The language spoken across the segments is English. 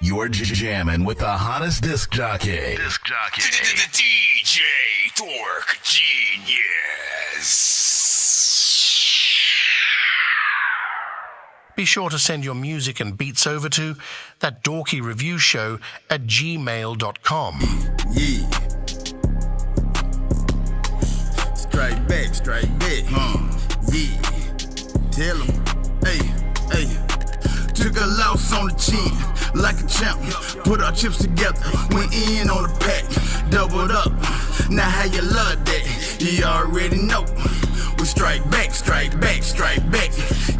You're jamming with the hottest disc jockey. DJ Dork Genius. Be sure to send your music and beats over to ThatDorkyReviewShow at gmail.com. Yeah. Straight back. Yeah. Tell 'em. Hey. Took a loss on the chin, like a champ. Put our chips together, went in on the pack. Doubled up, now how you love that? You already know. We strike back.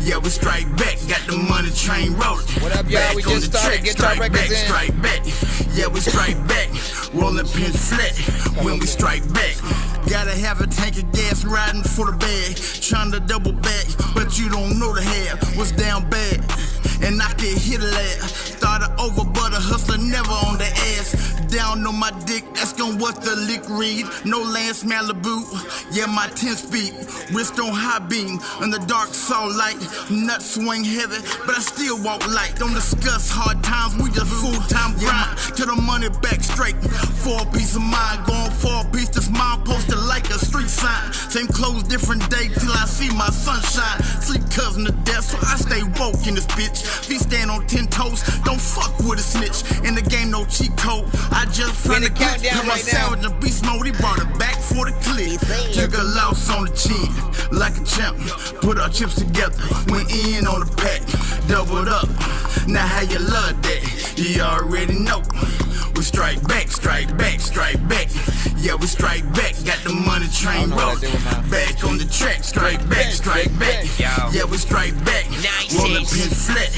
Yeah, we strike back. Got the money train rolling. What up, y'all? We just started. Get our records in. Strike back. Yeah, we strike back. Rolling pins flat when we strike back. Gotta have a tank of gas riding for the bag. Trying to double back, but you don't know the half. Was down bad, and I can hit a lad. Started over, but a hustler never on the ass. Down on my dick, asking what the lick read. No Lance Malibu, yeah, my 10 speed. Wrist on high beam, in the dark saw light. Nuts swing heavy, but I still walk light. Don't discuss hard times, we just full-time grind. To the money back straight. 4 piece of mind, going 4 piece. This mind posted like a street sign. Same clothes, different day till I see my sunshine. Sleep cousin to death, so I stay woke in this bitch. Feet stand on 10 toes, don't fuck with a snitch. In the game, no cheat code. I just found the glitch. Put my savage and beast mode, he brought it back for the clip. Took a loss on the chin, like a champ. Put our chips together, went in on the pack. Doubled up, now how you love that? You already know. We strike back. Yeah, we strike back. Got the money train rolling. Back on the track. Strike back. Yeah, we strike back. Rolling pin flat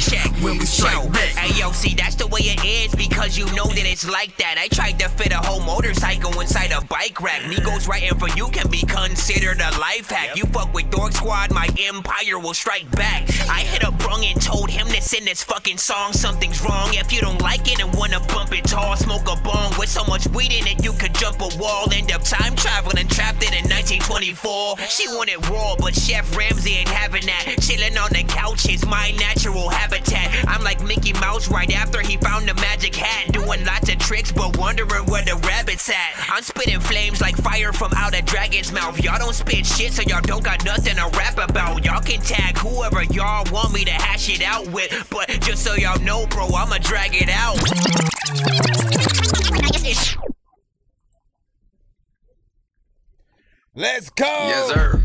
when we strike back. Hey, yo, see, that's the way it is because you know that it's like that. I tried to fit a whole motorcycle inside a bike rack. Migos writing for you can be considered a life hack. You fuck with Dork Squad, my empire will strike back. I hit up Brung and told him to send this fucking song. Something's wrong. If you don't like it and wanna bump it tall, smoke a bong with so much weed in it you could jump a wall. End up time traveling and trapped it in 1924. She wanted raw, but Chef Ramsay ain't having that. Chilling on the couch is my natural habitat. I'm like Mickey Mouse right after he found the magic hat. Doing lots of tricks but wondering where the rabbit's at. I'm spitting flames like fire from out a dragon's mouth. Y'all don't spit shit so y'all don't got nothing to rap about. Y'all can tag whoever y'all want me to hash it out with, but just so y'all know, bro, I'ma drag it out. Let's go. Yes, sir.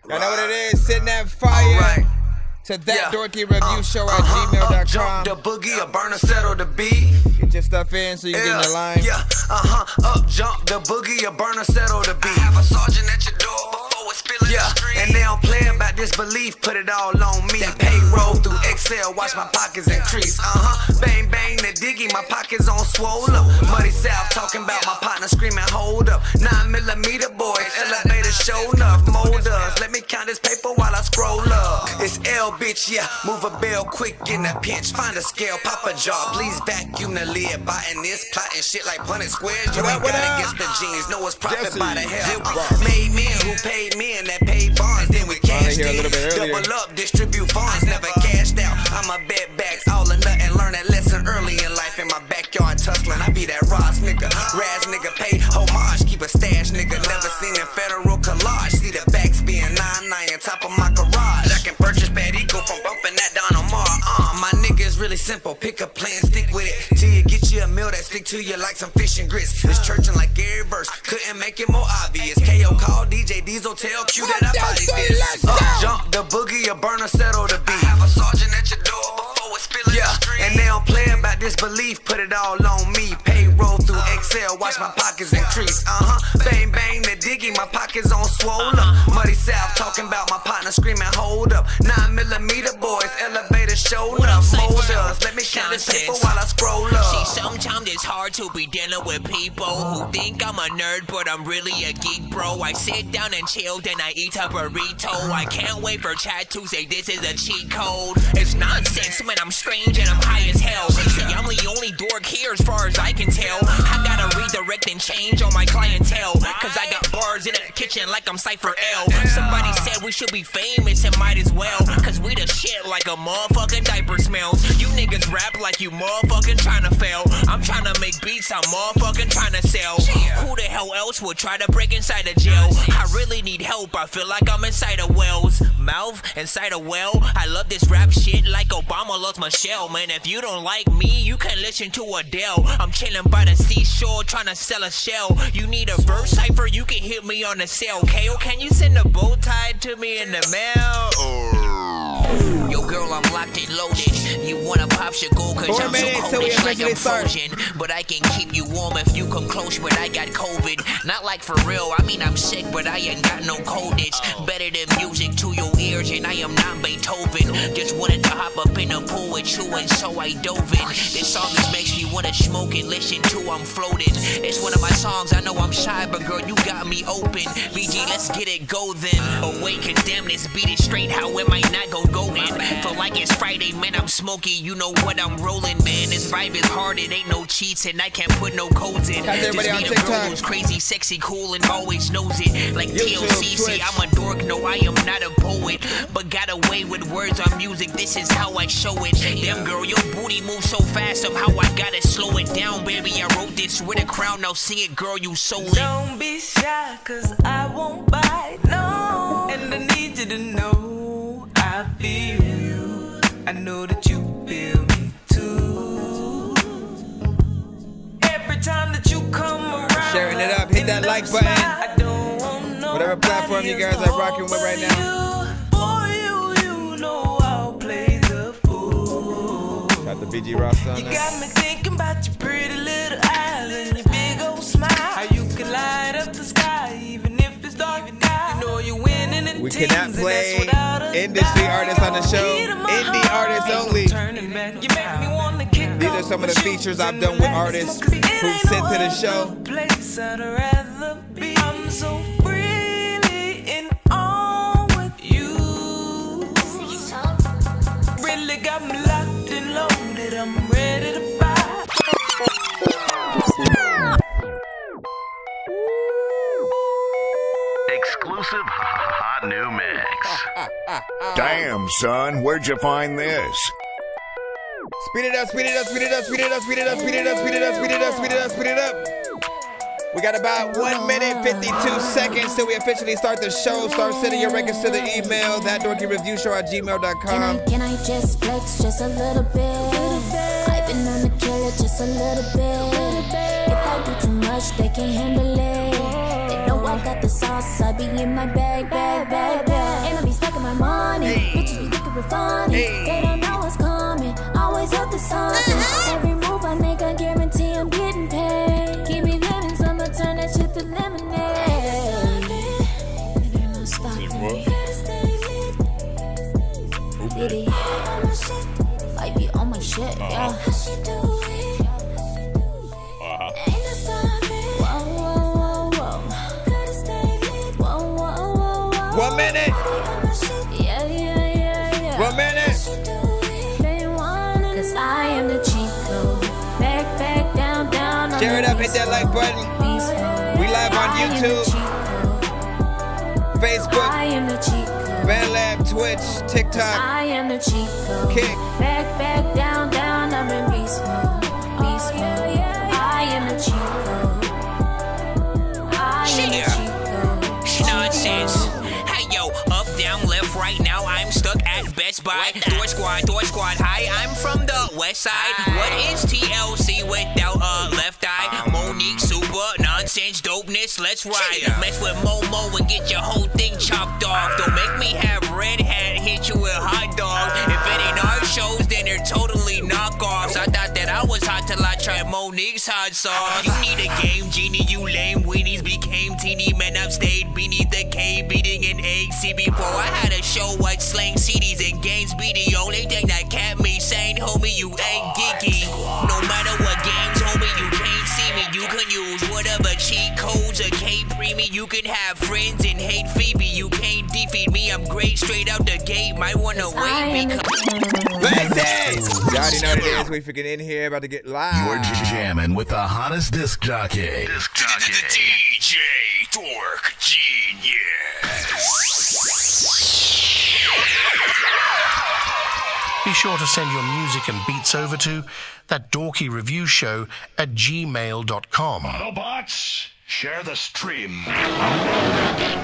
Y'all know what it is. Send that fire to That Dorky Review Show at gmail.com. Jump the boogie, a burner, settle the beat. Get your stuff in so you can get in the line. Up jump the boogie, a burner, settle the beat. I have a sergeant at your door before it's spilling the street. And they don't play about disbelief, put it all on me. That payroll through Excel, watch my pockets increase. Bang bang the diggy, my pockets on swole up. Muddy South talking about my partner screaming, hold up. 9mm boys, elevator show enough. Mold us, let me count this paper while I scroll up. It's L bitch, yeah, move a bell quick in a pinch. Find a scale, pop a jar, please vacuum the lid. Biting this, plotting shit like punted squares. You ain't got against the jeans, know it's profit by the hell. Made men who paid men that paid bonds, then we cashed in. Double up, distribute funds, never cashed out. I'm a bedbacks, all or nothing. Learn that lesson early in life in my backyard tussling. I be that Ross nigga, Raz nigga, pay homage, keep a stash nigga. Never seen a federal collage. See the backs being 9-9 on top of my garage. I can purchase bad eco from bumping that Don Omar. My nigga is really simple, pick a plan, stick with it till you get you a meal that stick to you like some fish and grits. It's churching like every verse, couldn't make it more obvious. KO call DJ Diesel, tell Q that I body this. Jump the boogie, a burner, settle the beat. I have a sergeant at your door before it's spilling the street. And they don't play about disbelief, put it all on me. Payroll through Excel, watch my pockets increase. Bang bang the diggy, my pockets on swole up. Muddy South talking about my partner screaming, hold up. 9mm boys, elevator show enough. Mold us, let me count this paper while I scroll up. See, sometimes it's it's hard to be dealing with people who think I'm a nerd, but I'm really a geek, bro. I sit down and chill, then I eat a burrito. I can't wait for chat to say this is a cheat code. It's nonsense, man, I'm strange and I'm high as hell. See, I'm the only dork here as far as I can tell. I gotta redirect and change on my clientele, cause I got bars in the kitchen like I'm Cypher L. Somebody said we should be famous and might as well, cause we the shit like a motherfucking diaper smells. You niggas rap like you motherfucking tryna fail. I'm tryna make beats, I'm motherfucking tryna sell. Who the hell else would try to break inside a jail? I really need help, I feel like I'm inside a whale's mouth, inside a well. I love this rap shit like Obama loves Michelle. Man, if you don't like me, you can listen to Adele. I'm chilling by the seashore tryna sell a shell. You need a verse cipher, you can hit me on the cell. KO, can you send a bow tie to me in the mail? Yo, girl, I'm locked and loaded. You wanna popsicle cause I'm so coldish like I'm frozen. But I can keep you warm if you come close, but I got COVID. Not like for real, I mean I'm sick, but I ain't got no cold. It's better than music to your ears, and I am not Beethoven. Just wanted to hop up in the pool with you, and so I dove in. This song just makes me wanna smoke and listen to I'm floating. It's one of my songs, I know I'm shy, but girl, you got me open. BG, let's get it go then. Away, cause damn, this beat is straight, how it might not go in. Feel like it's Friday, man, I'm smoky, you know what I'm rolling, man. This vibe is hard, it ain't no cheats, and I can't put no codes in. How's everybody on TikTok? Who's crazy, sexy, cool, and always knows it. Like TLC, see, I'm a dork, no, I am not a poet, but got away with words on music, this is how I show it. Damn, girl, your booty moves so fast, somehow I gotta slow it down, baby. I wrote this with a crown, now sing it, girl, you sold it. Don't be shy, cause I won't bite, no. And I need you to know I feel you. I know that you feel me too. Every time that you come around, sharing it up, hit that like button. Whatever platform you guys are rocking with right now. For you, you know I'll play the fool. Got the BG Ross on You there. got me thinking about your pretty little eyes and your big old smile. How you can light up the sky even if it's dark. You know you're winning in We teams, cannot and play that's without a industry doubt. artists on the show. Indie artists only. Turning back. You make me wanna kick These are some of the features I've done with artists who sent to the show. Place I'd rather be. I'm so freely in awe with you. Really got me locked and loaded. I'm ready to buy. Exclusive hot new mix. Damn, son, where'd you find this? Speed it up, speed it up, speed it up, speed it up, speed it up, speed it up, speed it up, speed it up, speed it up, speed it up. We got about 1 minute, 52 seconds till we officially start the show. Start sending your records to the email, ThatDorkyReviewShow@gmail.com. Can I just flex just a little bit? I've been on the killer just a little bit. If I do too much, they can't handle it. They know I got the sauce, I be in my bag. And I be stuck in my money. Bitches be thinking we're funny. They don't know what's coming. Always up to something. Every move I make, I guarantee I'm getting paid. Keep me living, so I'ma turn that shit to lemonade. There ain't no stopping me. Diddy, I be on my shit, yeah. Ain't no stopping. Whoa. Gotta stay lit. Whoa. 1 minute. Yeah. 1 minute. Cause I am the cheat code. Back, down. Share it up, hit that like button. We live on YouTube, Facebook, I am the cheat code. BandLab, Twitch, TikTok. I am the cheat code. Kick. Back, down. I'm in beast mode. I am the cheat code. I am the cheat code. Nonsense. Hey yo, up, down, left, right. Now I'm stuck at Best Buy. Door squad. Hi, I'm from the West Side. What is TLC without a left eye? Monique, super nonsense, dopeness. Let's ride. Mess with Momo and get your whole thing chopped off. Don't make me have red hat hit you with hot dogs. If it ain't our shows, then they're totally knockoffs. I thought that I was hot till I tried Monique's hot sauce. You need a game, genie. You lame weenies became teeny. Man, I've stayed beneath the K, beating an AC before I had a show. What slang CDs and games be the only thing that kept me sane, homie. You ain't geeky. No matter what games, homie, you need me, I'm great straight out the gate. Might wanna wait because Blessings! You already know what it is. We freaking in here, about to get live. You're jamming with the hottest disc jockey. DJ Dork Genius. Be sure to send your music and beats over to ThatDorkyReviewShow at gmail.com. Autobots, share the stream. I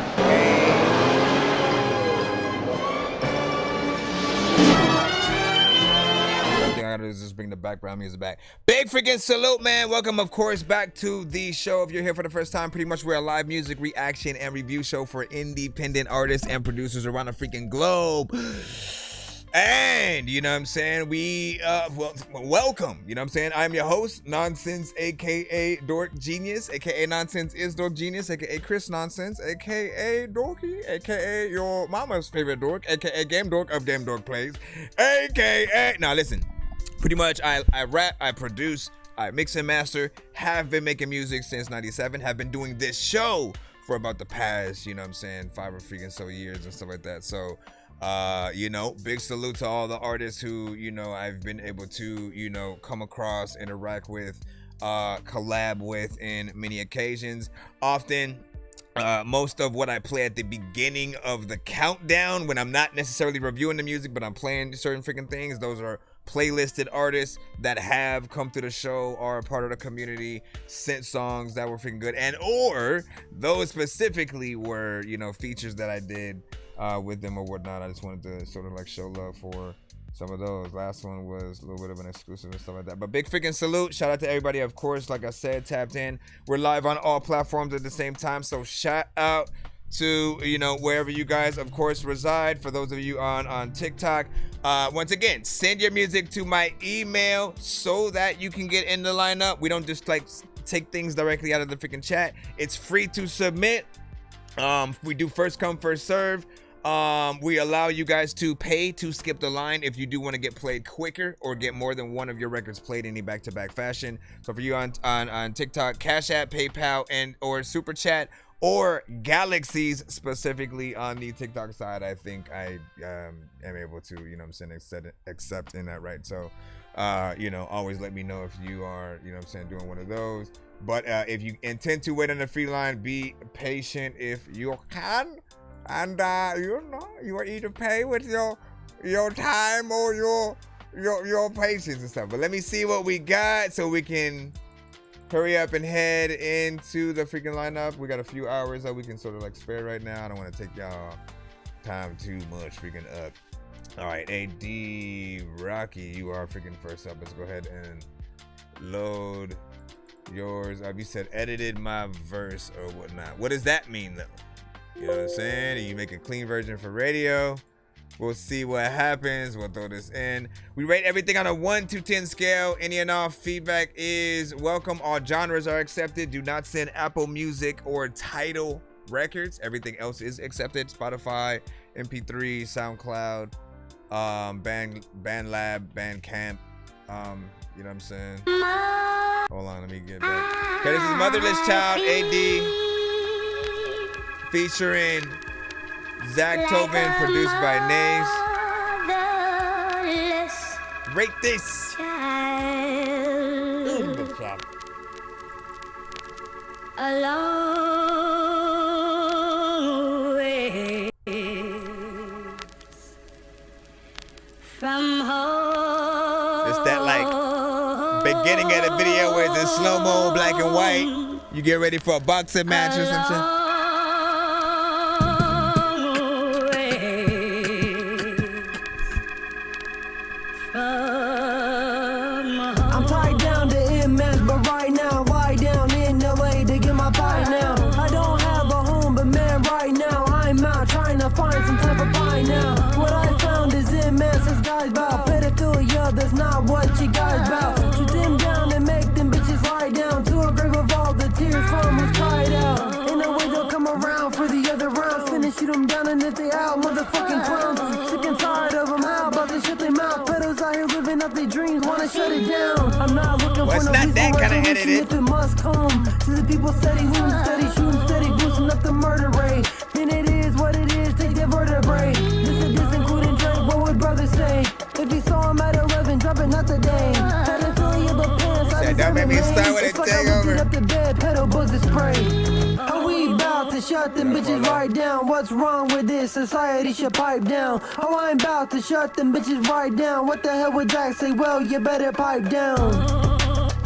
gotta do is just bring the background music back. Big freaking salute, man. Welcome, of course, back to the show. If you're here for the first time, pretty much we're a live music reaction and review show for independent artists and producers around the freaking globe. And, you know what I'm saying, we, welcome, you know what I'm saying, I'm your host, Nonsenze, a.k.a. Dork Genius, a.k.a. Nonsenze is Dork Genius, a.k.a. Chris Nonsenze, a.k.a. Dorky, a.k.a. your mama's favorite dork, a.k.a. Game Dork of Game Dork Plays, a.k.a. Now, listen, pretty much, I rap, I produce, I mix and master, have been making music since 97, have been doing this show for about the past, you know what I'm saying, 5 or freaking so years and stuff like that, so... you know, big salute to all the artists who, you know, I've been able to, you know, come across, interact with, collab with in many occasions. Often, most of what I play at the beginning of the countdown, when I'm not necessarily reviewing the music, but I'm playing certain freaking things, those are playlisted artists that have come to the show, are a part of the community, sent songs that were freaking good, and or those specifically were, you know, features that I did with them or whatnot. I just wanted to sort of like show love for some of those. Last one was a little bit of an exclusive and stuff like that. But big freaking salute. Shout out to everybody, of course, like I said, tapped in. We're live on all platforms at the same time. So shout out to, you know, wherever you guys, of course, reside. For those of you on TikTok, once again, send your music to my email so that you can get in the lineup. We don't just like take things directly out of the freaking chat. It's free to submit. We do first come, first serve. We allow you guys to pay to skip the line if you do want to get played quicker or get more than one of your records played in a back-to-back fashion. So for you on TikTok, Cash App, PayPal, and or Super Chat, or Galaxies specifically on the TikTok side, I think I am able to, you know what I'm saying, accept in that, right? So, you know, always let me know if you are, you know what I'm saying, doing one of those. But if you intend to wait on the free line, be patient if you can. And you know, you are either pay with your time or your patience and stuff. But let me see what we got so we can hurry up and head into the freaking lineup. We got a few hours that we can sort of like spare right now. I don't want to take y'all time too much freaking up. All right, AD Rocky, you are freaking first up. Let's go ahead and load yours up. You said edited my verse or whatnot. What does that mean though? You know what I'm saying? You make a clean version for radio. We'll see what happens. We'll throw this in. We rate everything on a 1 to 10 scale. Any and all feedback is welcome. All genres are accepted. Do not send Apple Music or Tidal Records. Everything else is accepted. Spotify, MP3, SoundCloud, BandLab, Bandcamp. You know what I'm saying? Hold on, let me get back. Okay, this is Motherless Child, AD. Featuring Zach Tobin, produced by Nays. Rate this. A long way from home. It's that like beginning of the video where it's in slow-mo, black and white. You get ready for a boxing match or something. Find some type of pie now. What I found is immense. This guy's about pedophilia. That's not what you guys about. Shoot them down and make them bitches lie down to a grave of all the tears from who's cried out. In a way they'll come around for the other rounds. Finish shoot them down and if they out, motherfucking clowns. Sick and tired of them. How about they shut their mouth? Pedos out here living up their dreams. Wanna shut it down. I'm not looking for no peaceful resolution if it must come to the people steady, who's steady, shooting steady, boosting up the murder rate. Then it is what it is. Take that verdict me start with it, It's like take I lifted over. up the bed, pedal buzz and spray. Are we about to shut them bitches right down? What's wrong with this? Society should pipe down. Oh, I'm about to shut them bitches right down. What the hell would Jack say? Well, you better pipe down.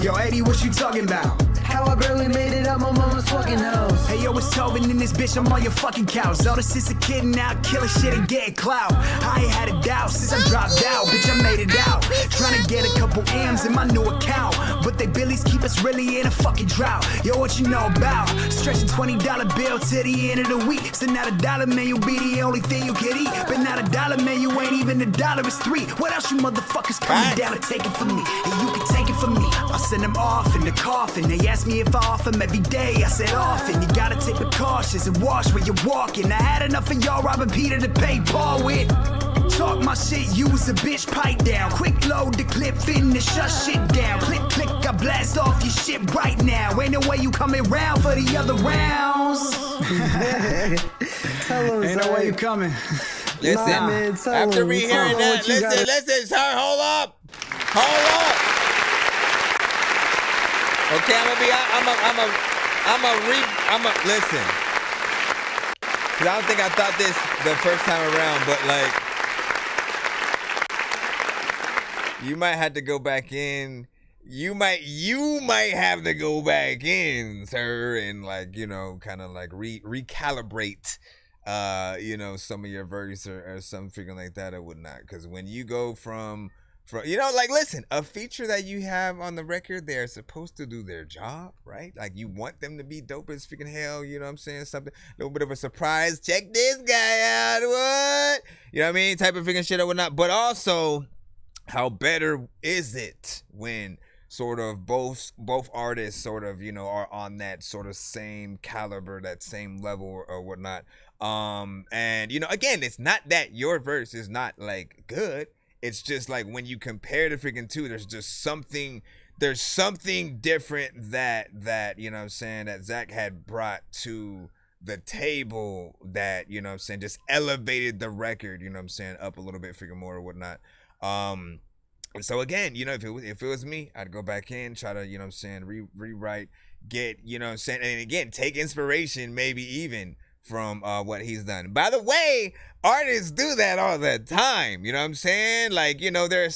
Yo, Eddie, what you talking about? How I barely made it out my mama's fucking house. Hey, yo, it's Tobin in this bitch, I'm on your fucking couch. All this since a kid and now killing shit and getting clout. I ain't had a doubt since I dropped out, bitch, I made it out. Trying to get a couple M's in my new account, but they billies keep us really in a fucking drought. Yo, what you know about? Stretching $20 bill to the end of the week. So now $1, man, you'll be the only thing you can eat. But now $1, man, you ain't even $1, it's $3. What else you motherfuckers coming down to take it from me? And you can take it from me. I'll send them off in the coffin. They ask me if I offer them every day. I said often. You gotta take precautions and watch where you're walking. I had enough of y'all robbing Peter to pay Paul with. Talk my shit, use a bitch, pipe down. Quick load the clip, finna shut shit down. Click, click, I blast off your shit right now. Ain't no way you coming round for the other rounds. Ain't no way you coming. Listen, Nah, man, after me tell hearing me that, what you listen, sir, hold up. Okay, listen. 'Cause I don't think I thought this the first time around, but like, you might have to go back in. You might have to go back in, sir, and like, you know, kind of like recalibrate, you know, some of your verse or something like that or whatnot. Because when you go from you know, like, listen, a feature that you have on the record, they're supposed to do their job, right? Like, you want them to be dope as freaking hell, you know what I'm saying? Something, a little bit of a surprise. Check this guy out, what? You know what I mean? Type of freaking shit or whatnot. But also, how better is it when sort of both artists sort of, you know, are on that sort of same caliber, that same level or whatnot. And, you know, again, it's not that your verse is not, like, good. It's just like when you compare the freaking two, there's something different that, you know what I'm saying, that Zach had brought to the table that, you know what I'm saying, just elevated the record, you know what I'm saying, up a little bit freaking more or whatnot. So again, you know, if it was me, I'd go back in, try to, you know what I'm saying, rewrite, get, you know what I'm saying, and again, take inspiration maybe even from what he's done. By the way, artists do that all the time, you know what I'm saying? Like, you know, there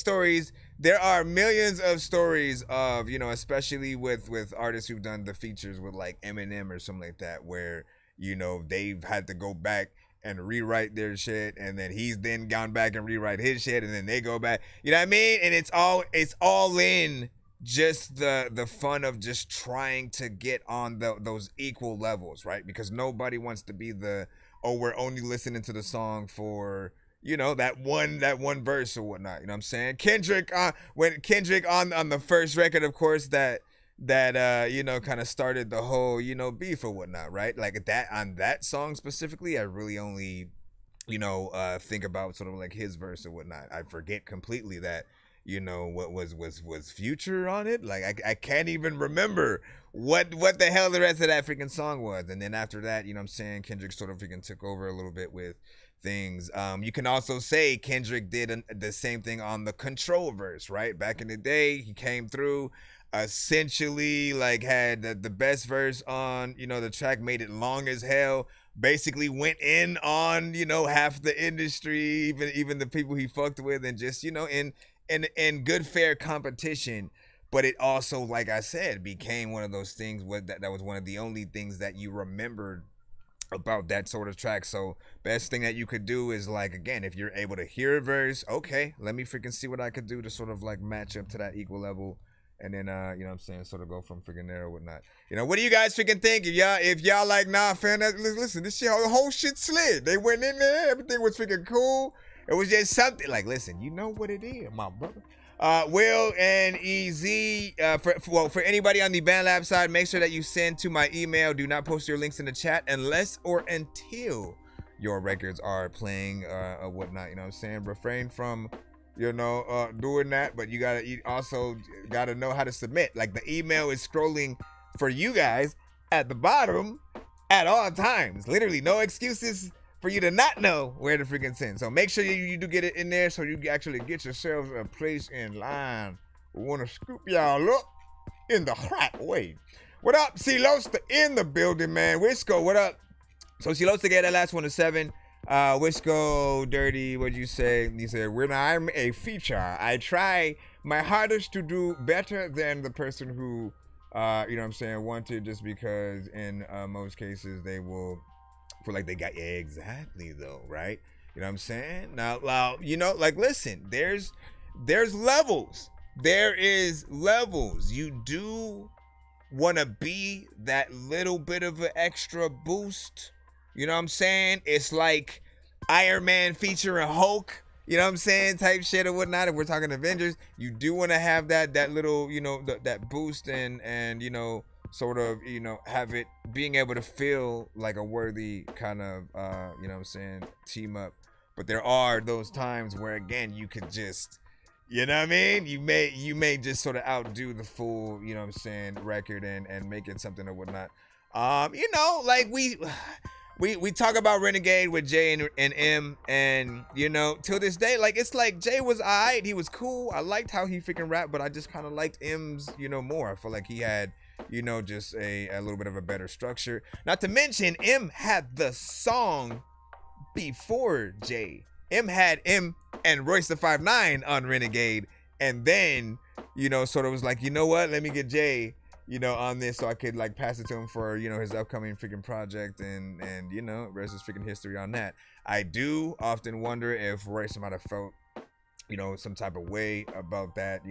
are millions of stories of, you know, especially with artists who've done the features with like Eminem or something like that, where, you know, they've had to go back and rewrite their shit, and then he's then gone back and rewrite his shit, and then they go back, you know what I mean? And it's all in just the fun of just trying to get on those equal levels, right? Because nobody wants to be we're only listening to the song for, you know, that one verse or whatnot, you know what I'm saying? Kendrick, when Kendrick on the first record, of course, that you know, kind of started the whole, you know, beef or whatnot, right? Like that, on that song specifically, I really only, you know, think about sort of like his verse or whatnot. I forget completely that, you know, what was Future on it. Like I can't even remember what the hell the rest of that freaking song was. And then after that, you know what I'm saying, Kendrick sort of freaking took over a little bit with things. You can also say Kendrick did the same thing on the Control verse, right? Back in the day, he came through, essentially like had the best verse on, you know, the track, made it long as hell, basically went in on, you know, half the industry, even the people he fucked with, and just, you know, in good fair competition. But it also, like I said, became one of those things that was one of the only things that you remembered about that sort of track. So best thing that you could do is, like, again, if you're able to hear a verse, okay, let me freaking see what I could do to sort of like match up to that equal level. And then, you know what I'm saying, sort of go from freaking there or whatnot. You know, what do you guys freaking think? If y'all like, nah, fam, listen, this shit, the whole shit slid. They went in there, everything was freaking cool. It was just something, like, listen, you know what it is, my brother. Will and EZ, for anybody on the BandLab side, make sure that you send to my email. Do not post your links in the chat unless or until your records are playing or whatnot. You know what I'm saying? Refrain from, you know, doing that, but you also gotta know how to submit. Like, the email is scrolling for you guys at the bottom at all times. Literally, no excuses for you to not know where to freaking send. So make sure you do get it in there, so you actually get yourselves a place in line. We want to scoop y'all up in the hot way. What up, Silosta in the building, man. Wisco, what up? So Silosta get that last one to 7. Wisco, Dirty, what'd you say? He said, when I'm a feature, I try my hardest to do better than the person who, wanted, just because in most cases they will feel like they got, exactly though, right? You know what I'm saying? Now, listen, there's levels. There is levels. You do want to be that little bit of an extra boost. You know what I'm saying? It's like Iron Man featuring Hulk, you know what I'm saying, type shit or whatnot. If we're talking Avengers, you do want to have that little, that boost and sort of, have it being able to feel like a worthy kind of, team up. But there are those times where, again, you could just, you know what I mean? You may just sort of outdo the full, record and make it something or whatnot. We talk about Renegade with Jay and M, and till this day, it's like Jay was alright, he was cool. I liked how he freaking rapped, but I just kind of liked M's, more. I feel like he had, just a little bit of a better structure. Not to mention, M had the song before Jay. M had M and Royce the 5'9" on Renegade, and then sort of was like, you know what, let me get Jay on this so I could pass it to him for his upcoming freaking project, and rest is freaking history on that. I do often wonder if Royce might have felt some type of way about that,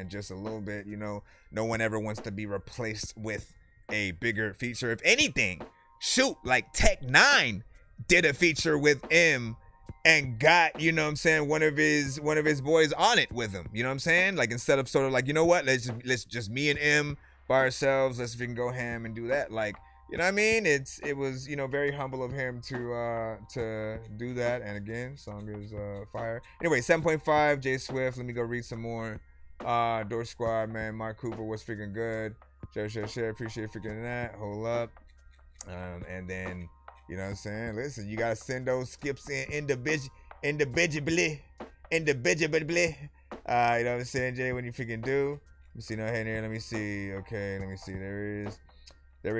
just a little bit. No one ever wants to be replaced with a bigger feature. If anything, shoot, like Tech 9 did a feature with M and got, one of his boys on it with him. You know what I'm saying? Like, instead of sort of like, you know what, let's just me and M by ourselves, let's freaking go ham and do that. Like, you know what I mean? It was, very humble of him to do that. And again, song is fire. Anyway, 7.5, Jay Swift. Let me go read some more. Door Squad, man. Mark Cooper was freaking good. Share. Appreciate freaking that. Hold up. And then, you know what I'm saying? Listen, you gotta send those skips in individually. You know what I'm saying, Jay, when you freaking do. Let me see, no hater. Let me see. Okay, let me see. There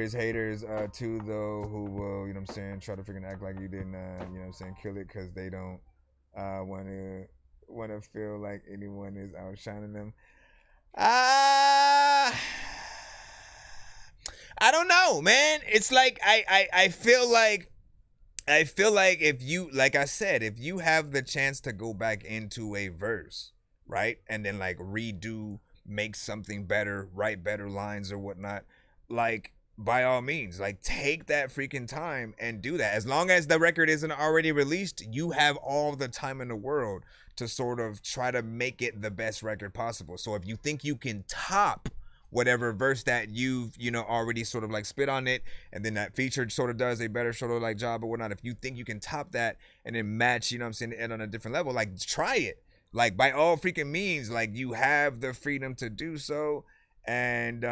is haters too, though, who will, you know what I'm saying, try to freaking act like you didn't, you know what I'm saying, kill it, because they don't want to feel like anyone is outshining them. I don't know, man. It's like I feel like if you, like I said, if you have the chance to go back into a verse, right, and then redo, make something better, write better lines or whatnot, by all means, take that freaking time and do that. As long as the record isn't already released, you have all the time in the world to sort of try to make it the best record possible. So if you think you can top whatever verse that you've, already sort of spit on it, and then that feature sort of does a better sort of job or whatnot, if you think you can top that and then match, you know what I'm saying, it on a different level, try it. By all freaking means, you have the freedom to do so. And,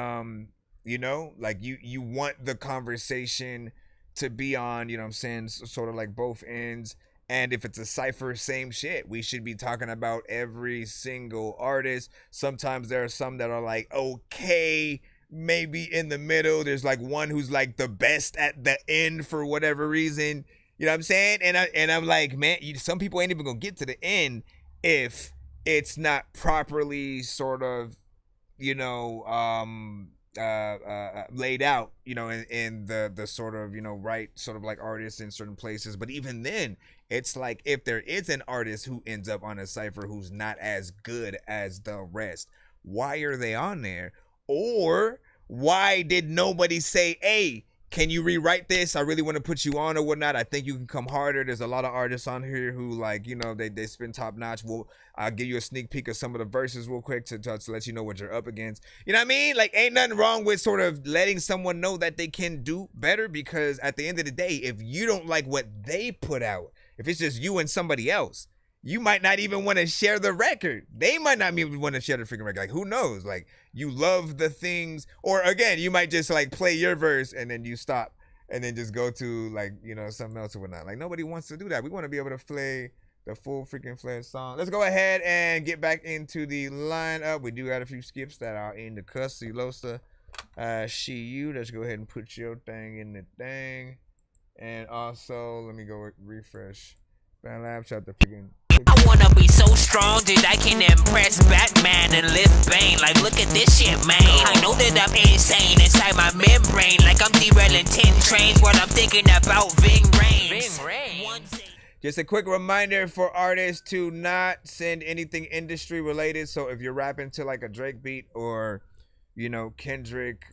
you want the conversation to be on, you know what I'm saying, sort of both ends. And if it's a cypher, same shit. We should be talking about every single artist. Sometimes there are some that are okay, maybe in the middle. There's one who's the best at the end for whatever reason. You know what I'm saying? And I'm like, man, some people ain't even gonna get to the end if it's not properly sort of, laid out, in the sort of, right sort of artists in certain places. But even then, it's if there is an artist who ends up on a cypher who's not as good as the rest, why are they on there? Or why did nobody say, hey, can you rewrite this? I really want to put you on or whatnot. I think you can come harder. There's a lot of artists on here who they spin top notch. I'll give you a sneak peek of some of the verses real quick to let you know what you're up against. You know what I mean? Ain't nothing wrong with sort of letting someone know that they can do better, because at the end of the day, if you don't like what they put out, if it's just you and somebody else, you might not even want to share the record. They might not even want to share the freaking record. Who knows? You love the things, or again, you might just play your verse and then you stop and then just go to something else or whatnot. Nobody wants to do that. We want to be able to play the full freaking fledged song. Let's go ahead and get back into the lineup. We do got a few skips that are in the cussy Losa. She you. Let's go ahead and put your thing in the thing. And also, let me go refresh. Band Lab, shut the freaking. I wanna be so strong that I can impress Batman and lift Bane. Like, look at this shit, man. I know that I'm insane inside my membrane. Like I'm derailing 10 trains. What I'm thinking about Ving Rhames. Just a quick reminder for artists to not send anything industry related. So if you're rapping to like a Drake beat or, you know, Kendrick,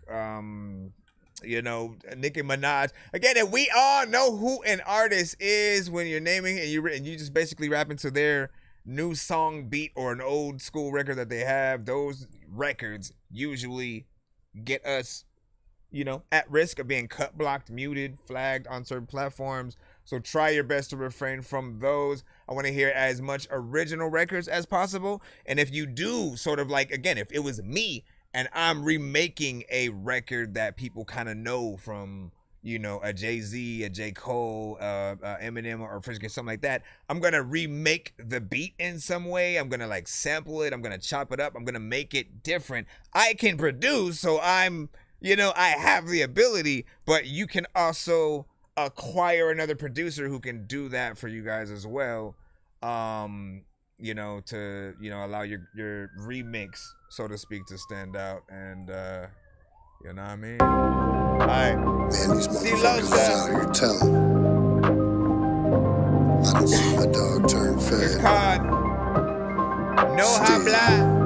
you know, Nicki Minaj. Again, if we all know who an artist is when you're naming and you just basically rapping to their new song beat or an old school record that they have, those records usually get us, you know, at risk of being cut, blocked, muted, flagged on certain platforms. So try your best to refrain from those. I want to hear as much original records as possible. And if you do sort of like, again, if it was me and I'm remaking a record that people kind of know from, you know, a Jay-Z, a J. Cole, Eminem, or something like that, I'm going to remake the beat in some way. I'm going to like sample it. I'm going to chop it up. I'm going to make it different. I can produce, so I'm, you know, I have the ability, but you can also acquire another producer who can do that for you guys as well. You know, to, you know, allow your remix, so to speak, to stand out. And you know what I mean? Alright. Man, these motherfuckers is out here telling. I don't see my dog turn fat. It's called No Habla.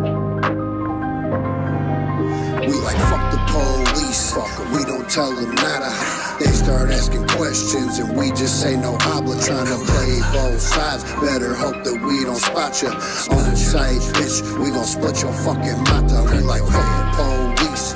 We like fuck the police, we don't tell them nada. They start asking questions and we just say no habla. Trying to play both sides, better hope that we don't spot ya. On site, bitch, we gon' split your fucking mata. We like fuck the police,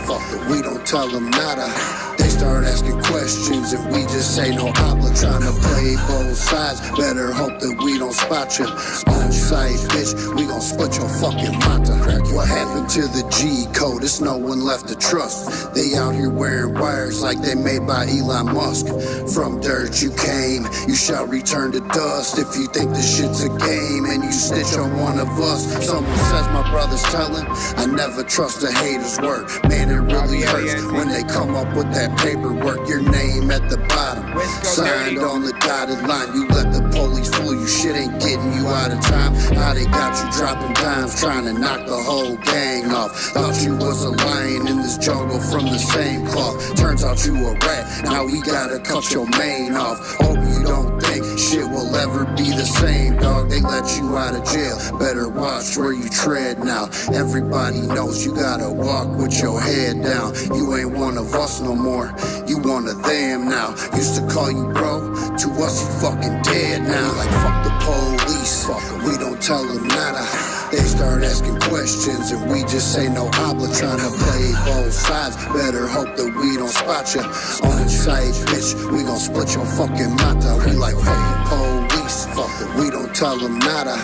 we don't tell them nada. They start asking questions and we just say no habla. Trying to play both sides, better hope that we don't spot ya. On site, bitch, we gon' split your fucking mata. What happened to the G code? It's no one left to trust. They out here wearing wires like they made by Elon Musk. From dirt you came, you shall return to dust. If you think this shit's a game and you snitch on one of us, someone says my brother's telling, I never trust a hater's word. Man, it really hurts when they come up with that paperwork. Your name at the bottom, signed on the dotted line. You let the police fool you, shit ain't getting you out of time. How they got you dropping dimes, trying to knock the whole gang off. Thought you was a lion in this jungle from the same cloth. Turns out you a rat, now we gotta cut your mane off. Hope you don't think shit will ever be the same, dog. They let you out of jail, better watch where you tread now. Everybody knows you gotta walk with your head down. You ain't one of us no more, you one of them now. Used to call you bro, to us you fucking dead now. Like fuck the police, we don't tell them nada. They start asking questions and we just say no habla. Trying to play both sides, better hope that we don't spot ya. On site, bitch, we gon' split your fucking mata. We like fucking police, we don't tell them nada.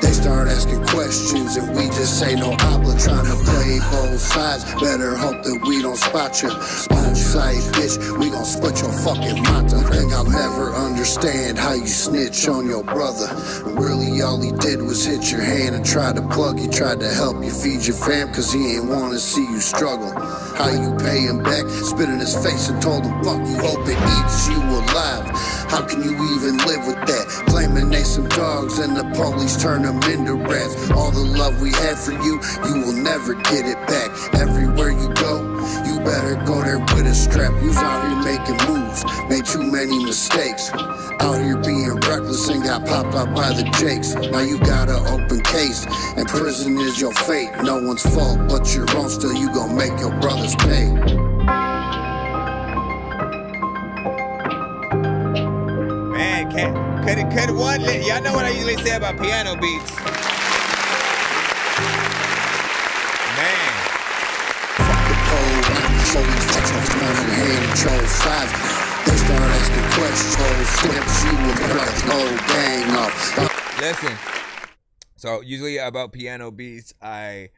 They start asking questions and we just say no habla. Trying to play both sides, better hope that we don't spot ya. On site, bitch, we gon' split your fucking mata. Think I'll never understand how you snitch on your brother. Really all he did was hit your hand and try to plug you. Tried to help you feed your fam cause he ain't wanna see you struggle. How you pay him back? Spit in his face and told him fuck you, hope it eats you alive. How can you even live with that? Claiming they some dogs and the police turn them into rats. All the love we had for you, you will never get it back. Everywhere you go, you better go there with a strap. You's out here making moves, made too many mistakes. Out here being reckless and got popped out by the Jakes. Now you got an open case, and prison is your fate. No one's fault but your own, still you gon' make your brothers pay. Man, could one, y'all know what I usually say about piano beats. Man. Fuck the pole, police touch off my hand and troll sides. They start asking questions, slips you with the whole gang off. Listen, so usually about piano beats, I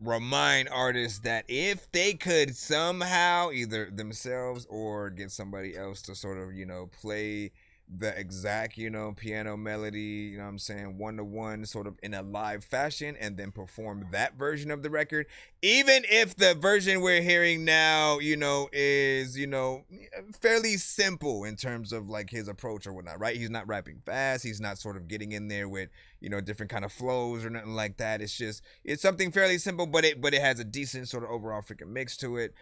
remind artists that if they could somehow either themselves or get somebody else to sort of, you know, play the exact, piano melody, one-to-one sort of in a live fashion and then perform that version of the record. Even if the version we're hearing now, is, fairly simple in terms of like his approach or whatnot, right? He's not rapping fast. He's not sort of getting in there with, different kind of flows or nothing like that. It's something fairly simple, but it has a decent sort of overall freaking mix to it.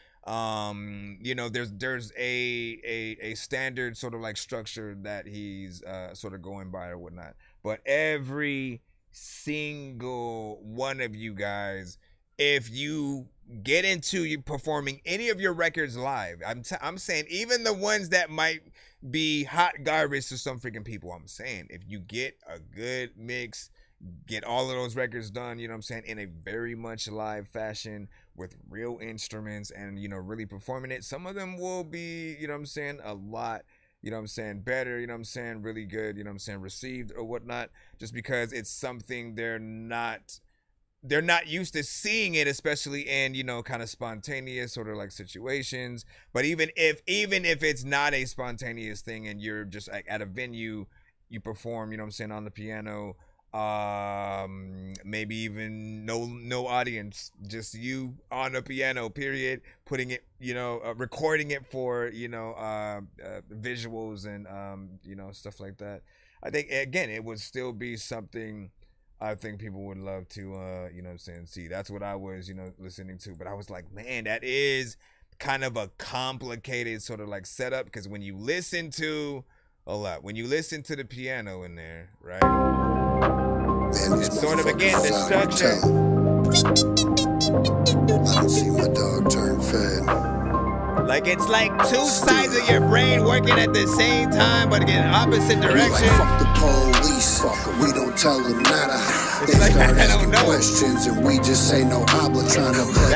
There's a standard sort of like structure that he's sort of going by or whatnot. But every single one of you guys, if you get into you performing any of your records live, I'm saying even the ones that might be hot garbage to some freaking people, I'm saying if you get a good mix, get all of those records done, in a very much live fashion with real instruments and, really performing it. Some of them will be, a lot, better, really good, received or whatnot, just because it's something they're not used to seeing it, especially in, kind of spontaneous sort of like situations. But even if it's not a spontaneous thing and you're just like at a venue, you perform, on the piano, maybe even no audience, just you on the piano, period, putting it, recording it for, visuals and, stuff like that. I think, again, it would still be something I think people would love to, see. That's what I was, listening to. But I was like, man, that is kind of a complicated sort of like setup, because when you listen to the piano in there, right? Man, it's sort of, again, the structure. I don't see my dog turn fed. Like it's like two sides of your brain working at the same time, but in opposite directions. Like, fuck the police, fucker. We don't tell them nada. They like, start I don't asking know. questions and we just say no habla, trying to play.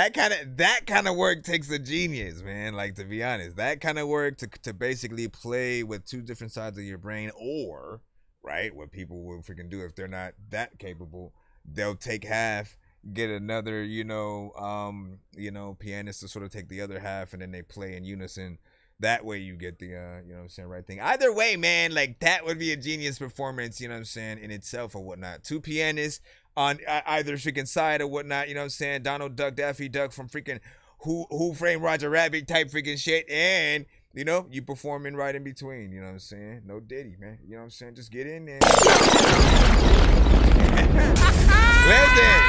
That kind of work takes a genius, man. Like, to be honest, that kind of work to basically play with two different sides of your brain, or right, what people will freaking do if they're not that capable, they'll take half, get another, pianist to sort of take the other half, and then they play in unison. That way you get the, right thing. Either way, man, like that would be a genius performance, in itself or whatnot. Two pianists on either freaking side or whatnot, Donald Duck, Daffy Duck from freaking Who Framed Roger Rabbit type freaking shit, and you performing right in between, No Diddy, man. Just get in there. Listen.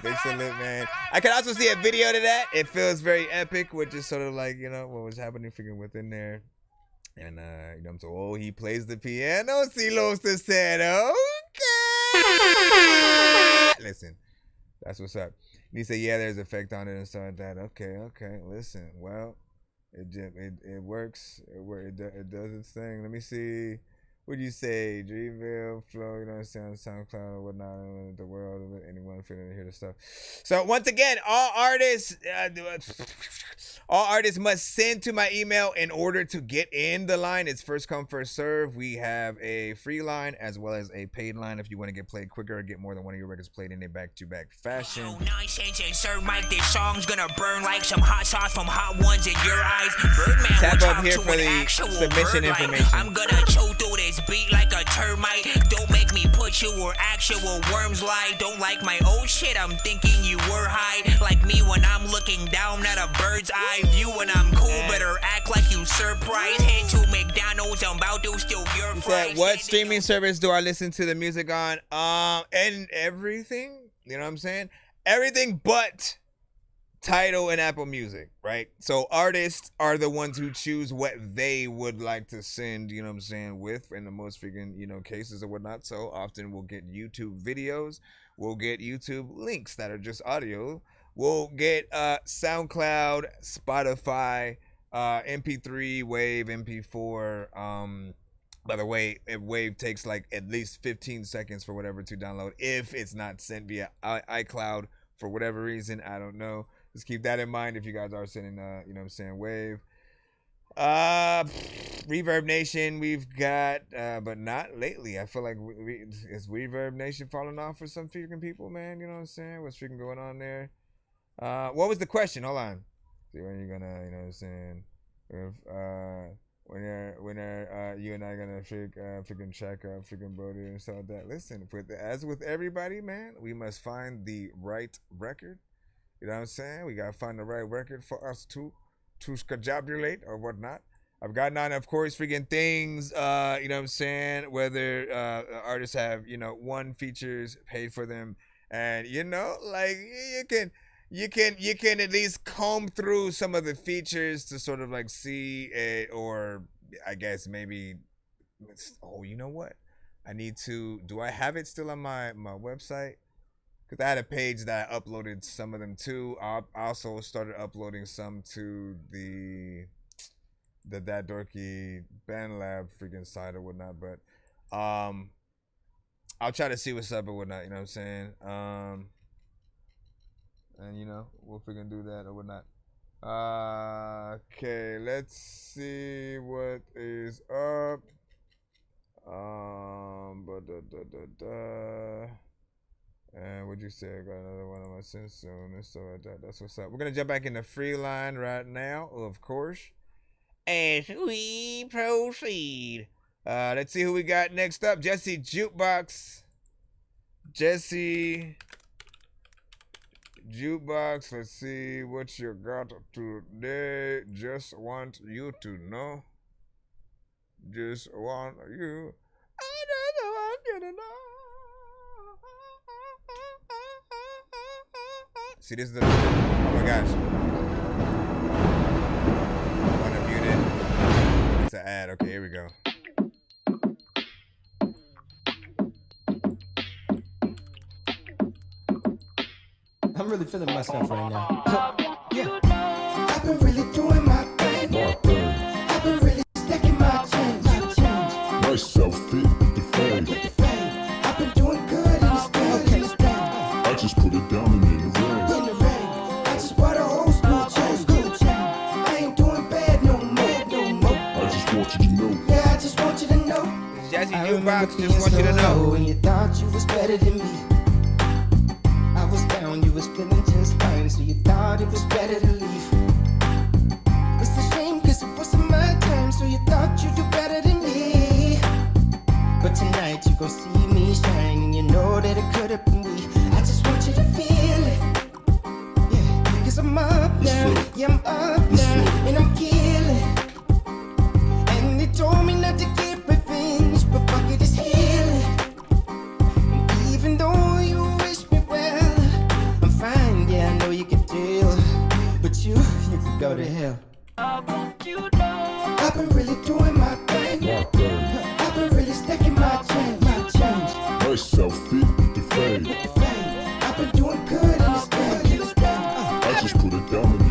Big salute, man. I can also see a video to that. It feels very epic with just sort of like, what was happening freaking within there. And, so, he plays the piano. Silosta said, okay. Listen, that's what's up. And he said, yeah, there's effect on it and stuff like that. Okay. Listen, well, it works. It does its thing. Let me see. What do you say? Dreamville, Flow, SoundCloud or whatnot, the world, anyone feeling to hear the stuff. So once again, all artists must send to my email in order to get in the line. It's first come, first serve. We have a free line as well as a paid line if you want to get played quicker or get more than one of your records played in a back-to-back fashion. Nonsense and Sir Mike, this song's gonna burn like some hot sauce from hot ones in your eyes. Birdman Tap will up talk here to for an the actual submission bird information. Like, I'm gonna chew through this beat like a termite. Don't make me put you where actual worms lie. Don't like my old shit, I'm thinking you were high. Like me when I'm looking down at a bird's eye view. When I'm cool, better act like you surprised. Head to McDonald's, I'm about to steal your fries. What streaming service do I listen to the music on? And everything, you know what I'm saying? Everything but Tidal and Apple Music, right? So artists are the ones who choose what they would like to send, with in the most freaking, cases or whatnot. So often we'll get YouTube videos, we'll get YouTube links that are just audio, we'll get SoundCloud, Spotify, MP3, Wave, MP4. By the way, Wave takes like at least 15 seconds for whatever to download if it's not sent via iCloud for whatever reason. I don't know. Just keep that in mind if you guys are sending, Wave. Reverb Nation, we've got, but not lately. I feel like is Reverb Nation falling off for some freaking people, man? You know what I'm saying? What's freaking going on there? What was the question? Hold on. See when you're gonna, If when you and I gonna freaking check out freaking Brody and stuff like that. Listen, as with everybody, man, we must find the right record. You know what I'm saying? We gotta find the right record for us to scajabulate or whatnot. I've gotten on, of course, freaking things. You know what I'm saying? Whether artists have, you know, won features, paid for them, and you know, like you can at least comb through some of the features to sort of like see it, or I guess maybe. Oh, you know what? I need to. Do I have it still on my website? Because I had a page that I uploaded some of them to. I also started uploading some to the That Dorky Band Lab freaking site or whatnot. But I'll try to see what's up or whatnot. You know what I'm saying? And you know, we'll freaking do that or whatnot. Okay, let's see what is up. And what'd you say? I got another one on my sense soon and stuff like that. That's what's up. We're gonna jump back in the free line right now, of course, as we proceed. Let's see who we got next up. Jesse Jukebox. Jesse Jukebox. Let's see what you got today. Just want you to know. Just want you. I just want you to know. See, this is the. Oh my gosh. I want to mute it. It's an ad. Okay, here we go. I'm really feeling myself right now. I've been really doing my thing. I've been really stacking my change. Nice outfit with the fame. I've been doing good in this game. I just put it down and in the rain. I just bought a old school chain. I ain't doing bad no more. I just want you to know. Yeah, I just want you to know. Jazzy Jukebox, just want you to know. When you thought you was better than me, I was down, you was feeling just fine, so you thought it was better to leave. It's a shame, cause it wasn't my time, so you thought you'd do better than me. But tonight you gon' see me shine, and you know that it could have been me. I just want you to feel it. Yeah, cause I'm up now. Yeah, I'm up now, and I'm killing. And they told me not to get revenge, but fuck it, it's healing. And even though you wish me well, I'm fine, yeah, I know you can deal. But you can go to hell. I want you to know. I've been really doing my thing. I've been really stacking my change. Nice outfit with the fame. I've been doing good in this game. I just put it down and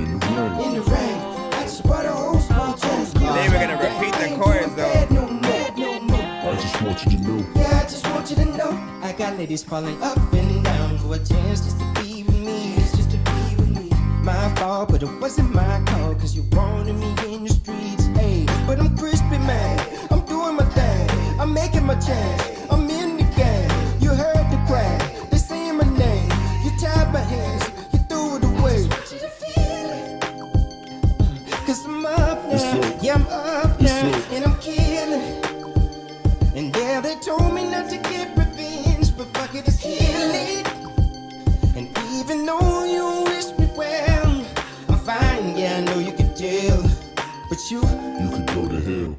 in the rain. I just bought a whole school change. Then we're gonna repeat the chorus though. I just want you to know. Yeah, I just want you to know. I got ladies falling up and down for a chance just to be with me. My fault, but it wasn't my call, cause you wanted me in the streets. Hey, but I'm crispy, man. I'm doing my thing. I'm making my change. I'm in the game. You heard the cry. They saying my name. You tied my hands. You threw it away. Cause I'm up now. Yeah, I'm up now. And I'm killing. And yeah, they told me not to get revenge, but fuck it, it's healing. And even though you wish me well, I'm fine, yeah, I know you can deal. But you can go to hell.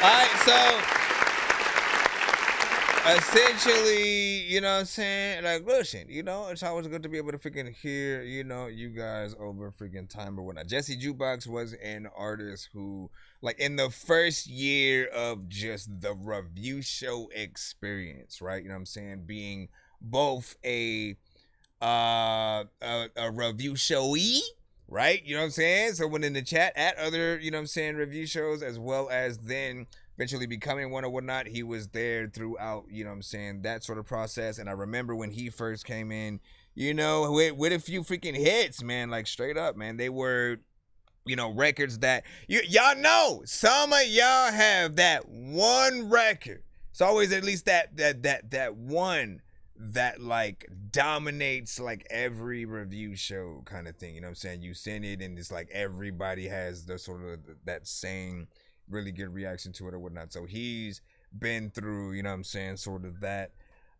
right, so essentially, you know what I'm saying? Like, listen, you know, it's always good to be able to freaking hear, you know, you guys over freaking time or whatnot. Jesse Jukebox was an artist who, like, in the first year of just the review show experience, right? You know what I'm saying? Being both a review showy, right? You know what I'm saying? So when in the chat at other, you know what I'm saying, review shows, as well as then eventually becoming one or whatnot, he was there throughout, you know what I'm saying, that sort of process. And I remember when he first came in, you know, with a few freaking hits, man, like straight up, man. They were, you know, records that y'all know. Some of y'all have that one record. It's always at least that one that like dominates like every review show kind of thing. You know what I'm saying? You send it and it's like everybody has the sort of that same really good reaction to it or whatnot. So he's been through, you know what I'm saying, sort of that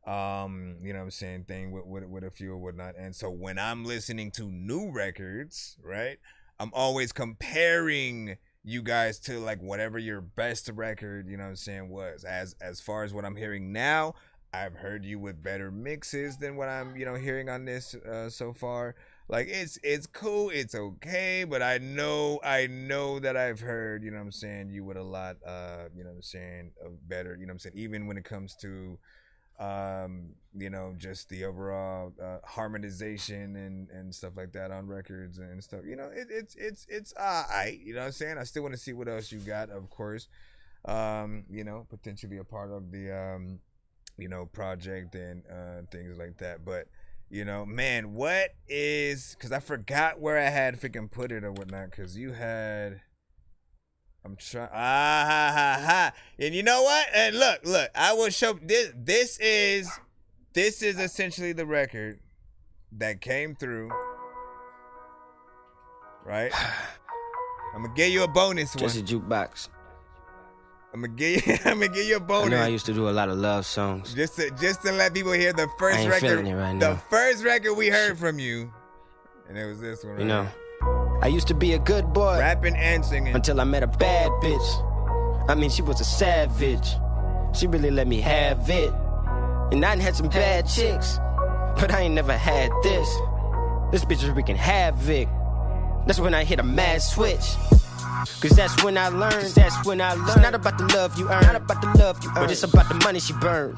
you know what I'm saying, thing with a few or whatnot. And so when I'm listening to new records, right, I'm always comparing you guys to like whatever your best record, you know what I'm saying, was. As far as what I'm hearing now, I've heard you with better mixes than what I'm, you know, hearing on this so far. Like it's cool, it's okay, but I know that I've heard, you know what I'm saying, you with a lot you know what I'm saying, of better, you know what I'm saying, even when it comes to you know, just the overall harmonization and stuff like that on records and stuff. You know, it's alright, you know what I'm saying? I still want to see what else you got, of course. You know, potentially a part of the you know, project and things like that. But, you know, man, what is, because I forgot where I had freaking put it or whatnot, because you had, I'm trying, and you know what? And look, I will show, this is essentially the record that came through, right? I'm gonna give you a bonus one. Jesse Jukebox. I'm gonna give you a bonus. I know I used to do a lot of love songs. Just to let people hear the first I ain't record. feeling it right now. The first record we heard from you, and it was this one. Right? You know, I used to be a good boy, rapping and singing, until I met a bad bitch. I mean, she was a savage. She really let me have it. And I done had some bad chicks, but I ain't never had this. This bitch was wreaking havoc. That's when I hit a mad switch. Cause that's when I learned. It's not about the love you earn, but it's about the money she burns.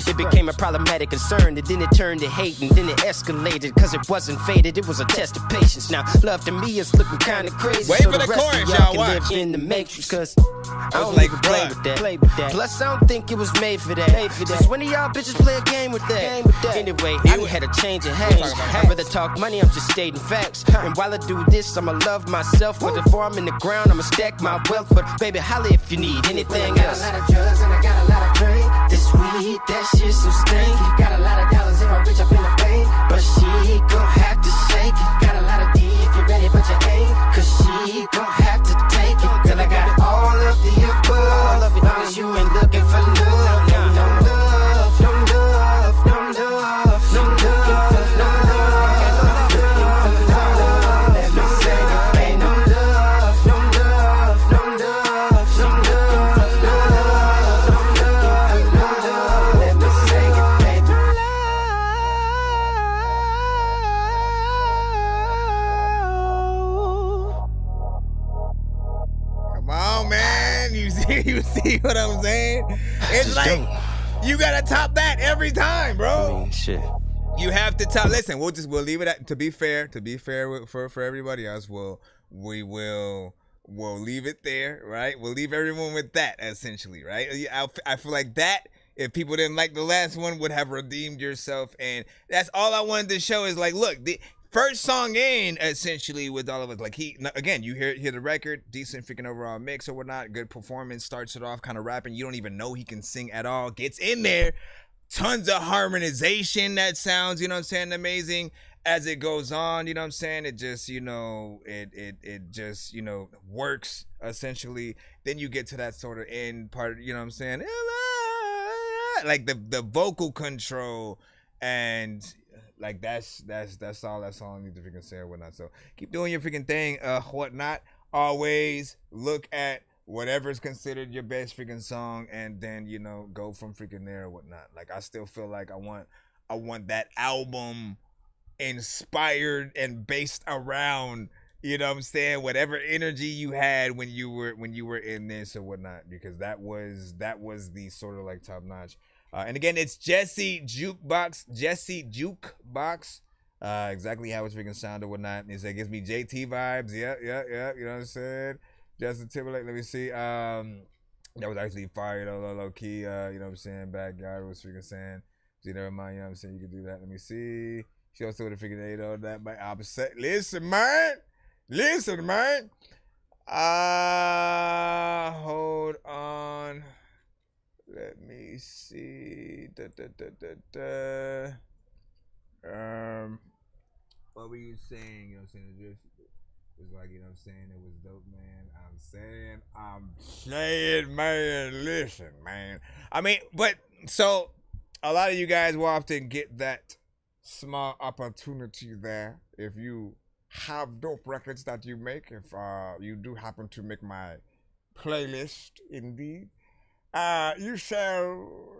It became a problematic concern, and then it turned to hate, and then it escalated. Cause it wasn't faded, it was a test of patience. Now love to me is looking kinda crazy. Wait so for the rest chorus, of y'all y'all can watch. live in the matrix. Cause I don't like to play with that. Plus I don't think it was made for that. Since when do y'all bitches play a game with that? Anyway, I had a change of hash. I'd rather talk money, I'm just stating facts. And while I do this, I'ma love myself. But before I'm in the ground, I'ma stack my wealth. But baby, holla if you need anything else. I got a lot of drugs and I got a lot of drink. This weed, that shit so stinky. Got a lot of dollars if I reach up in the bank, but she gon' have to shake it. Got a lot of D if you're ready, but you ain't. Cause she gon' have to take it. Till I got all of the above. Long as you ain't looking for love. No love, no love, no love, no love, no love, no love. Looking for love. Let me say it, ain't no love, no love, no love, no love, no love, no love, no love. Let me say it, baby. Come on, man. You see what I'm saying? It's like you gotta top that every time, bro. I mean, shit. You have to top. Listen, we'll leave it at, to be fair for everybody else. We'll leave it there, right? We'll leave everyone with that, essentially, right? I feel like that, if people didn't like the last one, would have redeemed yourself, and that's all I wanted to show is like, look, the first song in, essentially, with all of us, like again, you hear the record, decent freaking overall mix or whatnot, good performance, starts it off kind of rapping, you don't even know he can sing at all, gets in there, tons of harmonization that sounds, you know what I'm saying, amazing. As it goes on, you know what I'm saying, it just, you know, it just, you know, works, essentially. Then you get to that sort of end part, you know what I'm saying, like the vocal control, and like that's all I need to freaking say or whatnot. So keep doing your freaking thing, whatnot. Always look at whatever's considered your best freaking song, and then go from freaking there or whatnot. Like I still feel like I want that album inspired and based around, you know what I'm saying, whatever energy you had when you were in this or whatnot, because that was the sort of like top notch. And again, it's Jesse Jukebox, exactly how it's freaking sound or whatnot. It gives me JT vibes. Yeah, you know what I'm saying? Justin Timberlake, let me see. That was actually fire, low key. You know what I'm saying? Backyard was freaking saying. See, never mind, you know what I'm saying? You can do that. Let me see. She also would have figured out that by opposite. Listen, man. Hold on. Let me see. What were you saying? You know what I'm saying? It was like, you know what I'm saying? It was dope, man. I'm saying, man. Listen, man. I mean, but so a lot of you guys will often get that small opportunity there if you have dope records that you make. If you do happen to make my playlist, indeed, you shall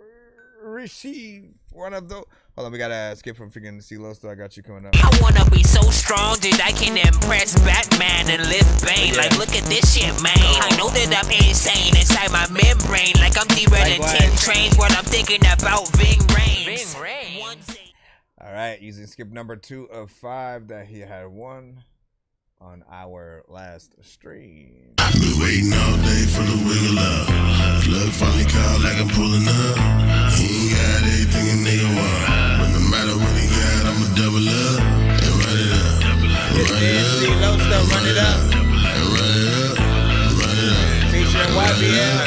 receive one of those. Hold on, we gotta skip from freaking CeeLo, so I got you coming up. I wanna be so strong that I can impress Batman and lift Bane. Like, look at this shit, man. I know that I'm insane inside my membrane. Like I'm derailing 10 trains when I'm thinking about Ving Rhames. All right, using skip number 2 of 5 that he had won on our last stream. I've been waiting all day for the wiggle up. Plug finally called like I'm pulling up. He ain't got everything a nigga want, but no matter what he got, I'ma double up and run it up. Run it up. Run it up. And run it up. Run it up. Featuring YBL.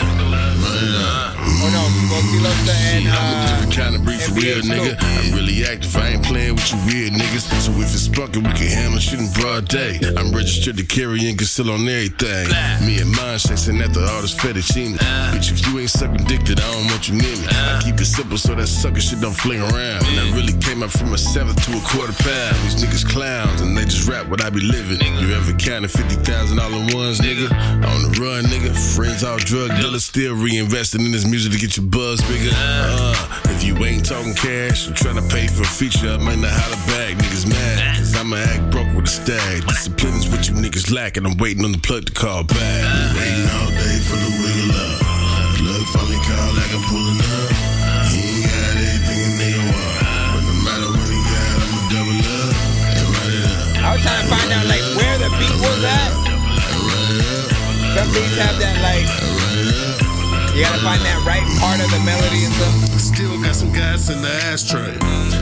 Run it up. Oh no, I'm a different kind of breed for real, nigga. I'm really active, I ain't playing with you weird niggas. So if it's spunkin', we can hammer shit in broad day. I'm registered to carry and conceal on everything. Me and mine chasing after all this fettuccine. Bitch, if you ain't sucking dick, then I don't want you near me. I keep it simple so that sucker shit don't fling around. And I really came up from a 1/7 to a £1/4. These niggas clowns and they just rap what I be living. You ever counted 50,000 all at once, nigga? On the run, nigga. Friends all drug dealers, still reinvesting in this music to get your buzz bigger. If you ain't talking cash or trying to pay for a feature, I might not holler back. Niggas mad, cause I'ma act broke with a stag. Discipline is what you niggas lack, and I'm waiting on the plug to call back. Been waiting all day for the wiggle up. Plug finally called like I'm pulling up. He ain't got everything a nigga want, but no matter what he got, I'ma double up and run it up. I was trying to find out like where the beat was at. Some beats have that like, you gotta find that right part of the melody and stuff. Still got some gas in the ashtray.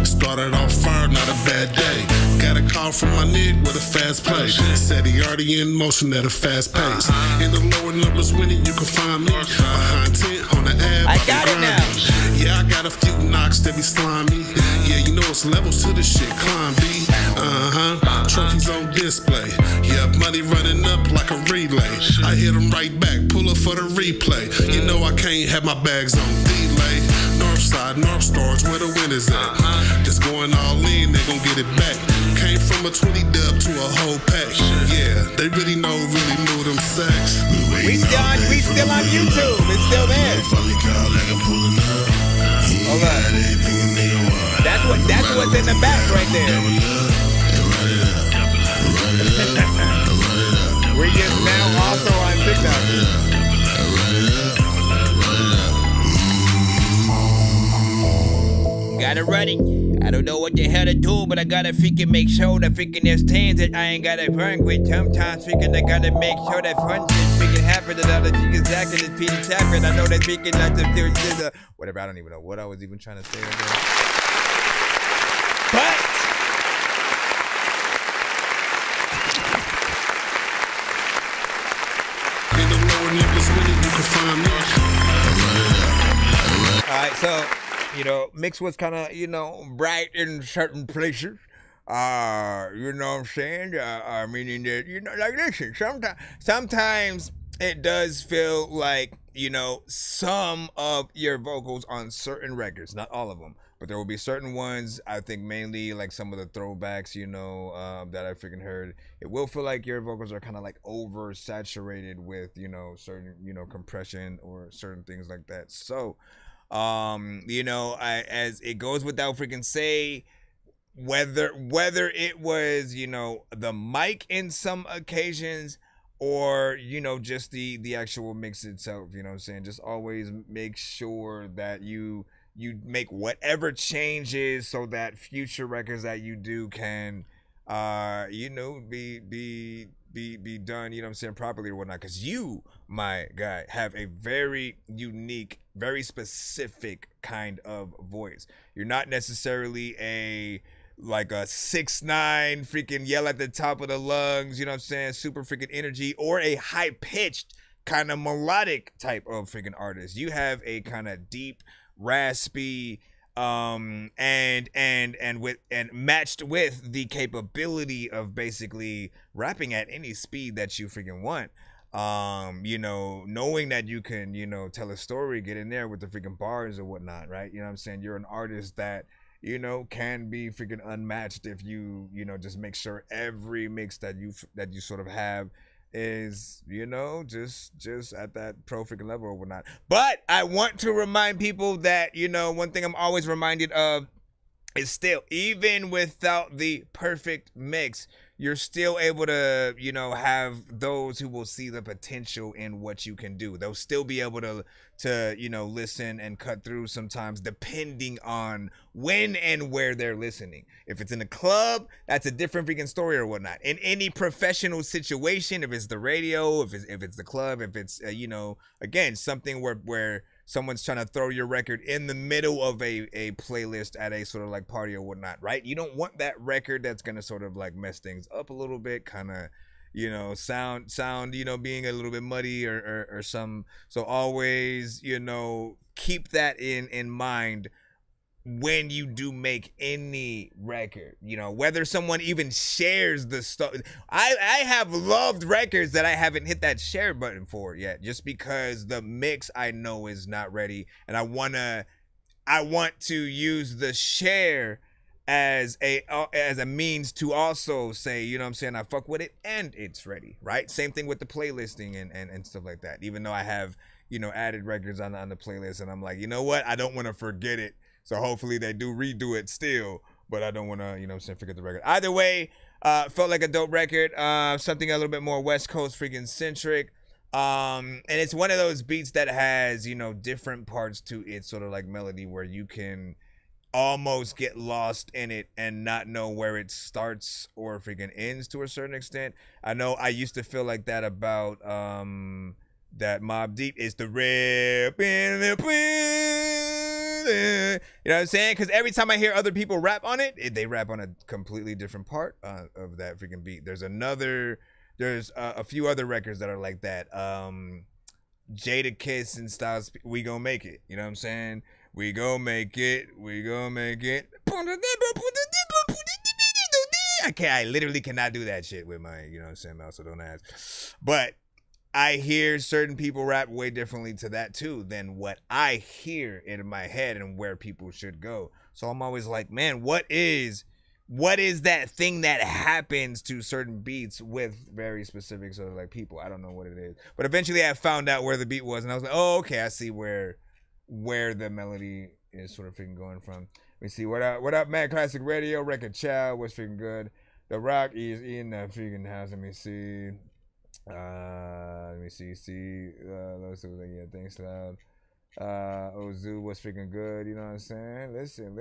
Started off fire, not a bad day. Got a call from my nigga with a fast play. Said he already in motion at a fast pace. In the lower numbers winning, you can find me behind 10 on the ad. I got it now. Yeah, I got a few knocks that be slimy. Yeah, you know it's levels to this shit. Climb B. Trophies on display. Yeah, money running up like a relay. I hit them right back, pull up for the replay. You know I can't have my bags on delay. Northside, North Stars, where the win is at. Just going all in, they gon' get it back. Came from a 20 dub to a whole pack. Yeah, they really move them sacks. We still on YouTube. It's still there. Hold on. That's what's in the back right there. We're just now also on TikTok. Got it running. I don't know what the hell to do, but I gotta freaking make sure that freaking there's things that I ain't gotta run with. Sometimes freaking I gotta make sure that fun shit freaking happen, that other chickens acting is Peter Tappert. I know that freaking like the whatever. I don't even know what I was even trying to say right there. But in the lower niggas winning, you can find me. All right, so. You know, Mix was kind of, bright in certain places. You know what I'm saying? Meaning that, like, listen, sometimes it does feel like, some of your vocals on certain records, not all of them, But there will be certain ones, I think mainly like some of the throwbacks, you know, that I freaking heard. It will feel like your vocals are kind of like oversaturated with, you know, certain, you know, compression or certain things like that. So, you know, as it goes without freaking say, whether it was, you know, the mic in some occasions or, you know, just the actual mix itself, you know what I'm saying? Just always make sure that you make whatever changes so that future records that you do can, you know, be done, you know what I'm saying, properly or whatnot. Because you, my guy, have a very unique, very specific kind of voice. You're not necessarily a 6'9" freaking yell at the top of the lungs, you know what I'm saying, super freaking energy, or a high-pitched kind of melodic type of freaking artist. You have a kind of deep, raspy, and matched with the capability of basically rapping at any speed that you freaking want. You know, knowing that you can, you know, tell a story, get in there with the freaking bars or whatnot, right? You know what I'm saying? You're an artist that, you know, can be freaking unmatched if you know, just make sure every mix that you sort of have is, you know, just at that pro freaking level or whatnot. But I want to remind people that, you know, one thing I'm always reminded of is still, even without the perfect mix, you're still able to, you know, have those who will see the potential in what you can do. They'll still be able to you know, listen and cut through sometimes, depending on when and where they're listening. If it's in a club, that's a different freaking story or whatnot. In any professional situation, if it's the radio, if it's the club, if it's you know, again, something where someone's trying to throw your record in the middle of a playlist at a sort of like party or whatnot, right? You don't want that record that's gonna sort of like mess things up a little bit, kind of, you know, sound, you know, being a little bit muddy or some. So always, you know, keep that in mind when you do make any record, you know, whether someone even shares the stuff. I have loved records that I haven't hit that share button for yet, just because the mix I know is not ready, and I want to use the share as a means to also say, you know what I'm saying, I fuck with it and it's ready, right? Same thing with the playlisting and stuff like that. Even though I have, you know, added records on the playlist, and I'm like, you know what, I don't want to forget it. So hopefully they do redo it still, but I don't want to, you know what I'm saying, forget the record. Either way, felt like a dope record. Something a little bit more West Coast freaking centric. And it's one of those beats that has, you know, different parts to its sort of like melody where you can almost get lost in it and not know where it starts or freaking ends to a certain extent. I know I used to feel like that about that Mobb Deep is the rip in the you know what I'm saying? Because every time I hear other people rap on it, they rap on a completely different part of that freaking beat. There's a few other records that are like that. Jada Kiss and Styles, We Gon' Make It. You know what I'm saying? We gon' make it. We gon' make it. I literally cannot do that shit with my, you know what I'm saying, mouth, so don't ask. But I hear certain people rap way differently to that too than what I hear in my head and where people should go. So I'm always like, man, what is that thing that happens to certain beats with very specific sort of like people? I don't know what it is. But eventually I found out where the beat was, and I was like, oh, okay, I see where the melody is sort of freaking going from. Let me see. What up, man? Classic Radio, Record Child, what's freaking good? The Rock is in the freaking house. Let me see. Yeah, thanks, loud. Ozu, what's freaking good? You know what I'm saying? Listen.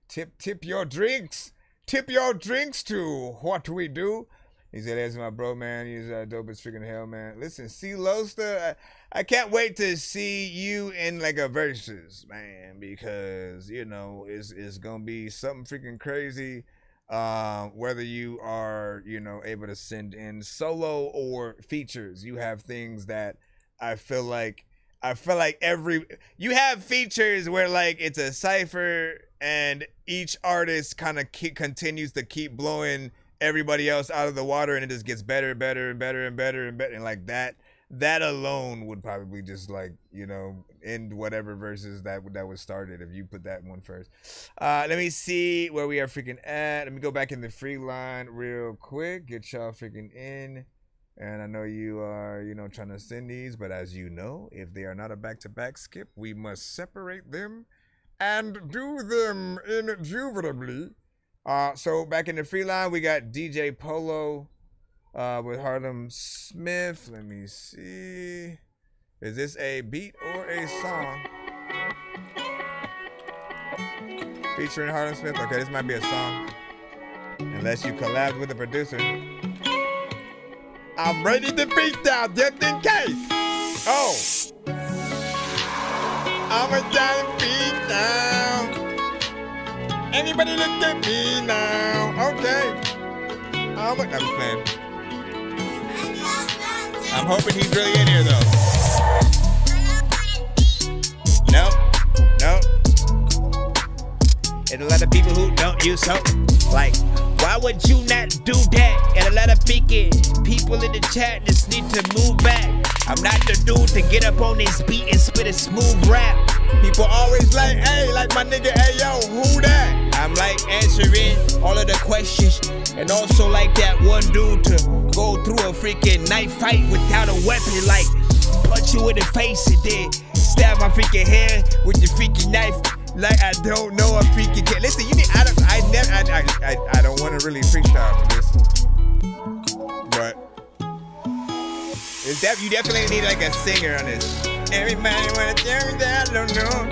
Tip your drinks. Tip your drinks to what we do. He said, that's my bro, man. He's dope as freaking hell, man. Listen, see Loster, I can't wait to see you in like a versus, man, because, you know, it's gonna be something freaking crazy. Whether you are, you know, able to send in solo or features, you have things that I feel like you have features where like it's a cipher and each artist kind of continues to keep blowing everybody else out of the water, and it just gets better and better and better and better and better, and like that that alone would probably just like, you know, end whatever verses that was started if you put that one first. Let me see where we are freaking at. Let me go back in the free line real quick. Get y'all freaking in. And I know you are, you know, trying to send these, but as you know, if they are not a back-to-back skip, we must separate them and do them indubitably. So back in the free line, we got DJ Polo with Harlem Smith. Let me see. Is this a beat or a song? Featuring Harlem Smith. Okay, this might be a song. Unless you collab with the producer. I'm ready to beat down just in case. Oh. I'm a giant beat down. Anybody look at me now? Okay. I'm playing. I'm hoping he's really in here though. Nope. And a lot of people who don't use soap. Like, why would you not do that? And a lot of people in the chat just need to move back. I'm not the dude to get up on this beat and spit a smooth rap. People always like, hey, like my nigga, hey yo, who that? I'm like answering all of the questions. And also like that one dude to go through a freaking knife fight without a weapon. Like, punch you in the face and then stab my freaking hair with your freaking knife. Like I don't know a freaking kid. Listen, you need. I don't want to really freestyle for this, but it's you definitely need like a singer on this. Everybody wanna tell me that I don't know.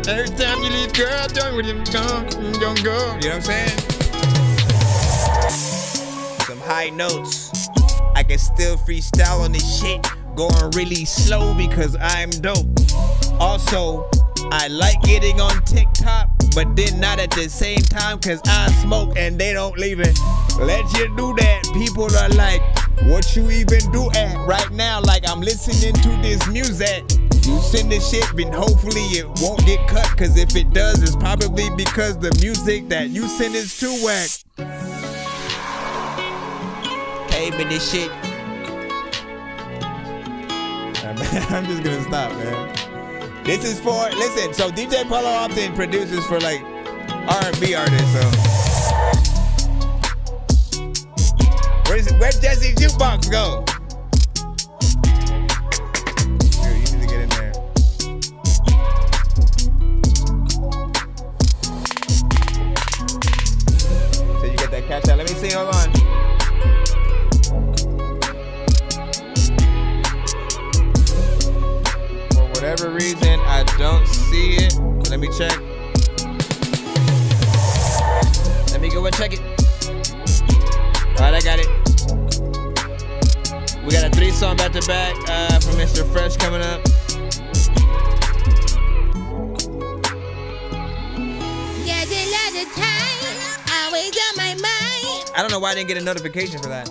Every time you leave, girl, don't go. You know what I'm saying? Some high notes. I can still freestyle on this shit. Going really slow because I'm dope. Also, I like getting on TikTok, but then not at the same time because I smoke and they don't even let you do that. People are like, what you even do at right now? Like I'm listening to this music. You send this shit, but hopefully it won't get cut, because if it does, it's probably because the music that you send is too whack. Hey, but this shit. I'm just gonna stop, man. This is for, listen, so DJ Polo often produces for like R&B artists, so. Where's Jesse's jukebox go? Dude, you need to get in there. So you get that catch out. Let me see, hold on. Whatever reason, I don't see it. Let me check. Let me go and check it. All right, I got it. We got a 3-song back-to-back from Mr. Fresh coming up. Got a lot of time, always on my mind. I don't know why I didn't get a notification for that.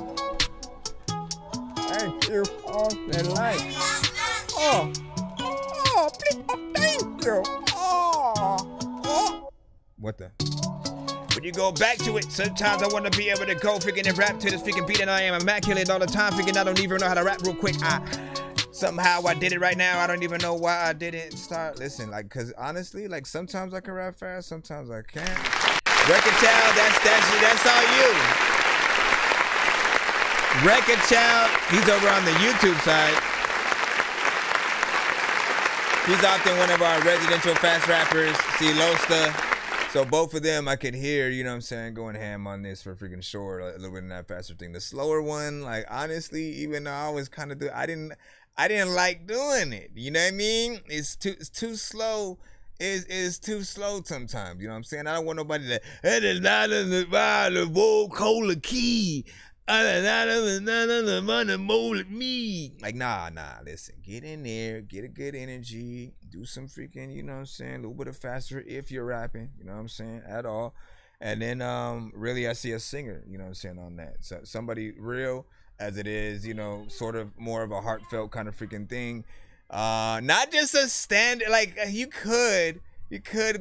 Thank you for the light. Oh. Oh, please, thank you. Oh. What the? When you go back to it, sometimes I want to be able to go freaking and rap to this freaking beat, and I am immaculate all the time, freaking I don't even know how to rap real quick. Somehow I did it right now. I don't even know why I didn't start. Listen, like, cause honestly, like sometimes I can rap fast, sometimes I can't. Record Child, that's all you. Record Child, he's over on the YouTube side. He's often one of our residential fast rappers, see Losta. So both of them I could hear, you know what I'm saying, going ham on this for freaking sure, like, a little bit in that faster thing. The slower one, like honestly, even though I always kind of I didn't like doing it. You know what I mean? It's too slow. Is too slow sometimes. You know what I'm saying? I don't want nobody to the vocal key. Like, nah, listen, get in there, get a good energy, do some freaking, you know what I'm saying, a little bit of faster if you're rapping, you know what I'm saying, at all. And then really I see a singer, you know what I'm saying, on that. So somebody real as it is, you know, sort of more of a heartfelt kind of freaking thing. Not just a standard, like you could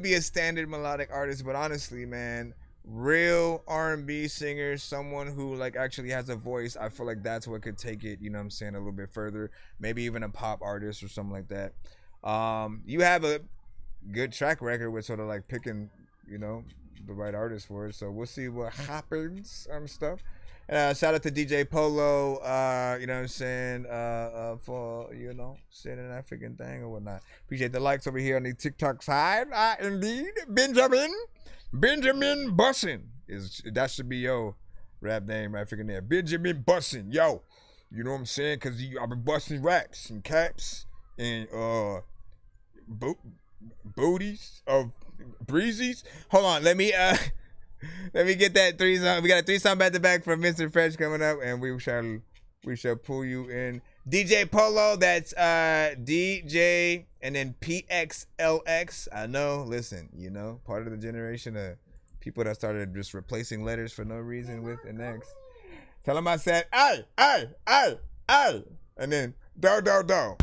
be a standard melodic artist, but honestly, man, real R&B singer, someone who like actually has a voice, I feel like that's what could take it, you know what I'm saying, a little bit further. Maybe even a pop artist or something like that. You have a good track record with sort of like picking, you know, the right artist for it. So we'll see what happens and stuff. Shout out to DJ Polo, you know what I'm saying, for, you know, saying an African thing or whatnot. Appreciate the likes over here on the TikTok side. Indeed, Benjamin Bussin that should be your rap name, African name. Benjamin Bussin, yo. You know what I'm saying? Because I've been busting raps and caps and booties of breezies. Hold on, let me get that 3 song. We got a 3 song back to back from Mr. Fresh coming up, and we shall pull you in. DJ Polo, that's DJ and then PXLX. I know, listen, you know, part of the generation of people that started just replacing letters for no reason with an X. Tell them I said, ay, and then do.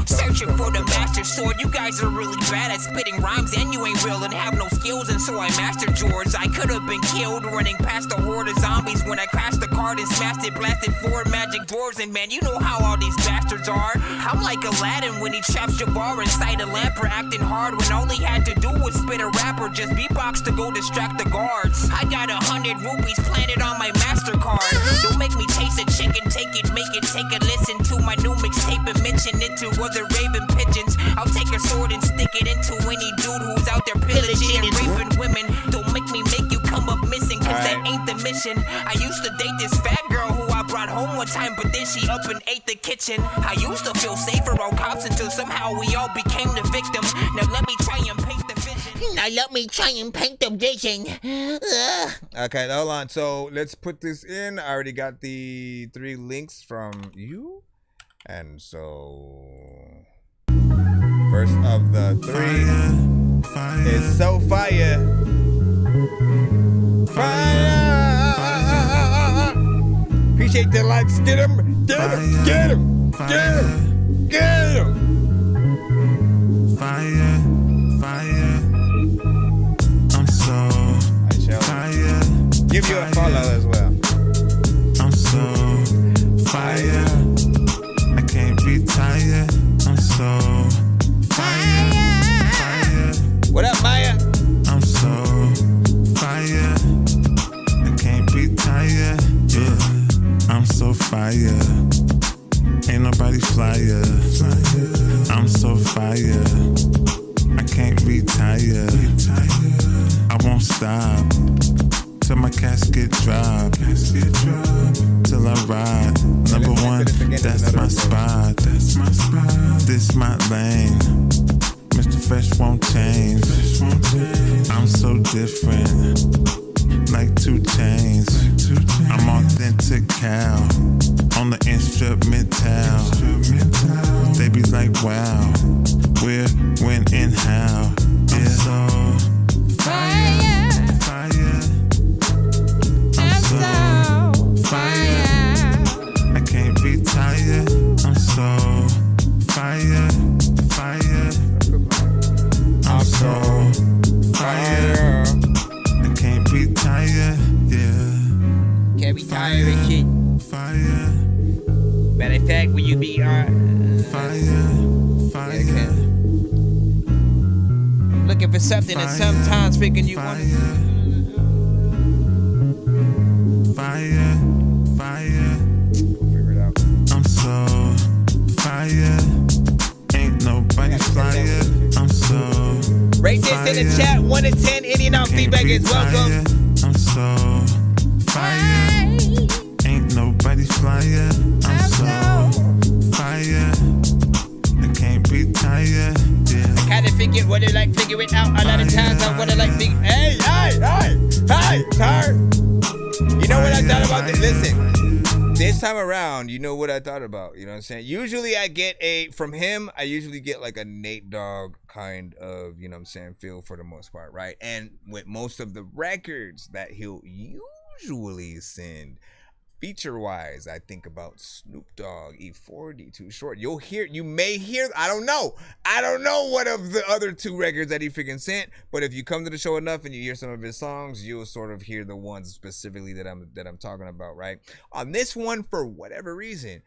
Searching for the master sword. You guys are really bad at spitting rhymes, and you ain't real and have no skills, and so I mastered yours. I could have been killed running past a horde of zombies when I crashed the card and smashed it, blasted 4 magic doors. And man, you know how all these bastards are. I'm like Aladdin when he traps Jabbar inside a lamp for acting hard when all he had to do was spit a rap or just beatbox to go distract the guards. I got 100 rupees planted on my MasterCard. Don't make me taste a chicken, take it, make it, take a listen to my new mixtape and mention it to other raving pigeons. I'll take a sword and stick it into any dude who's out there pillaging and raping women. Don't make me make you come up missing, cause that ain't the mission. I used to date this fat girl who I brought home one time, but then she up and ate the kitchen. I used to feel safer on cops until somehow we all became the victims. Now let me try and paint the vision. Okay, hold on. So let's put this in. I already got the 3 links from you. And so, first of the 3 is So Fire. Appreciate the likes. Get him. Fire. I'm so fire. Give you a follow as well. I'm so fire. Can't retire. I'm so fire. What up, Maya? I'm so fire. I can't retire. Yeah, I'm so fire. Ain't nobody flyer. I'm so fire. I can't retire. I won't stop till my casket drop. Till I ride. Number 1, that's my spot. This my lane. Mr. Fresh won't change. I'm so different. Like 2 Chains. I'm authentic cow. On the instrumental. They be like, wow. Where, when, and how. Yeah. So fire. I'm so fire. I can't retire. I'm so fire. I'm so fire. I can't retire. Yeah. Can't retire and shit. Fire. Matter of fact, will you be fire. Yeah, I'm looking for something and sometimes freaking you want Fire. Figure it out. I'm so fire. Ain't nobody flyer. I'm so rate this in the chat, 1 to 10. Any and all feedback is welcome. I'm so fire. Ain't nobody flyer. I'm so fire. I can't retire. Yeah. I kinda figure it out. A lot of times I wanna like figure. Hey, turn. You know what I thought about this? Listen, this time around, you know what I thought about. You know what I'm saying? Usually I get from him, I usually get like a Nate Dogg kind of, you know what I'm saying, feel for the most part, right? And with most of the records that he'll usually send, feature-wise, I think about Snoop Dogg, E40, Too Short. You may hear, I don't know what of the other 2 records that he freaking sent, but if you come to the show enough and you hear some of his songs, you'll sort of hear the ones specifically that I'm talking about, right? On this one, for whatever reason,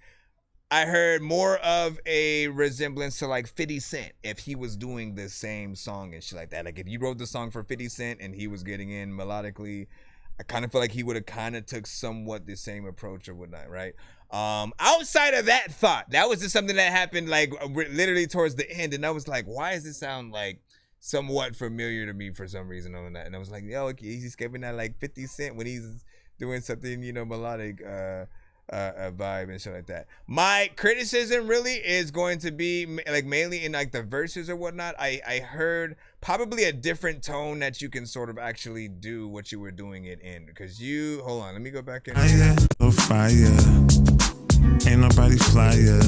I heard more of a resemblance to like 50 Cent if he was doing the same song and shit like that. Like if you wrote the song for 50 Cent and he was getting in melodically, I kind of feel like he would have kind of took somewhat the same approach or whatnot, right? Outside of that thought, that was just something that happened like literally towards the end, and I was like, why does this sound like somewhat familiar to me for some reason on that? And I was like, yo, he's giving that like 50 Cent when he's doing something, melodic vibe and shit like that. My criticism really is going to be like mainly in like the verses or whatnot. I heard probably a different tone that you can sort of actually do what you were doing it in, because hold on, let me go back in. Fire, ain't nobody flyer.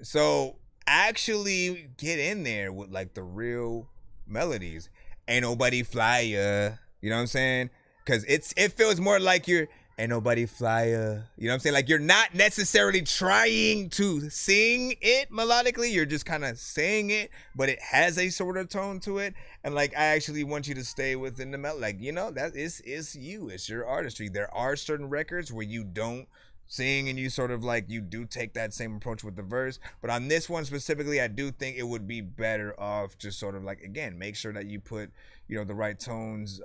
So actually get in there with like the real melodies. Ain't nobody flyer. You know what I'm saying? Because it feels more like you're ain't nobody flyer. You know what I'm saying? Like you're not necessarily trying to sing it melodically. You're just kind of saying it, but it has a sort of tone to it. And like, I actually want you to stay within the melody. Like, that is you. It's your artistry. There are certain records where you don't sing and you sort of like, you do take that same approach with the verse. But on this one specifically, I do think it would be better off just sort of like, again, make sure that you put, the right tones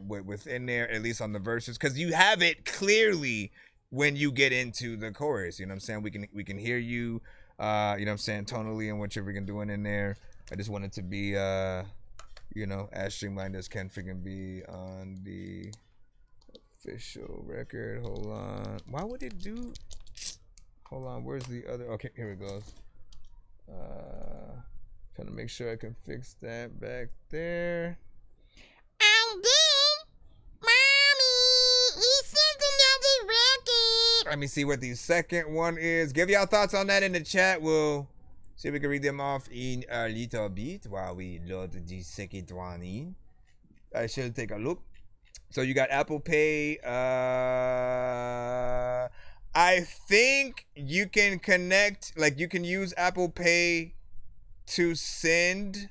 within there, at least on the verses, because you have it clearly when you get into the chorus. You know what I'm saying? We can hear you, you know what I'm saying, tonally and what you're freaking doing in there. I just want it to be, as streamlined as can freaking be on the official record. Hold on. Why would it do? Hold on. Where's the other? Okay, here it goes. Trying to make sure I can fix that back there. And then, Mommy, he sent another record. Let me see what the second one is. Give y'all thoughts on that in the chat. We'll see if we can read them off in a little bit while we load the second one in. I should take a look. So you got Apple Pay. I think you can connect, like you can use Apple Pay to send,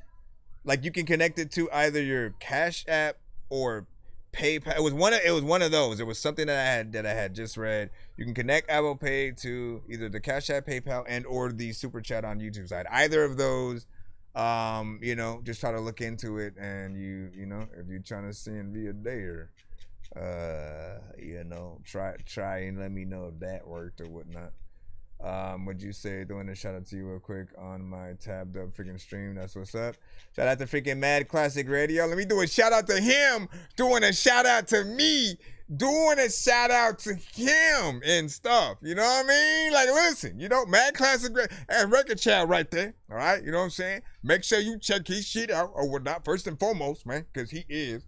like you can connect it to either your Cash App or PayPal. It was one of those. It was something that I had just read. You can connect Apple Pay to either the Cash App, PayPal, and or the Super Chat on YouTube side. Either of those, just try to look into it, and if you're trying to send via there, try and let me know if that worked or whatnot. Would you say doing a shout out to you real quick on my tabbed up freaking stream? That's what's up. Shout out to freaking Mad Classic Radio. Let me do a shout out to him, doing a shout out to me, doing a shout out to him and stuff. You know what I mean? Like, listen, Mad Classic and Record Chat right there. All right, you know what I'm saying? Make sure you check his shit out or whatnot first and foremost, man, because he is,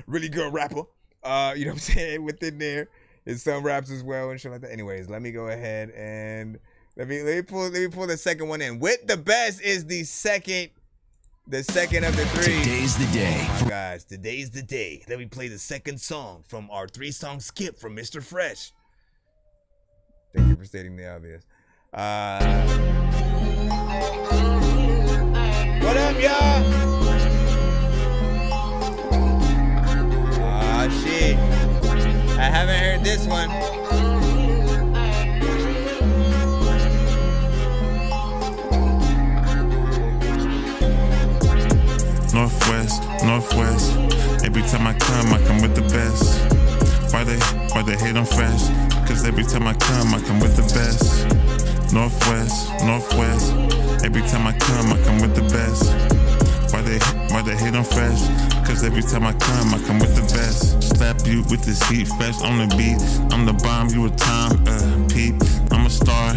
really good rapper. You know what I'm saying? Within there is some raps as well and shit like that. Anyways, let me go ahead and let me pull the second one in. With the best is the second of the three. Today's the day. Guys, today's the day. Let me play the second song from our 3-song skip from Mr. Fresh. Thank you for stating the obvious. What up, y'all? Shit. I haven't heard this one. Northwest. Every time I come with the best. Why they hate on Fresh? Cause every time I come with the best. Northwest. Every time I come with the best. Why they hate on Fresh? Cause every time I come with the best. Slap you with this heat, Fresh on the beat. I'm the bomb, you a time, peep. I'm a star,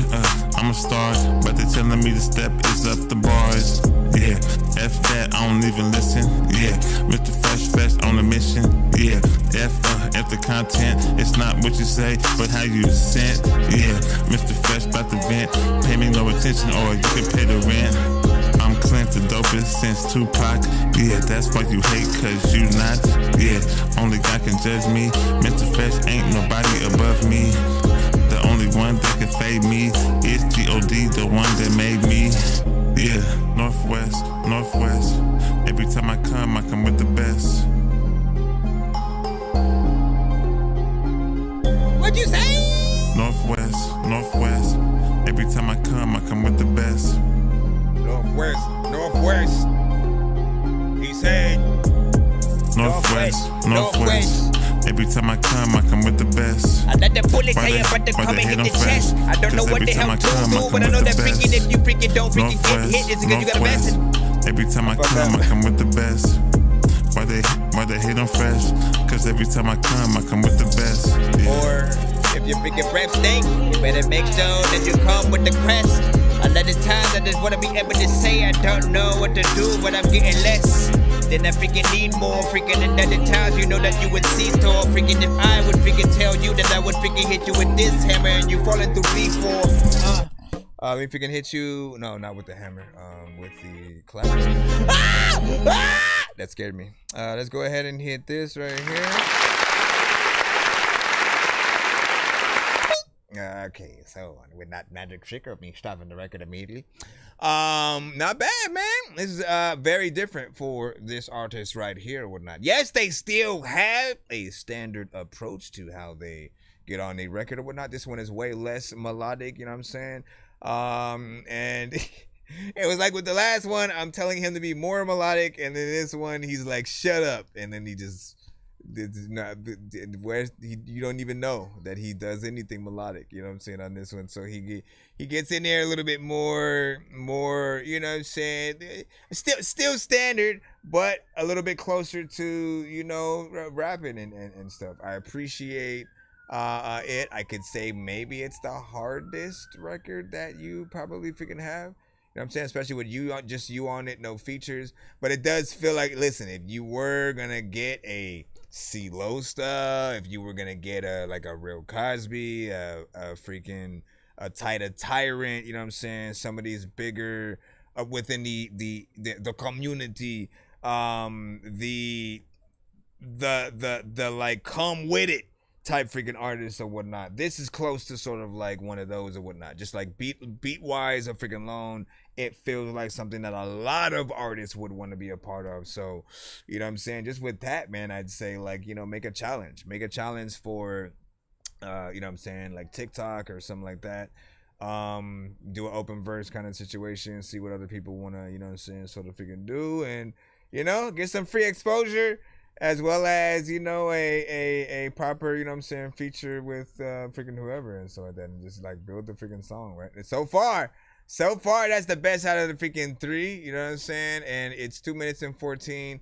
but they telling me the step is up the bars. Yeah, F that, I don't even listen. Yeah, Mr. Fresh on a mission. Yeah, F the content. It's not what you say, but how you sent. Yeah, Mr. Fresh about to vent. Pay me no attention or you can pay the rent. I'm Clint the dopest since Tupac. Yeah, that's why you hate, cause you not. Yeah, only God can judge me. Mr. Fresh ain't nobody above me. The only one that can fade me is G.O.D., the one that made me. Yeah, Northwest, Northwest. Every time I come with the best. What'd you say? Northwest, Northwest. Every time I come with the best. Northwest, Northwest. He said. Northwest, Northwest. Every time I come with the best. I let the bullet tell you about to come and hit the chest. I don't know what the hell to do, but I know that freaking if you freaking don't freaking get hit, it's because you got a message. Every time I come with the best. Why they hate on Fresh? Cause every time I come with the best. Yeah. Or if your freaking breath stink, you better make sure that you come with the crest. A lot of times I just wanna be able to say I don't know what to do, but I'm getting less. Then I freaking need more, freaking in other times you know that you would cease to. Freaking if I would freaking tell you that I would freaking hit you with this hammer and you falling through B4. We freaking hit you, no, not with the hammer, with the clap. That scared me. Let's go ahead and hit this right here. Okay, so with that magic trick of me stopping the record immediately. Not bad, man. This is very different for this artist right here or whatnot. Yes, they still have a standard approach to how they get on a record or whatnot. This one is way less melodic, you know what I'm saying? And it was like with the last one, I'm telling him to be more melodic, and then this one, he's like, shut up. And then he just, you don't even know that he does anything melodic, you know what I'm saying, on this one. So he gets in there a little bit more, you know what I'm saying, still standard, but a little bit closer to, you know, rapping and stuff. I appreciate it. I could say maybe it's the hardest record that you probably freaking have. You know what I'm saying? Especially with you, just you on it, no features. But it does feel like, listen, if you were gonna get a CeeLo stuff, if you were gonna get a Real Cosby, a freaking a Tyrant, you know what I'm saying? Some of these bigger within the community, the like come with it type freaking artists or whatnot. This is close to sort of like one of those or whatnot. Just like beat wise or freaking alone, it feels like something that a lot of artists would want to be a part of. So, you know what I'm saying? Just with that, man, I'd say like, you know, make a challenge for, you know what I'm saying? Like TikTok or something like that. Do an open verse kind of situation, see what other people want to, you know what I'm saying, sort of freaking do, and, you know, get some free exposure, as well as, you know, a proper, you know what I'm saying, feature with freaking whoever and so like that, and just like build the freaking song, right? And so far that's the best out of the freaking 3, you know what I'm saying? And it's 2 minutes and 14.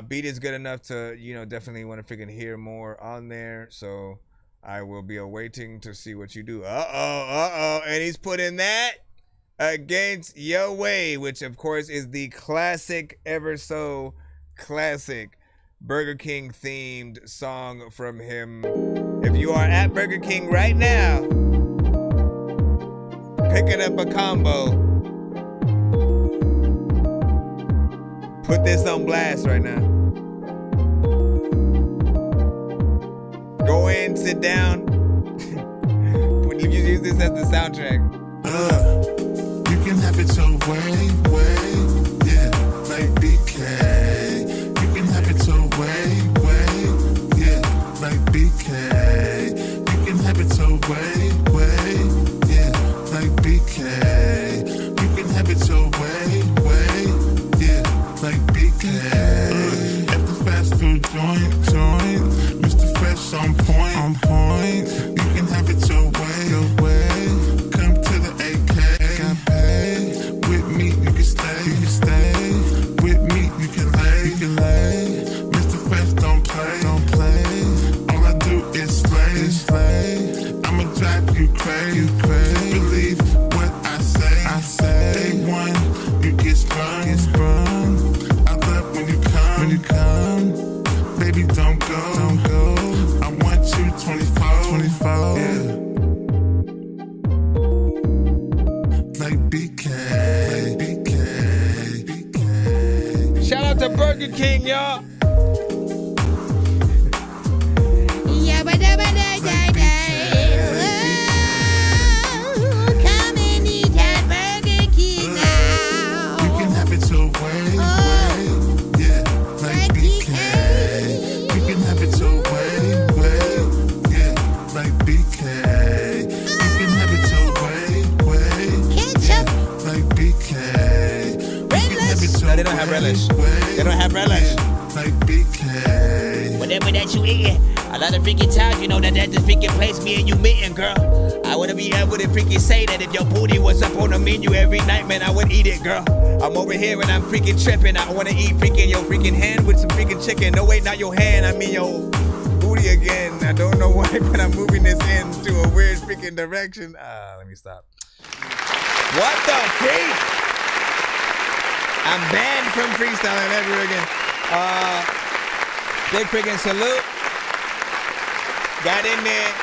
Beat is good enough to, you know, definitely want to freaking hear more on there. So I will be awaiting to see what you do. And he's putting that against Yo Way, which of course is the classic, ever so classic Burger King themed song from him. If you are at Burger King right now, picking up a combo, put this on blast right now. Go in, sit down. Use this as the soundtrack. You can have it your way, yeah, like BK. You can have it your way, yeah, like BK. You can have it your way, yeah, like BK. You can have it your way, yeah, like BK. At the fast food joint, Mr. Fresh on point. You can have it your way. Come to the AK, got paid. With me, you can stay. With me, you can lay. Mr. Fresh don't play. All I do is slay. I'ma drive you crazy. Believe what I say. Day one, you get sprung. I love when you come. Baby, don't go. I want you 24. Yeah. Like BK. Burger King, y'all. Come and eat at Burger King now. We can have it so way, yeah, like BK. We can have it so way, yeah, like BK. We can have it so way, yeah, like BK. We can have it so No, they don't have relish. They don't have relish. Like BK. Whatever that you eating, a lot of freaking times, you know that's the freaking place me and you meeting, girl. I wanna be able to freaking say that if your booty was up on the menu every night, man, I would eat it, girl. I'm over here and I'm freaking tripping. I wanna eat freaking your freaking hand with some freaking chicken. No, wait, not your hand, I mean your booty again. I don't know why, but I'm moving this into a weird freaking direction. Let me stop. What the freak? I'm banned from freestyling ever again. Big freaking salute. Got in there.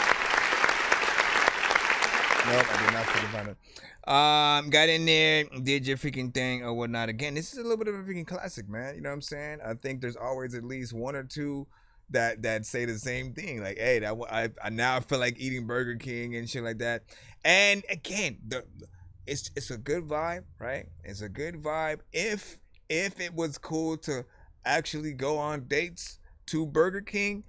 Nope, I did not freaking find it. Got in there, did your freaking thing or whatnot. Again, this is a little bit of a freaking classic, man. You know what I'm saying? I think there's always at least one or two that say the same thing. Like, hey, I now feel like eating Burger King and shit like that. And again, it's a good vibe, right? It's a good vibe. If it was cool to actually go on dates to Burger King,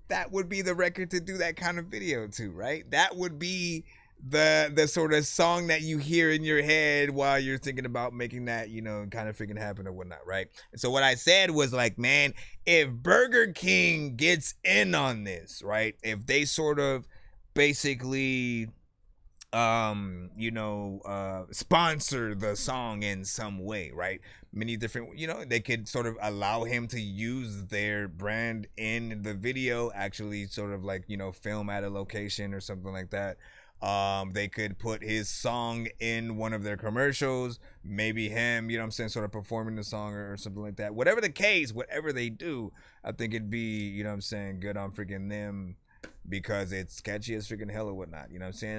that would be the record to do that kind of video to, right? That would be the sort of song that you hear in your head while you're thinking about making that, you know, kind of freaking happen or whatnot, right? And so what I said was like, man, if Burger King gets in on this, right? If they sort of basically sponsor the song in some way, right? Many different, they could sort of allow him to use their brand in the video, actually sort of like, film at a location or something like that. They could put his song in one of their commercials, maybe him, sort of performing the song or something like that. Whatever the case, whatever they do, I think it'd be, good on freaking them, because it's sketchy as freaking hell or whatnot.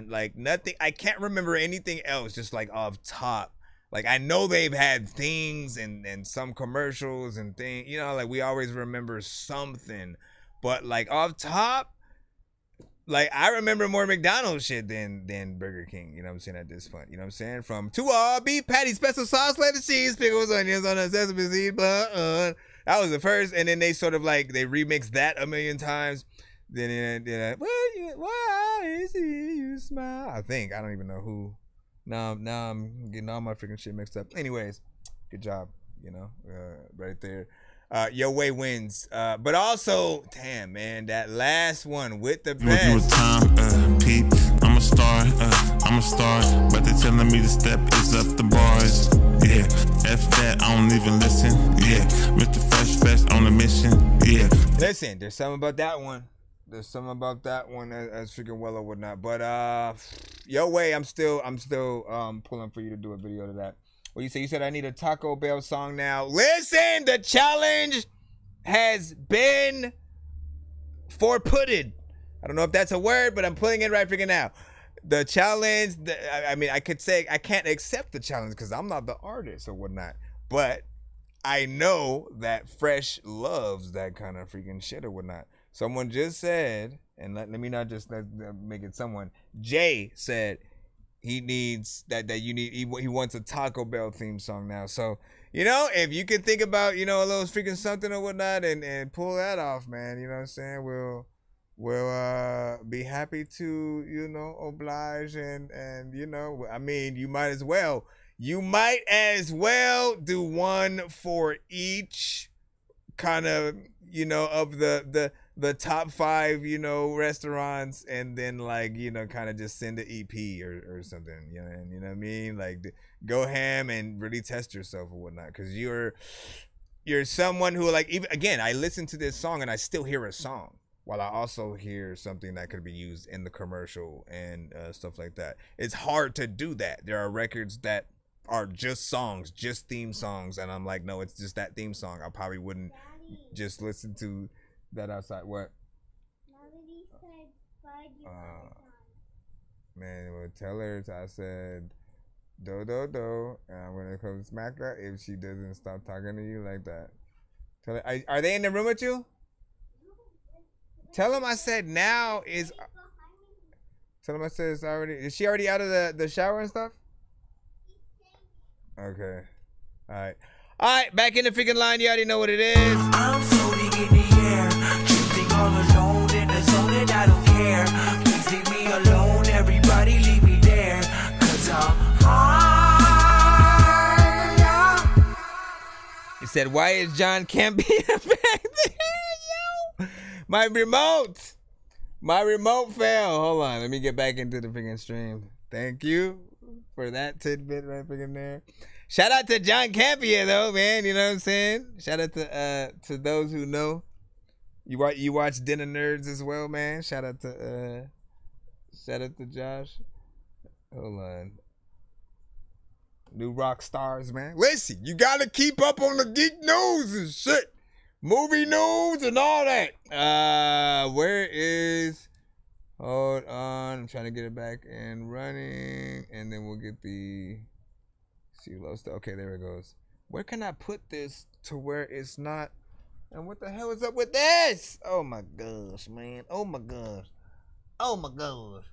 Like nothing, I can't remember anything else just like off top. Like I know they've had things and some commercials and things, like we always remember something, but like off top, like I remember more McDonald's shit than Burger King, at this point, from 2R beef patty, special sauce, lettuce, cheese, pickles, onions on a sesame seed, that was the first, and then they sort of like, they remixed that a million times. Then why is you smile? I think, I don't even know who. Now I'm getting all my freaking shit mixed up. Anyways, good job, right there. Your way wins. But also, damn man, that last one with the best. You a time, peep. I'm a star, but they telling me the step is up the bars. Yeah, F that, I don't even listen. Yeah, Mr. Fresh on a mission. Yeah. Listen, there's something about that one. There's something about that one as freaking well or whatnot. But your way, I'm still pulling for you to do a video to that. What you say? You said I need a Taco Bell song now. Listen, the challenge has been forputted. I don't know if that's a word, but I'm putting it right freaking now. The challenge, I could say I can't accept the challenge because I'm not the artist or whatnot. But I know that Fresh loves that kind of freaking shit or whatnot. Someone just said, and let me not just make it someone. Jay said he needs he wants a Taco Bell theme song now. So, if you could think about, a little freaking something or whatnot and pull that off, man, you know what I'm saying? We'll be happy to, oblige and you might as well do one for each kind of, of the top 5, restaurants, and then like, kind of just send an EP or something, you know what I mean? Like go ham and really test yourself or whatnot. Cause you're someone who, like, even again, I listen to this song and I still hear a song while I also hear something that could be used in the commercial and stuff like that. It's hard to do that. There are records that are just songs, just theme songs. And I'm like, no, it's just that theme song. I probably wouldn't just listen to that outside. What? Man, well, tell her I said do, and I'm gonna come smack her if she doesn't stop talking to you like that. Are they in the room with you? Tell them I said now is. Tell them I said it's already. Is she already out of the shower and stuff? Okay. All right. All right. Back in the freaking line. You already know what it is. I'm floating in the air, drifting all alone in the zone, and I don't care. Please leave me alone. Everybody leave me there, 'cause I'm high. He said, "Why is John Campion back there, yo? My remote fell. Hold on, let me get back into the freaking stream. Thank you for that tidbit right freaking there. Shout out to John Campion though, man. You know what I'm saying? Shout out to those who know. You watch Dinner Nerds as well, man. Shout out to Josh. Hold on. New rock stars, man. Listen, you gotta keep up on the geek news and shit. Movie news and all that. Where is... Hold on. I'm trying to get it back and running. And then we'll get the... See, okay, there it goes. Where can I put this to where it's not... And what the hell is up with this? Oh my gosh, man. Oh my gosh. Oh my gosh.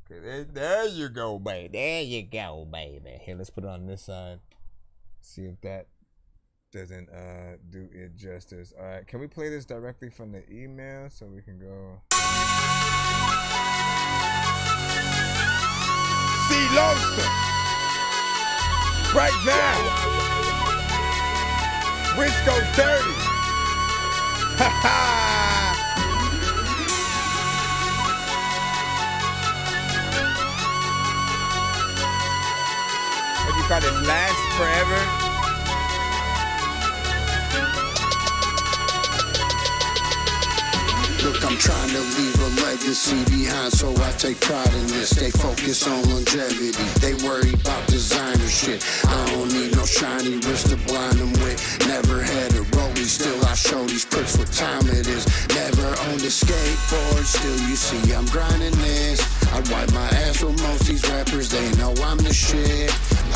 Okay, there you go, baby. There you go, baby. Here, let's put it on this side. See if that doesn't do it justice. All right, can we play this directly from the email so we can go? See Lobster right now. Wisco 30. Ha ha. What do you call it? Last forever? Look, I'm trying to leave a legacy behind, so I take pride in this. They focus on longevity, they worry about designer shit. I don't need no shiny wrist to blind them with. Never had a rollie, still I show these pricks what time it is. Never owned a skateboard, still you see I'm grinding this. I wipe my ass with most these rappers, they know I'm the shit.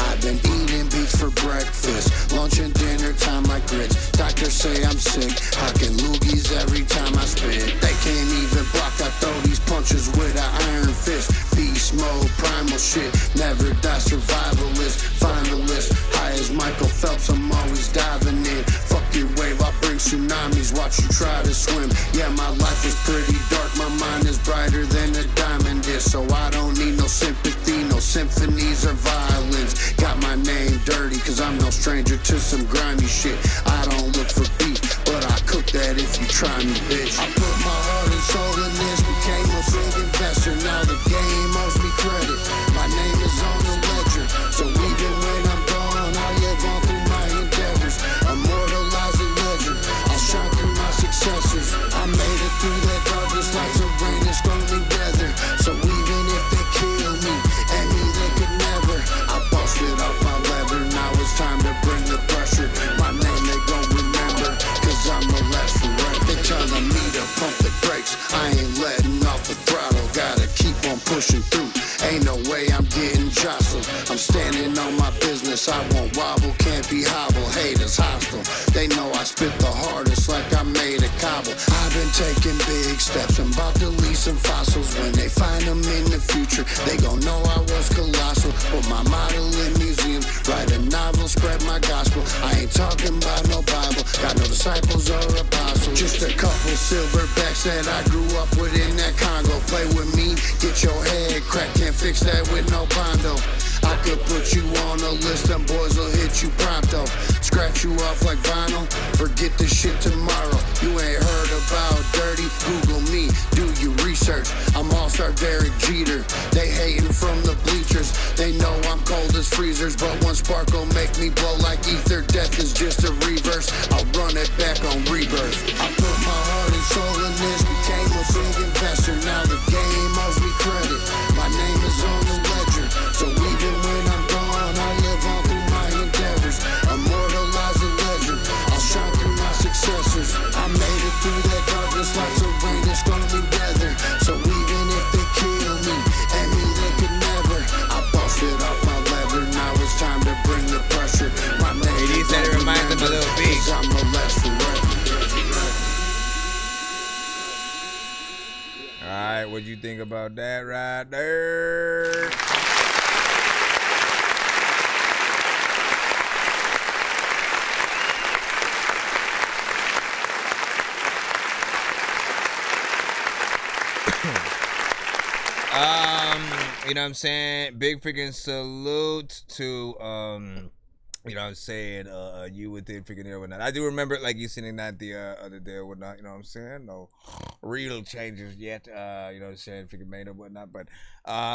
I've been eating beats for breakfast, lunch and dinner time like grits. Doctors say I'm sick, hocking loogies every time I spit. They can't even block, I throw these punches with an iron fist. Beast mode, primal shit, never die, survivalist, finalist. High as Michael Phelps, I'm always diving in. Fuck your wave, I bring tsunamis, watch you try to swim. Yeah, my life is pretty dark, my mind is brighter than a diamond is. So I don't need no sympathy, no symphonies or violins. Got my name dirty, cause I'm no stranger to some grimy shit. I don't look for beef, but I cook that if you try me, bitch. I put my heart and soul in this, became a big investor. Now the game owes me credit. My name is on the ledger, so even when I'm gone, I live on through my endeavors. Immortalize a ledger, I'll shine through my successors. I made it through that darkness like the rain and stormy weather. So even if they kill me, and me they could never. I busted off my lever, now it's time to bring the pressure. My name they gon' remember, cause I'm the last forever. They telling me to pump the brakes, I ain't letting off the throttle. Gotta keep on pushing through, ain't no way I'm getting jostled. I'm standing on my business, I won't wobble, can't be hobble. Haters hostile, they know I spit the hardest like I made a cobble. I've been taking big steps, I'm about to leave some fossils. When they find them in the future, they gon' know I was colossal. Put my model in museums, write a novel, spread my gospel. I ain't talking about no Bible, got no disciples or apostles. Just a couple silverbacks that I grew up with in that Congo. Play with me, get your head cracked, can't fix that with no bondo. I could put you on a list, them boys will hit you pronto. Scratch you off like vinyl, forget this shit tomorrow. You ain't heard about dirty, Google me, do your research. I'm all-star Derek Jeter, they hating from the bleachers. They know I'm cold as freezers, but one spark will make me blow like ether. Death is just a reverse, I'll run it back on rebirth. I put my heart and soul in this, became a big investor. Now the game owes me credit, my name is on the ledger. So even when I'm gone, I live on through my endeavors. Immortalize a legend, I'll shine through my successors. I made it through that darkness like the rain and stormy weather. So even if they kill me, and me they could never. I busted off my lever, now it's time to bring the pressure. My name It is that it reminds them a little right, what'd you think about that right there? You know what I'm saying? Big freaking salute to you know what I'm saying, you with it freaking there or whatnot. I do remember like you singing that the other day or whatnot, you know what I'm saying? No real changes yet, you know what I'm saying, freaking made or whatnot, but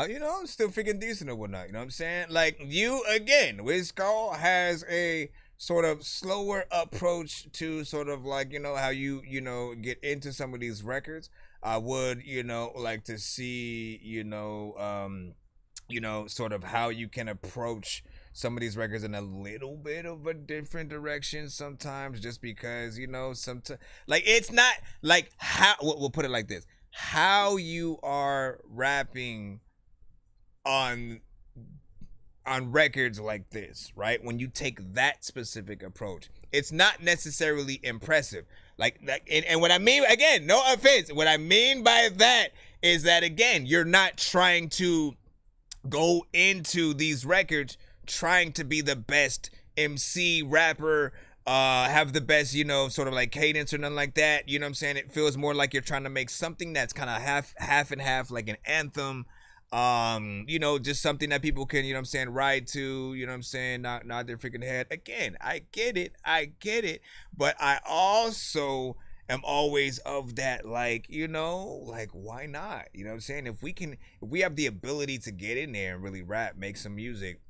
you know, still freaking decent or whatnot, you know what I'm saying? Like you again, Wiz Khal has a sort of slower approach to sort of like, you know, how you know, get into some of these records. I would, you know, like to see, you know, sort of how you can approach some of these records in a little bit of a different direction sometimes, just because, you know, sometimes like it's not like how we'll put it like this: how you are rapping on records like this, right? When you take that specific approach, it's not necessarily impressive. Like and what I mean, again, no offense, what I mean by that is that, again, you're not trying to go into these records trying to be the best MC rapper, have the best, you know, sort of like cadence or nothing like that. You know what I'm saying? It feels more like you're trying to make something that's kind of half and half, like an anthem. You know, just something that people can, you know what I'm saying, ride to, you know what I'm saying, nod their freaking head. Again, I get it, but I also am always of that, like, you know, like, why not? You know what I'm saying? If we have the ability to get in there and really rap, make some music,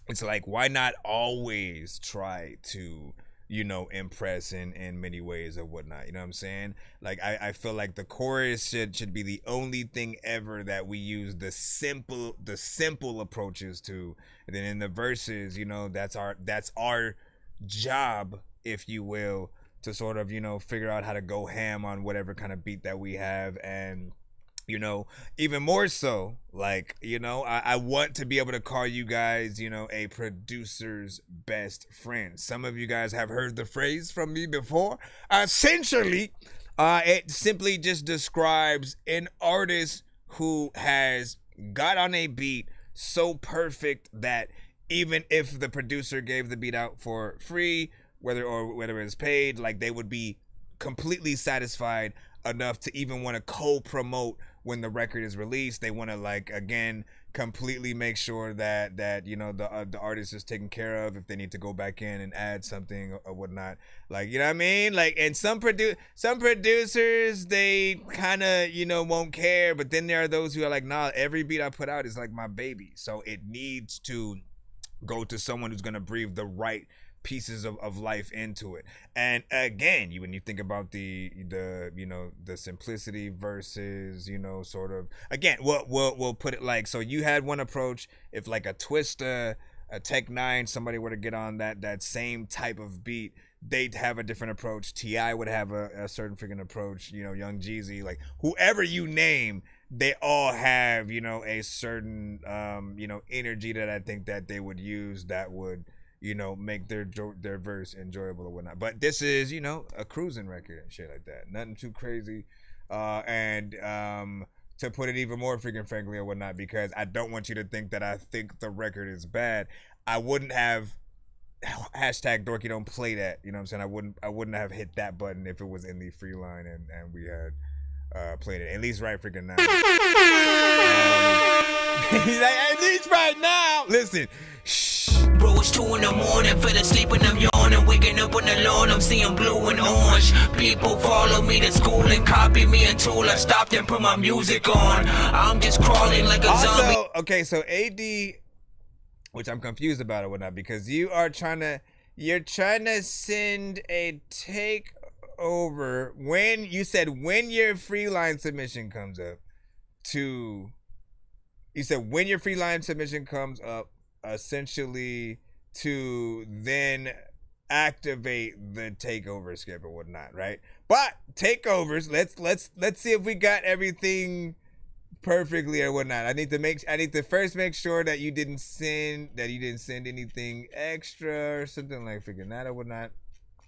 it's like, why not always try to, you know, impress in many ways or whatnot, you know what I'm saying? Like, I feel like the chorus should be the only thing ever that we use the simple approaches to, and then in the verses, you know, that's our job, if you will, to sort of, you know, figure out how to go ham on whatever kind of beat that we have. And, you know, even more so, like, you know, I want to be able to call you guys, you know, a producer's best friend. Some of you guys have heard the phrase from me before. Essentially, it simply just describes an artist who has got on a beat so perfect that even if the producer gave the beat out for free, whether it's paid, like, they would be completely satisfied enough to even want to co-promote when the record is released. They want to, like, again, completely make sure that you know, the artist is taken care of if they need to go back in and add something or whatnot. Like, you know what I mean? Like, and some producers, they kind of, you know, won't care, but then there are those who are like, nah, every beat I put out is like my baby, so it needs to go to someone who's gonna breathe the right pieces of life into it. And again, when you think about the you know, the simplicity versus, you know, sort of, again, we'll put it like, so you had one approach. If like a Twista, a Tech 9, somebody were to get on that same type of beat, they'd have a different approach. T.I. would have a certain freaking approach, you know, Young Jeezy, like whoever you name, they all have, you know, a certain you know, energy that I think that they would use that would, you know, make their verse enjoyable or whatnot. But this is, you know, a cruising record and shit like that. Nothing too crazy. And to put it even more freaking frankly or whatnot, because I don't want you to think that I think the record is bad. I wouldn't have hashtag Dorky don't play that. You know what I'm saying? I wouldn't have hit that button if it was in the free line and we had played it. At least right freaking now. He's like, at least right now. Listen. Bro, it's 2 in the morning, fell asleep and I'm yawning, waking up on the lawn, I'm seeing blue and orange. People follow me to school and copy me until I stopped and put my music on. I'm just crawling like a zombie. Okay, so AD, which I'm confused about or whatnot, because you're trying to send a takeover when you said when your free line submission comes up essentially to then activate the takeover skip or whatnot, right? But takeovers, let's see if we got everything perfectly or whatnot. I need to first make sure that you didn't send anything extra or something like freaking that or whatnot,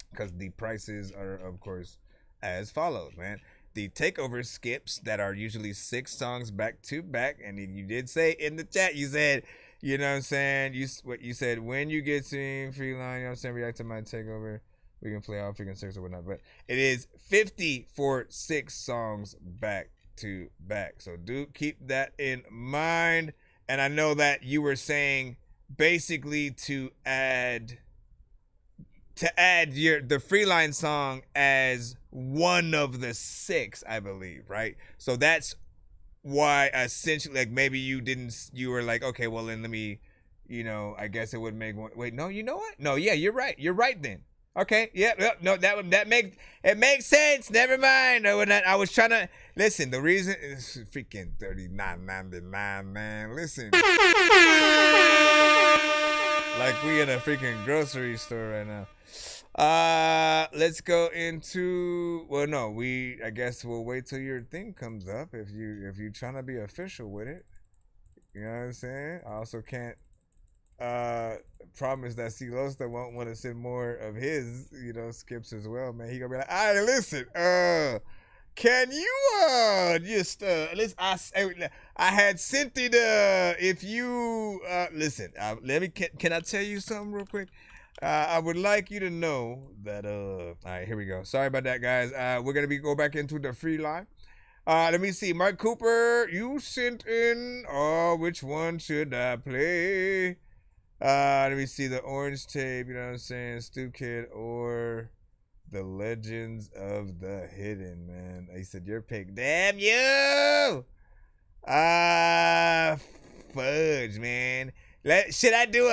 because the prices are, of course, as follows, man. the takeover skips that are usually 6 songs back to back. And you did say in the chat, you said, you know what I'm saying? You said, when you get to free line, you know what I'm saying, react to my takeover. We can play all freaking 6 or whatnot. But it is 50 for 6 songs back to back. So do keep that in mind. And I know that you were saying basically to add the Freeline song as one of the 6, I believe, right? So that's why essentially, like, maybe you were like, okay, well then let me, you know, I guess it would make one. Wait, no, you know what? No, yeah, you're right then. Okay, yeah, no, that makes sense. Never mind. I was trying to listen. The reason is freaking $39.99, man. Listen, like we in a freaking grocery store right now. Let's go into. Well, no, I guess we'll wait till your thing comes up if you trying to be official with it. You know what I'm saying? I also can't promise that Silosta won't want to send more of his, you know, skips as well, man. He gonna be like, all right, listen, can you just listen, I had sent it if you listen, can I tell you something real quick? I would like you to know that all right, here we go. Sorry about that, guys. We're gonna go back into the free line. Let me see. Mark Cooper, you sent in which one should I play? Let me see, the Orange Tape, you know what I'm saying, Stu Kid, or the Legends of the Hidden, man. He said your pick. Damn you! Fudge, man. Should I do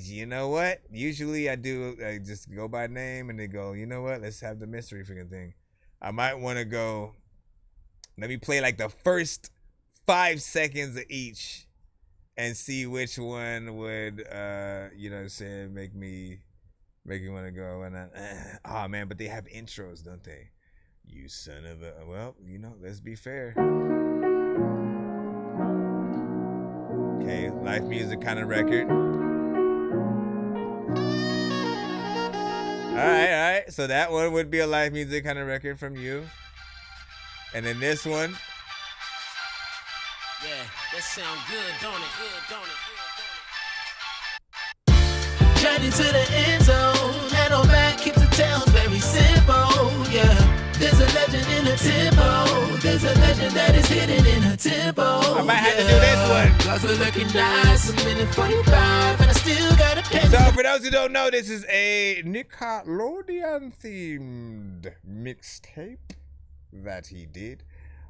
you know what? Usually I just go by name and they go, you know what? Let's have the mystery freaking thing. I might want to go, let me play like the first 5 seconds of each and see which one would, you know what I'm saying, make me want to go. And oh man, but they have intros, don't they? You son of a, well, you know, let's be fair. Okay, live music kind of record. All right. So that one would be a live music kind of record from you. And then this one. Yeah, that sound good, don't it? Journey to the end zone, head on back, keeps the tails very simple, yeah. There's a legend in the tempo, there's a legend that is hidden in the tempo. I might have to do this one. Cause we're looking nice, a minute 45, and I still got a pen. So for those who don't know, this is a Nickelodeon themed mixtape that he did.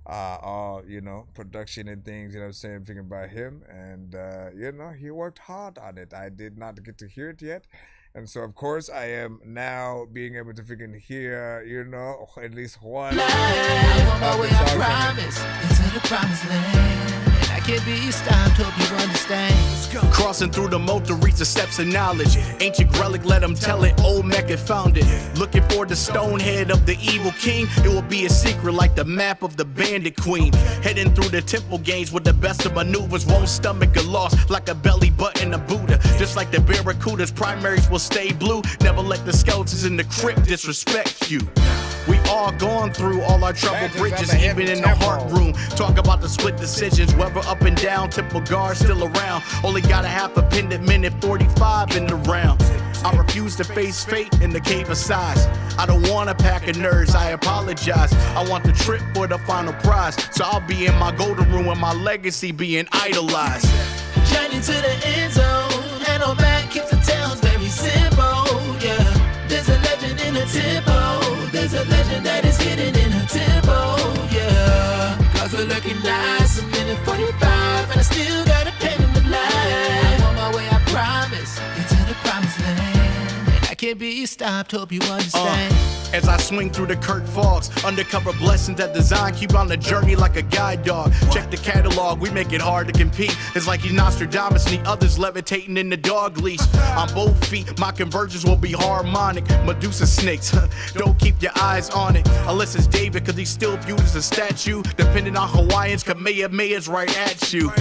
All, you know, production and things, you know what I'm saying, thinking about him, and you know, he worked hard on it. I did not get to hear it yet, and so of course I am now being able to freaking hear, you know, at least one. I'm on my way, I promise, into the promised land. I can't be stopped, hope you understand. Crossing through the moat to reach the steps of knowledge. Ancient relic, let them tell it, old Mecca found it. Looking for the stone head of the evil king. It will be a secret like the map of the bandit queen. Heading through the temple games with the best of maneuvers. Won't stomach a loss like a belly button of Buddha. Just like the Barracuda's primaries will stay blue. Never let the skeletons in the crypt disrespect you. We all gone through all our trouble bridges, even in the heart room. Talk about the split decisions, whether up and down, temple guard still around. Only got a half a pendant, minute 45 in the round. I refuse to face fate in the cave of size. I don't want a pack of nerds, I apologize. I want the trip for the final prize. So I'll be in my golden room with my legacy being idolized. Journey to the end zone, head on back, keeps the tales very simple, yeah. There's a legend in the tempo. There's a legend that is hidden in a tempo, yeah. Cause we're looking nice, a minute 45, and I still got a pen in the line. I'm on my way, I promise, into the promised land. And I can't be stopped, hope you understand. As I swing through the Kurt fogs, undercover blessings that design, keep on the journey like a guide dog. Check the catalog, we make it hard to compete. It's like he's Nostradamus and the others levitating in the dog leash. On both feet, my conversions will be harmonic. Medusa snakes, don't keep your eyes on it. Unless it's David, cause he's still viewed as a statue. Depending on Hawaiians, Kamehameha's right at you.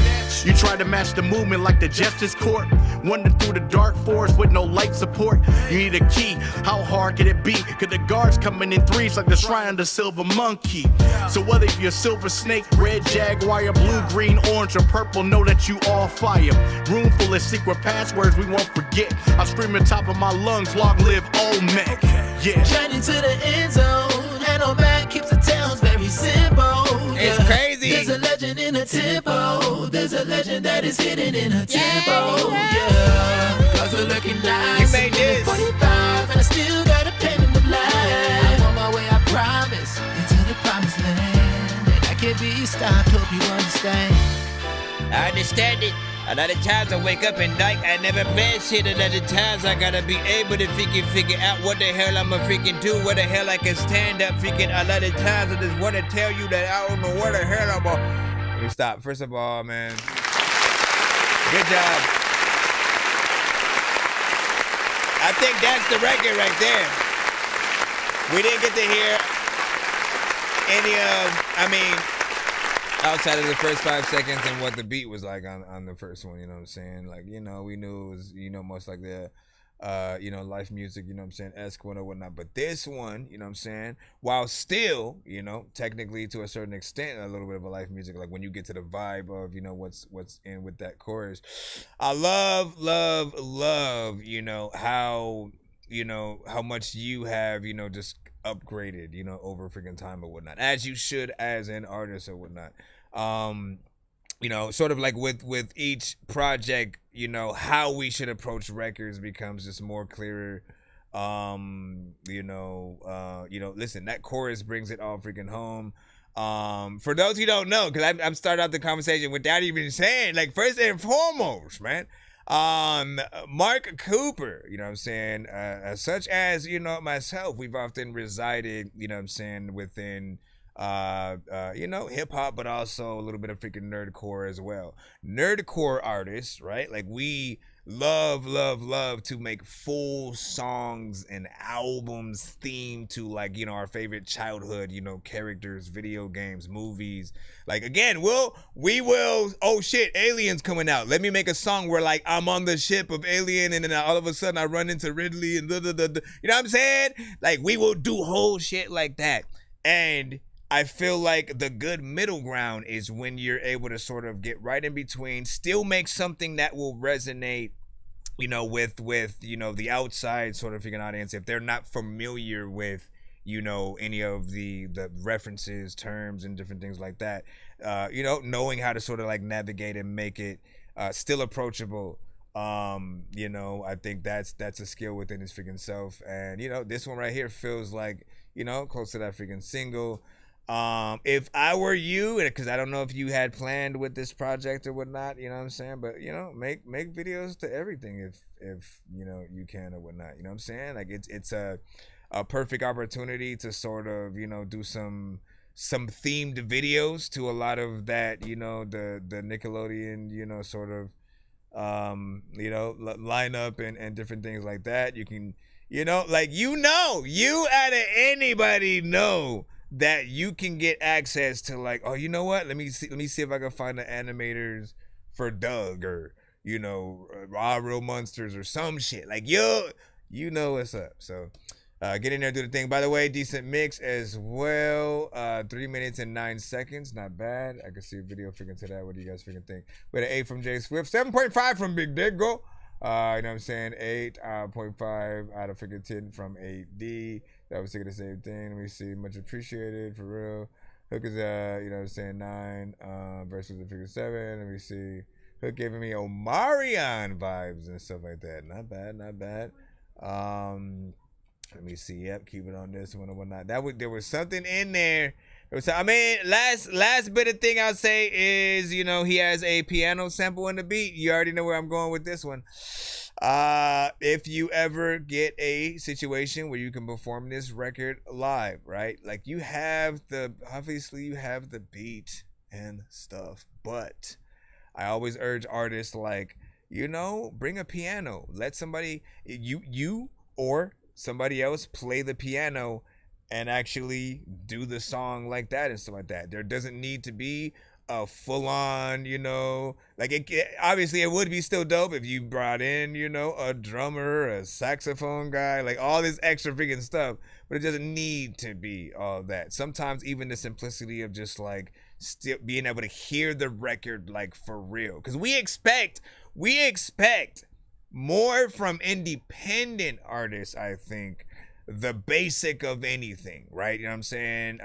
You try to match the movement like the Justice Court. Wandering through the dark forest with no light support. You need a key. How hard can it be? Cause the guards coming in threes like the shrine of the silver monkey. So whether you're silver snake, red jaguar, blue, green, orange, or purple, know that you all fire. Room full of secret passwords we won't forget. I scream at top of my lungs, long live Olmec. Yeah. Journey to the end zone. And on back keeps the tales very simple. It's crazy. There's a legend in a tempo. There's a legend that is hidden in a tempo. Yeah. Cause we're looking nice. You made this. 45 and I still got a pen in the line. I'm on my way, I promise. Into the promised land. And I can't be stopped. Hope you understand. I understand it. A lot of times I wake up at night, I never plan shit. A lot of times I gotta be able to figure out what the hell I'ma freaking do, what the hell I can stand up freaking. A lot of times I just wanna tell you that I don't know what the hell I'm gonna. Let me stop. First of all, man, good job. I think that's the record right there. We didn't get to hear any of, outside of the first 5 seconds and what the beat was like on the first one, you know what I'm saying? Like, you know, we knew it was, you know, most like the, life music, you know what I'm saying, esque one or whatnot. But this one, you know what I'm saying, while still, you know, technically to a certain extent, a little bit of a life music, like when you get to the vibe of, you know, what's in with that chorus. I love, you know, how much you have, you know, just upgraded, you know, over freaking time or whatnot, as you should as an artist or whatnot. You know, sort of like with each project, you know, how we should approach records becomes just more clearer. Listen, that chorus brings it all freaking home. For those who don't know, because I'm starting out the conversation without even saying, like, first and foremost, man, Mark Cooper, you know what I'm saying, such as, you know, myself, we've often resided, you know what I'm saying, within hip hop, but also a little bit of freaking nerdcore as well. Nerdcore artists, right? Like, we love to make full songs and albums themed to, like, you know, our favorite childhood, you know, characters, video games, movies. Like, again, we will, oh shit, Alien's coming out. Let me make a song where, like, I'm on the ship of Alien and then all of a sudden I run into Ridley and you know what I'm saying? Like, we will do whole shit like that. And I feel like the good middle ground is when you're able to sort of get right in between, still make something that will resonate, you know, with you know, the outside sort of freaking audience, if they're not familiar with, you know, any of the references, terms, and different things like that. You know, knowing how to sort of like navigate and make it still approachable. You know, I think that's a skill within his freaking self. And, you know, this one right here feels like, you know, close to that freaking single. If I were you, because I don't know if you had planned with this project or whatnot, you know what I'm saying, but, you know, make videos to everything if you know you can or whatnot, you know what I'm saying? Like, it's a perfect opportunity to sort of, you know, do some themed videos to a lot of that, you know, the Nickelodeon, you know, sort of you know, lineup and different things like that. You can, you know, like, you out of anybody know that you can get access to, like, oh, you know what? Let me see if I can find the animators for Doug, or, you know, Raw Real Monsters or some shit. Like, you know what's up. So get in there, do the thing. By the way, decent mix as well. 3 minutes and 9 seconds. Not bad. I can see a video freaking to that. What do you guys freaking think? We had an 8 from Jay Swift. 7.5 from Big Dick. Go. You know what I'm saying? 8.5 out of freaking 10 from 8D. That was thinking the same thing. Let me see. Much appreciated, for real. Hook is, you know what I'm saying, 9 versus the freaking 7. Let me see. Hook giving me Omarion vibes and stuff like that. Not bad, not bad. Let me see. Yep, keep it on this one and whatnot. There was something in there. I mean, last bit of thing I'll say is, you know, he has a piano sample in the beat. You already know where I'm going with this one. If you ever get a situation where you can perform this record live, right? Like, obviously you have the beat and stuff, but I always urge artists, like, you know, bring a piano. Let somebody, you or somebody else play the piano and actually do the song like that and stuff like that. There doesn't need to be a full-on, you know, like obviously it would be still dope if you brought in, you know, a drummer, a saxophone guy, like all this extra freaking stuff, but it doesn't need to be all that. Sometimes even the simplicity of just like still being able to hear the record like for real, because we expect more from independent artists, I think. The basic of anything, right? You know what I'm saying?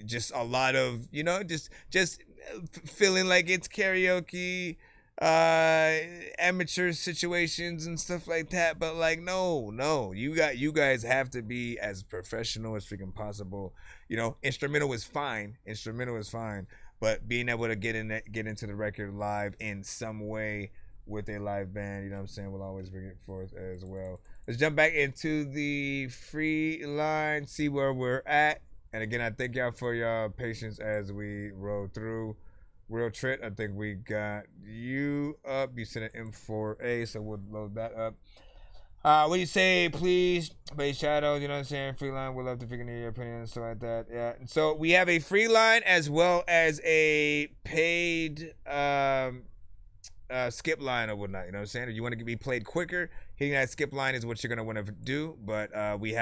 Just a lot of, you know, just feeling like it's karaoke, amateur situations and stuff like that. But like, no, you guys have to be as professional as freaking possible. You know, instrumental is fine, but being able to get into the record live in some way with a live band, you know what I'm saying, will always bring it forth as well. Let's jump back into the free line, see where we're at. And again, I thank y'all for y'all patience as we roll through. Real Trit, I think we got you up. You sent an M4A, so we'll load that up. What do you say, please? Base Shadows, you know what I'm saying? Free line, we'd love to figure out your opinion and stuff like that. Yeah. So we have a free line as well as a paid skip line or whatnot, you know what I'm saying? If you want to be played quicker, hitting that skip line is what you're gonna want to do. But we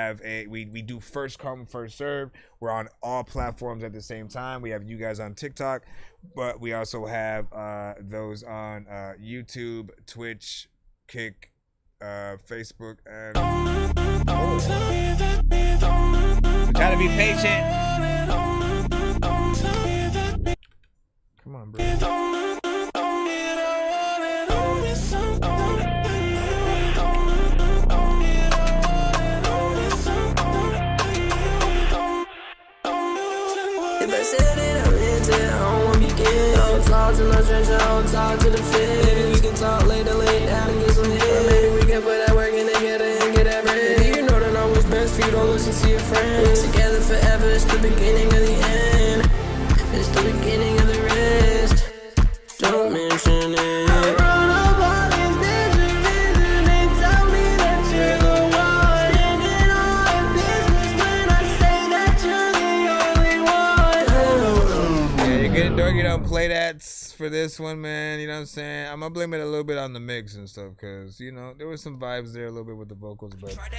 do first come, first serve. We're on all platforms at the same time. We have you guys on TikTok, but we also have those on YouTube, Twitch, Kick, Facebook, and try to be patient. Come on, bro. If I said it, I'm into it, I don't wanna begin. Don't talk to no stranger, don't talk to the fit. Maybe we can talk later, lay down and get some hit. Maybe we can put that work in together and get that bread. Maybe you know that I'm what's best for you, don't listen to your friends. Together forever, it's the beginning of the end. It's the beginning of the rest. Don't mention it. Dorky, don't play that for this one, man. You know what I'm saying? I'm gonna blame it a little bit on the mix and stuff, because, you know, there was some vibes there a little bit with the vocals, but gotta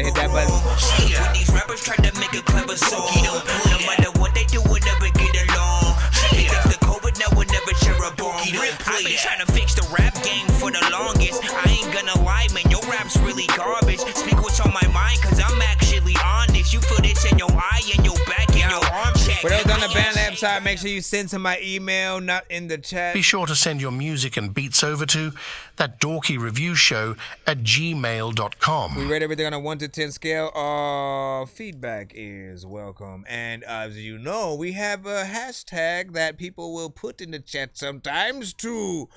hit that button. When these rappers try to make a clever song, no matter what they do, we'll never get along. They think the COVID now will never share a bone. I've been trying to fix the rap game for the longest. I ain't gonna lie, man, your rap's really garbage. Speak what's on my mind, cause I'm actually honest. You feel this in your eye, in your back, in your arm check. For those on the Bandlab side, make sure you send to my email, not in the chat. Be sure to send your music and beats over to ThatDorkyReviewShow@gmail.com. We rate everything on a 1 to 10 scale. Feedback is welcome. And as you know, we have a hashtag that people will put in the chat sometimes to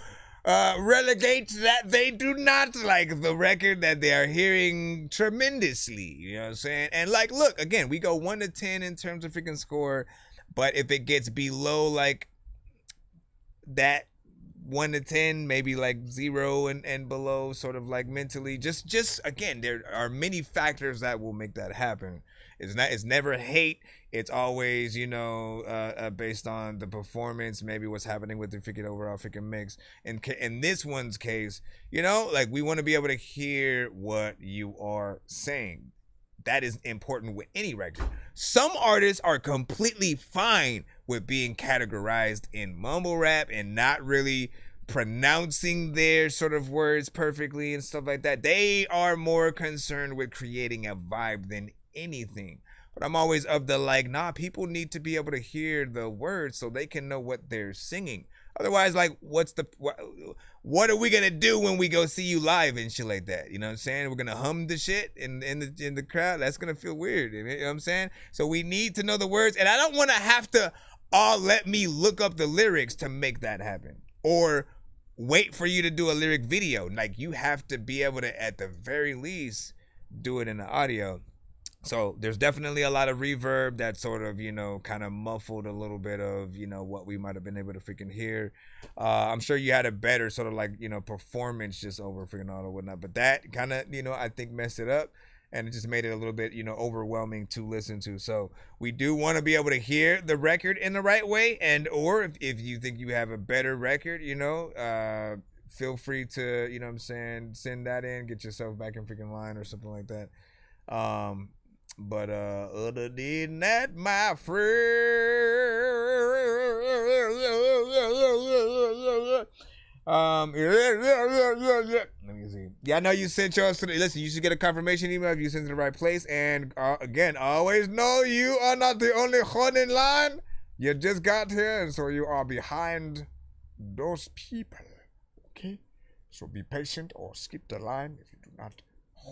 relegate that they do not like the record that they are hearing tremendously. You know what I'm saying? And like, look, again, we go 1 to 10 in terms of freaking score. But if it gets below like that 1 to 10, maybe like 0 and below, sort of like mentally, just again, there are many factors that will make that happen. It's never hate. It's always, you know, based on the performance, maybe what's happening with the freaking overall freaking mix. And in this one's case, you know, like, we want to be able to hear what you are saying. That is important with any record. Some artists are completely fine with being categorized in mumble rap and not really pronouncing their sort of words perfectly and stuff like that. They are more concerned with creating a vibe than anything. But I'm always of the like, nah, people need to be able to hear the words so they can know what they're singing. Otherwise, like, what are we gonna do when we go see you live and shit like that? You know what I'm saying? We're gonna hum the shit in the crowd. That's gonna feel weird. You know what I'm saying? So we need to know the words, and I don't want to have to let me look up the lyrics to make that happen, or wait for you to do a lyric video. Like, you have to be able to, at the very least, do it in the audio. So there's definitely a lot of reverb that sort of, you know, kind of muffled a little bit of, you know, what we might have been able to freaking hear. I'm sure you had a better sort of like, you know, performance just over freaking auto and whatnot, but that kind of, you know, I think messed it up. and it just made it a little bit, overwhelming to listen to. So we do want to be able to hear the record in the right way, and or if you think you have a better record, feel free to, send that in, get yourself back in freaking line or something like that. But other than that, my friend, let me see. Yeah, I know you sent yours to listen, you should get a confirmation email if you send it to the right place. And again, always know you are not the only one in line. You just got here, and so you are behind those people. Okay? So be patient or skip the line if you do not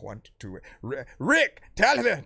want to. Rick, tell them.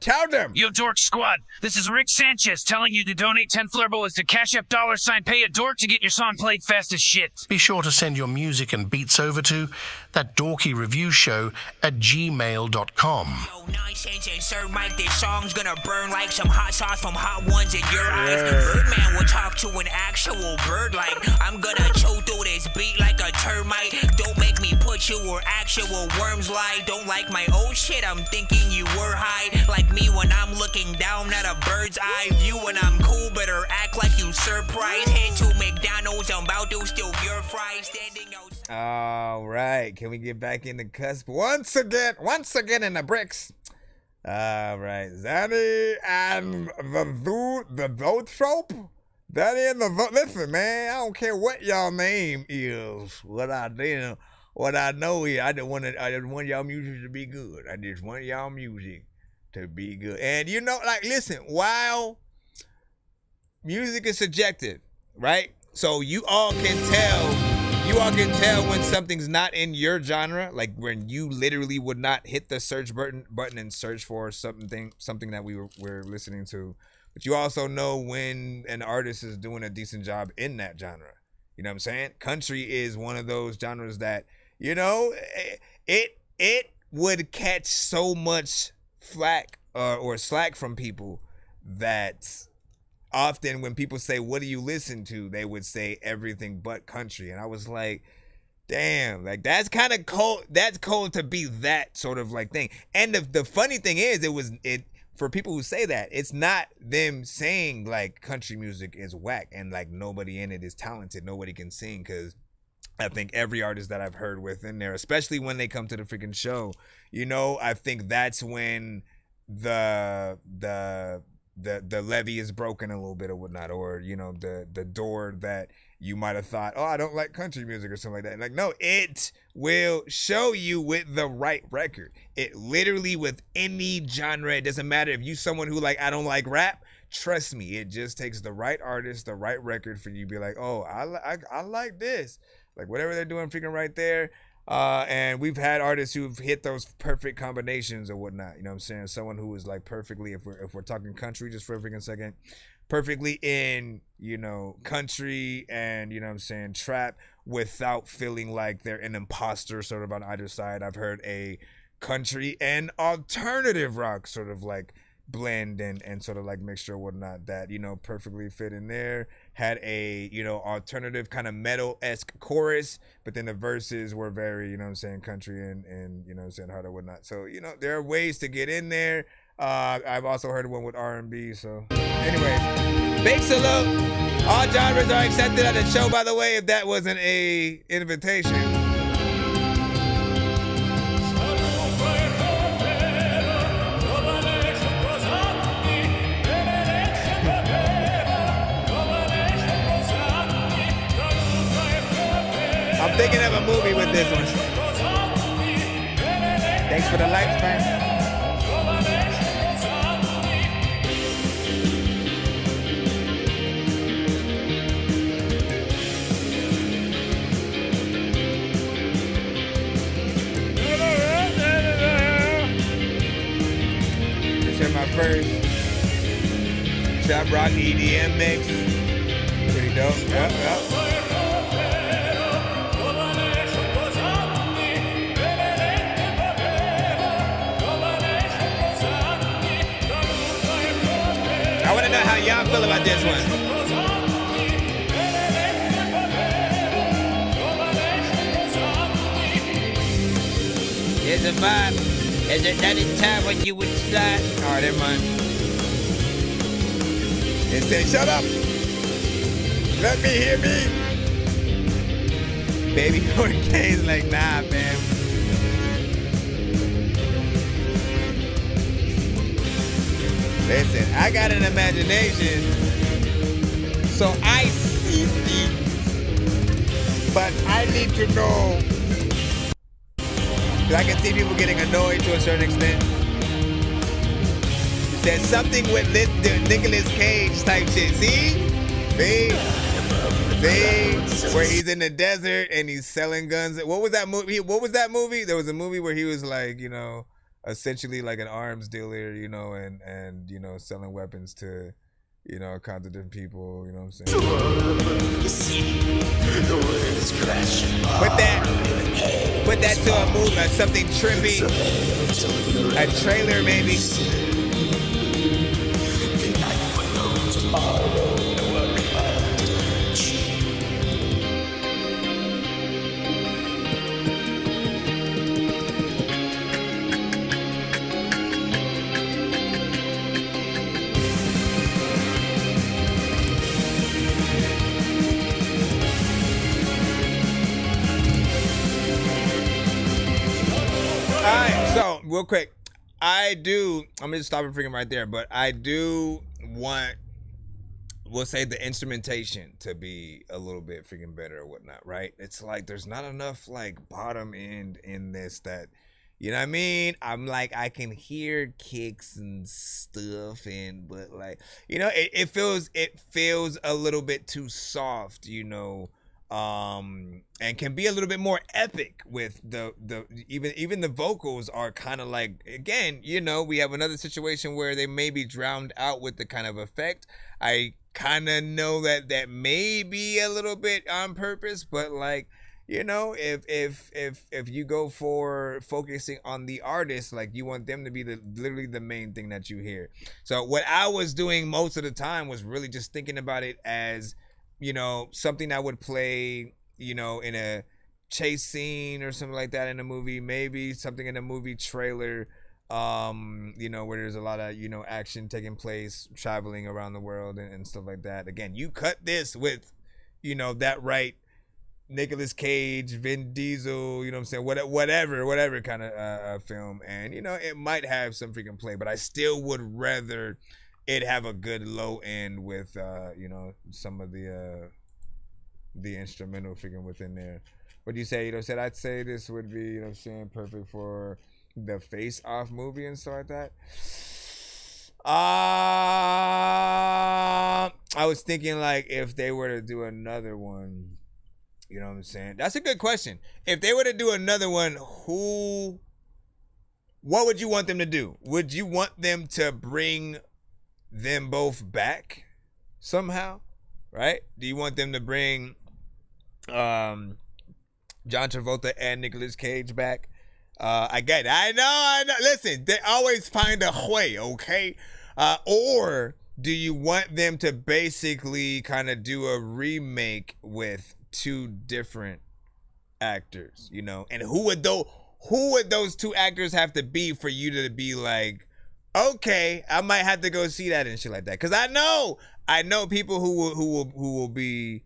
Yo, Dork Squad, this is Rick Sanchez telling you to donate 10 flurbles to Cash App $pay a dork to get your song played fast as shit. Be sure to send your music and beats over to ThatDorkyReviewShow@gmail.com. Nonsense and Sir Mike, this song's gonna burn like some hot sauce from hot ones in your eyes. Birdman will talk to an actual bird like I'm gonna chew through this beat like a termite. Don't make me put you where actual worms lie. Don't like my old shit, I'm thinking you were high. Like me when I'm looking down at a bird's eye view. When I'm cool, better act like you surprised. Head to McDonald's, I'm about to steal your fries. Standing outside. All right, can we get back in the cusp once again in the bricks? All right, Zanny and the Zoetrope. Zanny and the listen, man, I don't care what y'all name is. What I know is I just want y'all music to be good. I just want y'all music to be good. And listen, while music is subjective, right? So you all can tell when something's not in your genre, like when you literally would not hit the search button and search for something that we're listening to. But you also know when an artist is doing a decent job in that genre. You know what I'm saying? Country is one of those genres that, it would catch so much flack or slack from people that often when people say, what do you listen to? They would say everything but country. And I was like, damn, like that's kind of cold. That's cold to be that sort of like thing. And the funny thing is, it for people who say that, it's not them saying like country music is whack and like nobody in it is talented. Nobody can sing, because I think every artist that I've heard within there, especially when they come to the freaking show, I think that's when the levee is broken a little bit or whatnot, or the door that you might have thought, oh, I don't like country music or something like that. Like, no, it will show you with the right record. It literally, with any genre, it doesn't matter if you someone who like, I don't like rap. Trust me, it just takes the right artist, the right record for you to be like, oh, I like this. Like whatever they're doing, freaking right there. And we've had artists who've hit those perfect combinations or whatnot. You know what I'm saying? Someone who is like perfectly, if we're talking country just for a freaking second, perfectly in, country and, what I'm saying, trap without feeling like they're an imposter sort of on either side. I've heard a country and alternative rock sort of like blend and sort of like mixture or whatnot that, perfectly fit in there. Had a, alternative kind of metal-esque chorus, but then the verses were very, country and hard or whatnot. So, there are ways to get in there. I've also heard one with R&B. So anyways, big salute. All genres are accepted at the show, by the way, if that wasn't a invitation. I'm thinking of a movie with this one. Thanks for the likes, man. This is my first Chop Rock EDM mix. Pretty dope. Yep. I want to know how y'all feel about this one. It's a vibe. Is it that in time when you would slide? All right, never mind. It said, shut up. Let me hear me. Baby Courtney's like, nah, man. Listen, I got an imagination, so I see things, but I need to know. Because I can see people getting annoyed to a certain extent. There's something with Nicolas Cage type shit. See? Where he's in the desert and he's selling guns. What was that movie? There was a movie where he was like, you know, essentially like an arms dealer, you know, and you know, selling weapons to, you know, all kinds of different people, you know what I'm saying? Put that to a movie, something trippy, a trailer maybe. So, real quick, I'm gonna stop it freaking right there, but I do want, we'll say, the instrumentation to be a little bit freaking better or whatnot, right? It's like there's not enough like bottom end in this that, you know what I mean? I'm like, I can hear kicks and stuff, but like, you know, it feels a little bit too soft, you know. And can be a little bit more epic with the even the vocals are kind of like, again, you know, we have another situation where they may be drowned out with the kind of effect. I kind of know that may be a little bit on purpose, but like, you know, if you go for focusing on the artist, like you want them to be literally the main thing that you hear. So what I was doing most of the time was really just thinking about it as, you know, something that would play, you know, in a chase scene or something like that in a movie, maybe something in a movie trailer, you know, where there's a lot of, you know, action taking place, traveling around the world and stuff like that. Again, you cut this with, you know, that right Nicolas Cage, Vin Diesel, you know what I'm saying, whatever kind of film, and, you know, it might have some freaking play, but I still would rather it have a good low end with you know, some of the instrumental freaking within there. What do you say? You know, I'd say this would be, you know what I'm saying, perfect for the Face Off movie and stuff like that. I was thinking like if they were to do another one, you know what I'm saying? That's a good question. If they were to do another one, what would you want them to do? Would you want them to bring them both back somehow, right? Do you want them to bring John Travolta and Nicolas Cage back? I get it. I know. Listen, they always find a way, okay? Or do you want them to basically kind of do a remake with two different actors, you know? And who would those two actors have to be for you to be like, okay, I might have to go see that and shit like that? Because I know people who will be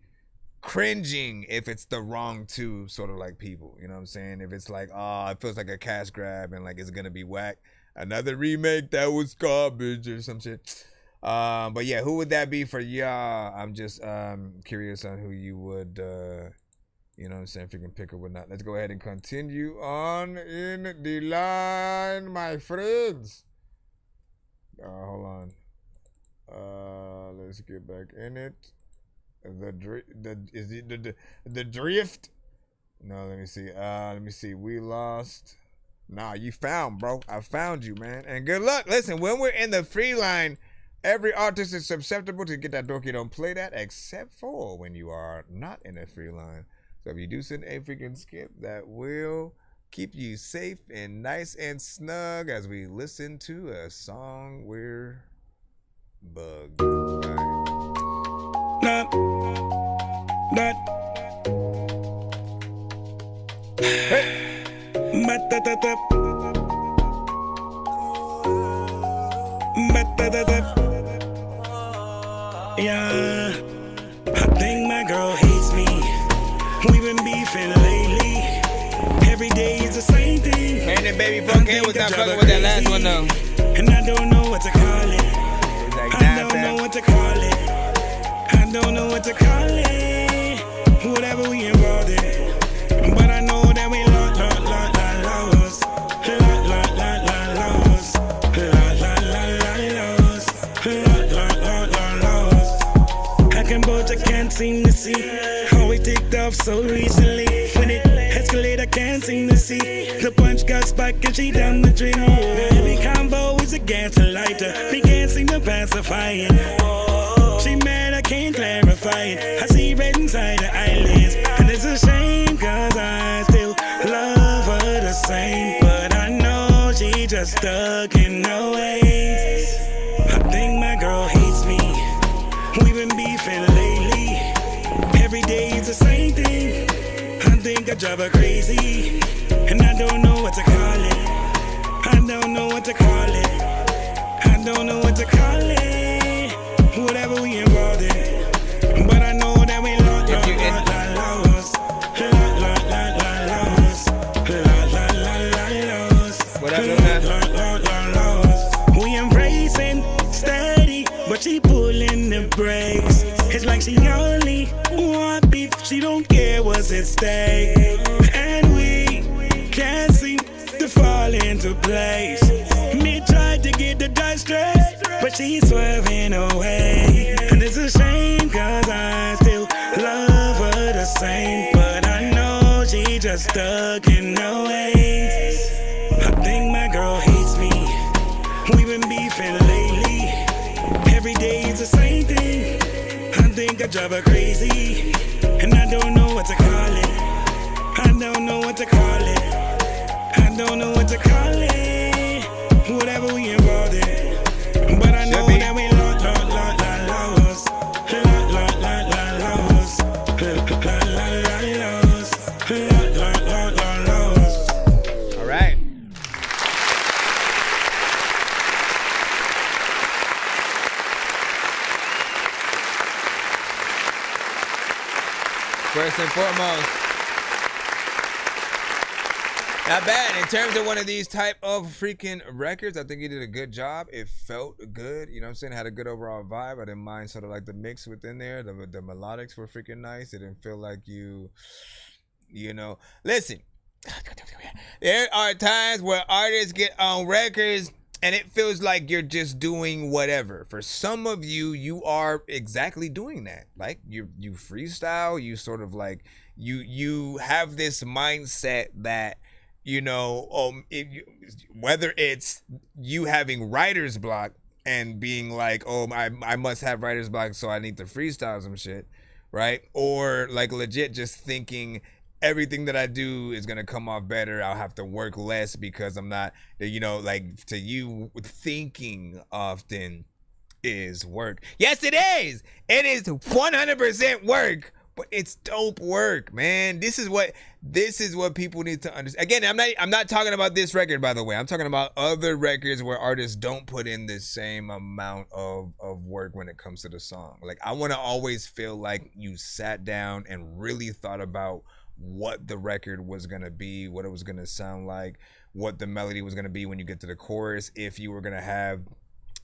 cringing if it's the wrong two sort of like people, you know what I'm saying? If it's like, oh, it feels like a cash grab and like it's gonna be whack, another remake that was garbage or some shit. But yeah, who would that be for y'all? I'm just curious on who you would you know what I'm saying, if you can pick or whatnot. Let's go ahead and continue on in the line, my friends. Hold on. Let's get back in it. The drift. No, let me see. We lost. Nah, you found, bro. I found you, man. And good luck. Listen, when we're in the free line, every artist is susceptible to get that dorky. Don't play that, except for when you are not in a free line. So if you do send a freaking skip, that will keep you safe and nice and snug as we listen to a song we're bugged. Yeah, I think my girl hates me. We've been beefing lately. Every day is the same thing. Man, and baby Funk was not fucking with that last one though. And I don't know what to call it. I don't know what to call it. I don't know what to call it. Whatever we involved in. But I know that we lost. I can't seem to see how we ticked off so recently. When it escalated, I can't seem to see. The punch got spiked and she down the drain. Every combo is a gas lighter. We can't seem to pacify it. She mad, I can't clarify it. I see red inside her eyelids. And it's a shame cause I still love her the same. But I know she just stuck in her ways. I think my girl hates me. We've been beefing lately. Every day is the same thing. I think I drive her crazy. And I don't know what to call it. I don't know what to call it. I don't know what to call it. Whatever we involved in. But I know that we lost. We embracing steady, but she pulling the brakes. It's like she only want beef, she don't care what's at stake. And we can't seem to fall into place. Me tried to get the dice straight, but she's swerving away. And it's a shame cause I still love her the same. But I know she just stuck in her ways. I think my girl hates me. We've been beefing lately. Every day is the same thing. I think I drive her crazy. And I don't know what to call it. I don't know what to call it. I don't know what to call it. Whatever we involved in. But I know that we lost. All right. First and foremost, not bad. In terms of one of these type of freaking records, I think he did a good job. It felt good, you know what I'm saying? It had a good overall vibe. I didn't mind sort of like the mix within there. The melodics were freaking nice. It didn't feel like you know. Listen, there are times where artists get on records and it feels like you're just doing whatever. For some of you, you are exactly doing that. Like you freestyle, you sort of like, you have this mindset that, you know, whether it's you having writer's block and being like, oh, I must have writer's block, so I need to freestyle some shit, right? Or like legit just thinking everything that I do is going to come off better. I'll have to work less because I'm not, you know, like to you, thinking often is work. Yes, it is. It is 100% work, but it's dope work, man. This is what people need to understand. Again, I'm not talking about this record, by the way. I'm talking about other records where artists don't put in the same amount of work when it comes to the song. Like, I want to always feel like you sat down and really thought about what the record was going to be, what it was going to sound like, what the melody was going to be when you get to the chorus, if you were going to have,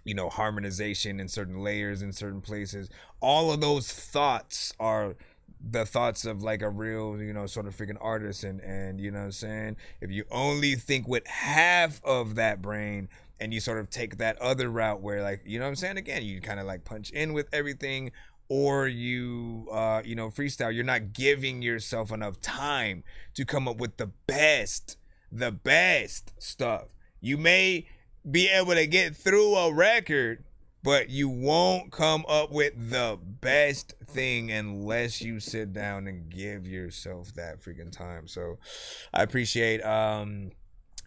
you know, harmonization in certain layers in certain places. All of those thoughts are the thoughts of like a real, you know, sort of freaking artist. And you know what I'm saying? If you only think with half of that brain and you sort of take that other route where, like, you know what I'm saying? Again, you kind of like punch in with everything, or you know, freestyle, you're not giving yourself enough time to come up with the best stuff. You may be able to get through a record, but you won't come up with the best thing unless you sit down and give yourself that freaking time. So I appreciate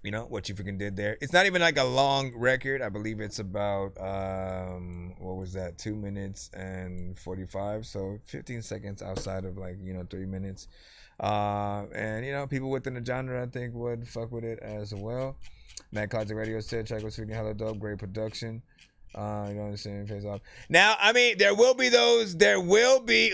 you know, what you freaking did there. It's not even like a long record. I believe it's about, what was that, 2 minutes and 45. So 15 seconds outside of like, you know, 3 minutes. And, you know, people within the genre, I think, would fuck with it as well. Matt Closet Radio said track was freaking hella dope. Great production. You know what I'm saying? Face off. Now, I mean,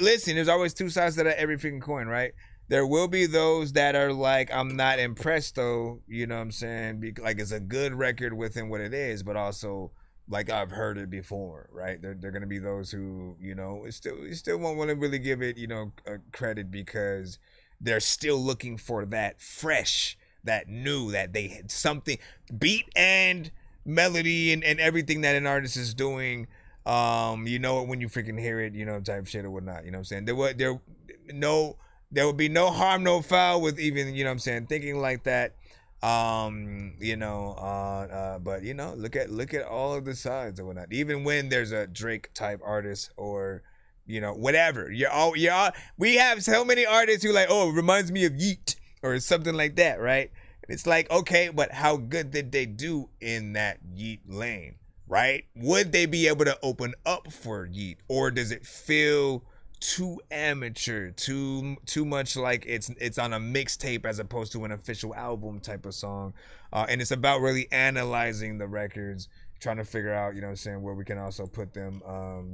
listen, there's always two sides to every freaking coin, right? There will be those that are like, I'm not impressed though, you know what I'm saying? Like, it's a good record within what it is, but also, like, I've heard it before, right? They're going to be those who, you know, still won't want to really give it, you know, credit because they're still looking for that fresh, that new, that they had something, beat and melody and everything that an artist is doing. You know it when you freaking hear it, you know, type shit or whatnot, you know what I'm saying? There would be no harm, no foul with even, you know what I'm saying, thinking like that. You know, but you know, look at all of the sides or whatnot. Even when there's a Drake type artist or, you know, whatever. We have so many artists who like, oh, it reminds me of Yeet or something like that, right? It's like, okay, but how good did they do in that Yeet lane, right? Would they be able to open up for Yeet, or does it feel too amateur, too much like it's on a mixtape as opposed to an official album type of song? And it's about really analyzing the records, trying to figure out, you know what I'm saying, where we can also put them,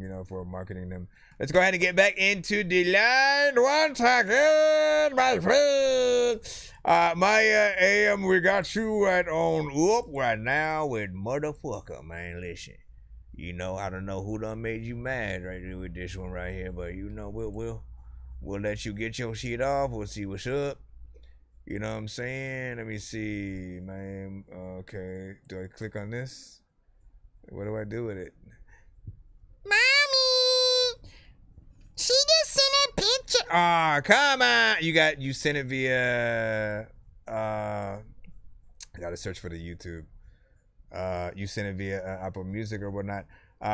you know, for marketing them. Let's go ahead and get back into the line one second, my friend. My AM, we got you right on up right now with motherfucker, man. Listen, you know, I don't know who done made you mad right here with this one right here, but you know, we'll let you get your shit off. We'll see what's up. You know what I'm saying? Let me see, man. Okay, do I click on this? What do I do with it? Mommy! She just sent a picture. Ah, come on. You sent it via I gotta search for the YouTube. You sent it via Apple Music or whatnot.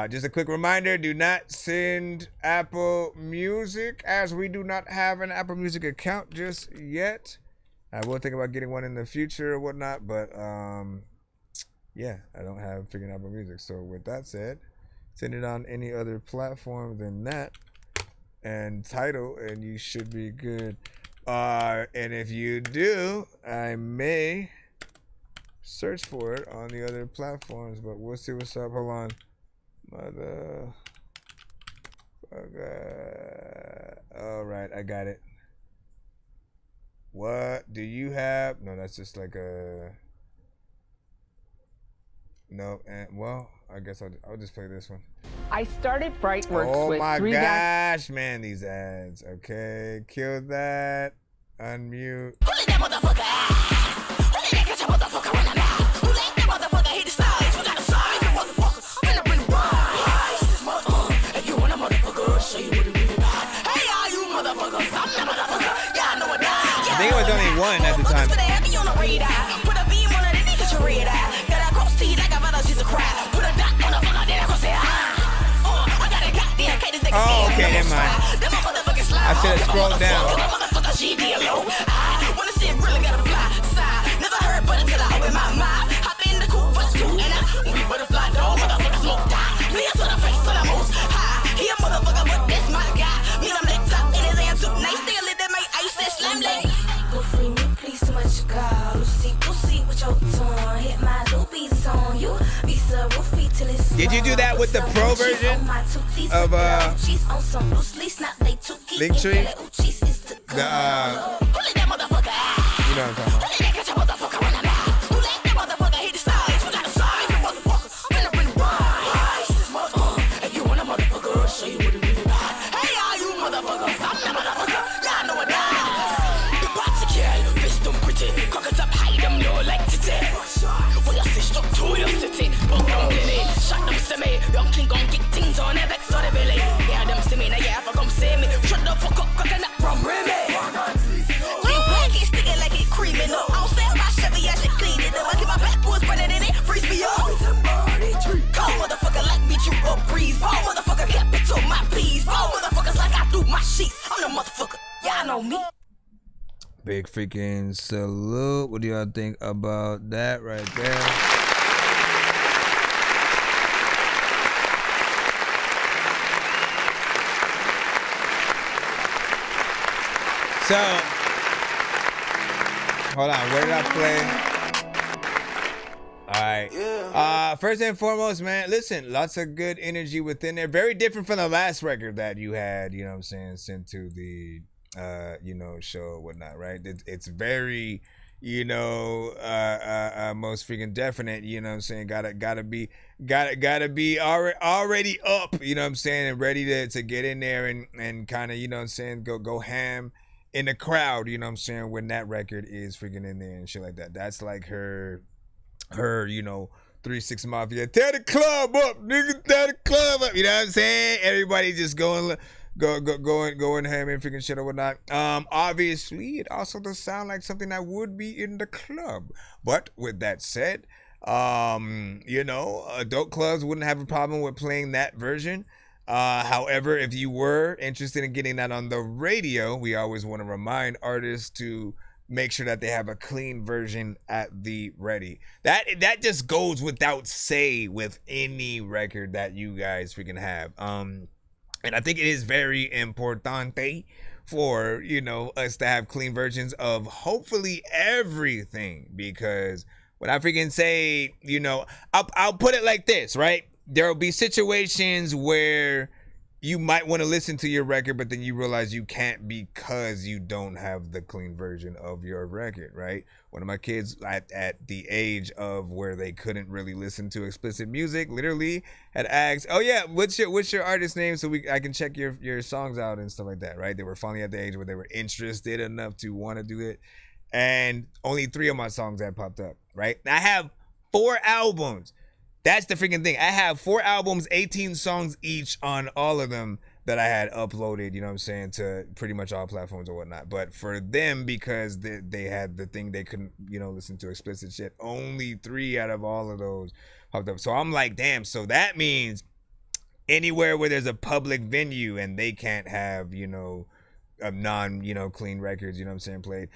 Just a quick reminder, do not send Apple Music, as we do not have an Apple Music account just yet. I will think about getting one in the future or whatnot, but yeah, I don't have freaking Apple Music. So with that said, send it on any other platform than that and Tidal, and you should be good. And if you do, I may search for it on the other platforms, but we'll see what's up. Hold on. All right, I got it. What do you have? No, that's just like a... No, and well, I guess I'll just play this one. I started Brightworks with my 3 gosh, man, these ads. Okay, kill that. Unmute. I think it was only one at the time. Oh, okay, never mind. I should have scrolled down. Did you do that with the pro version of Linktree? You know what I'm talking about. Big freaking salute. What do y'all think about that right there? So, hold on. Where did I play? right. First and foremost, man, listen, lots of good energy within there. Very different from the last record that you had, you know what I'm saying, sent to the, show or whatnot, right? It's very, most freaking definite, you know what I'm saying? Gotta be already up, you know what I'm saying, and ready to get in there and kind of, you know what I'm saying, go ham in the crowd, you know what I'm saying, when that record is freaking in there and shit like that. That's like her, 3-6 Mafia, tear the club up, nigga, tear the club up, you know what I'm saying? Everybody just going ham and freaking shit or whatnot. Obviously, it also does sound like something that would be in the club. But with that said, adult clubs wouldn't have a problem with playing that version. However, if you were interested in getting that on the radio, we always want to remind artists to make sure that they have a clean version at the ready. That just goes without say with any record that you guys freaking have. And I think it is very importante for, us to have clean versions of hopefully everything, because when I freaking say, I'll put it like this, right? There will be situations where you might want to listen to your record, but then you realize you can't because you don't have the clean version of your record, right? One of my kids at the age of where they couldn't really listen to explicit music literally had asked, oh yeah, what's your artist name so I can check your songs out and stuff like that, right? They were finally at the age where they were interested enough to want to do it, and only 3 of my songs had popped up, right? I have 4 albums. That's the freaking thing. I have 4 albums, 18 songs each on all of them that I had uploaded, you know what I'm saying, to pretty much all platforms or whatnot. But for them, because they had the thing they couldn't, listen to explicit shit, only 3 out of all of those popped up. So I'm like, damn, so that means anywhere where there's a public venue and they can't have, clean records, you know what I'm saying, played,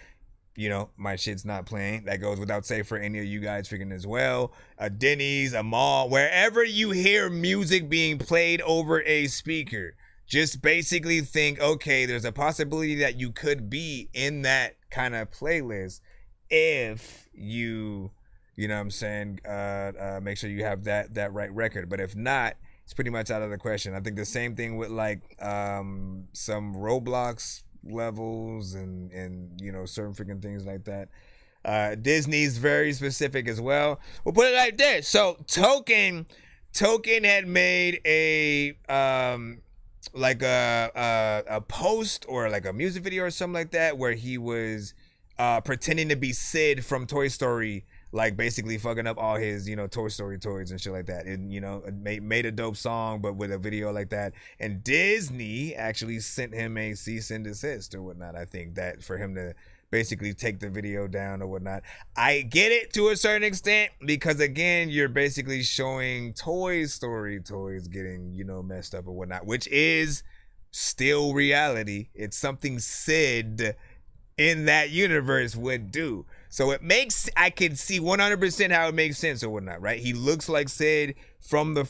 my shit's not playing. That goes without say for any of you guys freaking as well. A Denny's, a mall, wherever you hear music being played over a speaker, just basically think, okay, there's a possibility that you could be in that kind of playlist if you know what I'm saying, make sure you have that right record. But if not, it's pretty much out of the question. I think the same thing with like some Roblox levels and certain freaking things like that. Disney's very specific as well. We'll put it like this. So Token had made a post or like a music video or something like that where he was pretending to be Sid from Toy Story, like basically fucking up all his, Toy Story toys and shit like that. And, made a dope song, but with a video like that. And Disney actually sent him a cease and desist or whatnot. I think that for him to basically take the video down or whatnot. I get it to a certain extent because, again, you're basically showing Toy Story toys getting, messed up or whatnot, which is still reality. It's something Sid in that universe would do. So I can see 100% how it makes sense or whatnot, right? He looks like Sid from the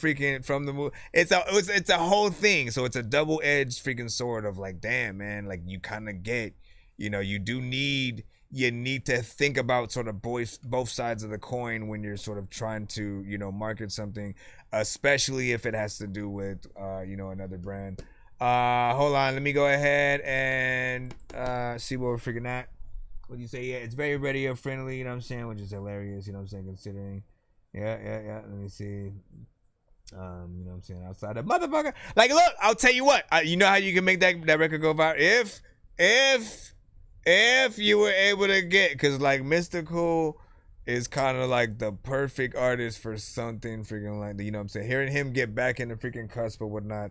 movie. It's a whole thing. So it's a double-edged freaking sword of like, damn, man, like you kind of get, you need to think about sort of both sides of the coin when you're sort of trying to, market something, especially if it has to do with, another brand. Hold on, let me go ahead and see what we're freaking at. What do you say? Yeah, it's very radio friendly, you know what I'm saying, which is hilarious, you know what I'm saying, considering. Yeah. Let me see. You know what I'm saying, outside of motherfucker. Like, look, I'll tell you what. You know how you can make that record go viral? If you were able to get, because like Mystical is kind of like the perfect artist for something freaking like, you know what I'm saying, hearing him get back in the freaking cusp or whatnot,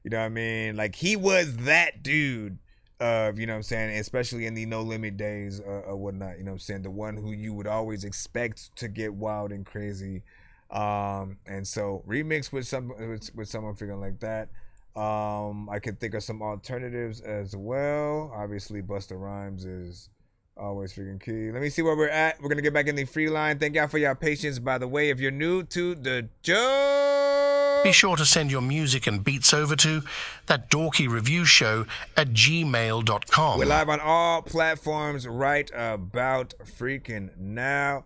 you know what I mean? Like, he was that dude. You know what I'm saying, especially in the No Limit days or whatnot, you know what I'm saying, the one who you would always expect to get wild and crazy, and so remix with someone figuring like that. I could think of some alternatives as well. Obviously Busta Rhymes is always freaking key. Let me see where we're at. We're gonna get back in the free line. Thank y'all for your patience, by the way. If you're new to the show, be sure to send your music and beats over to That Dorky Review Show at gmail.com. We're live on all platforms right about freaking now.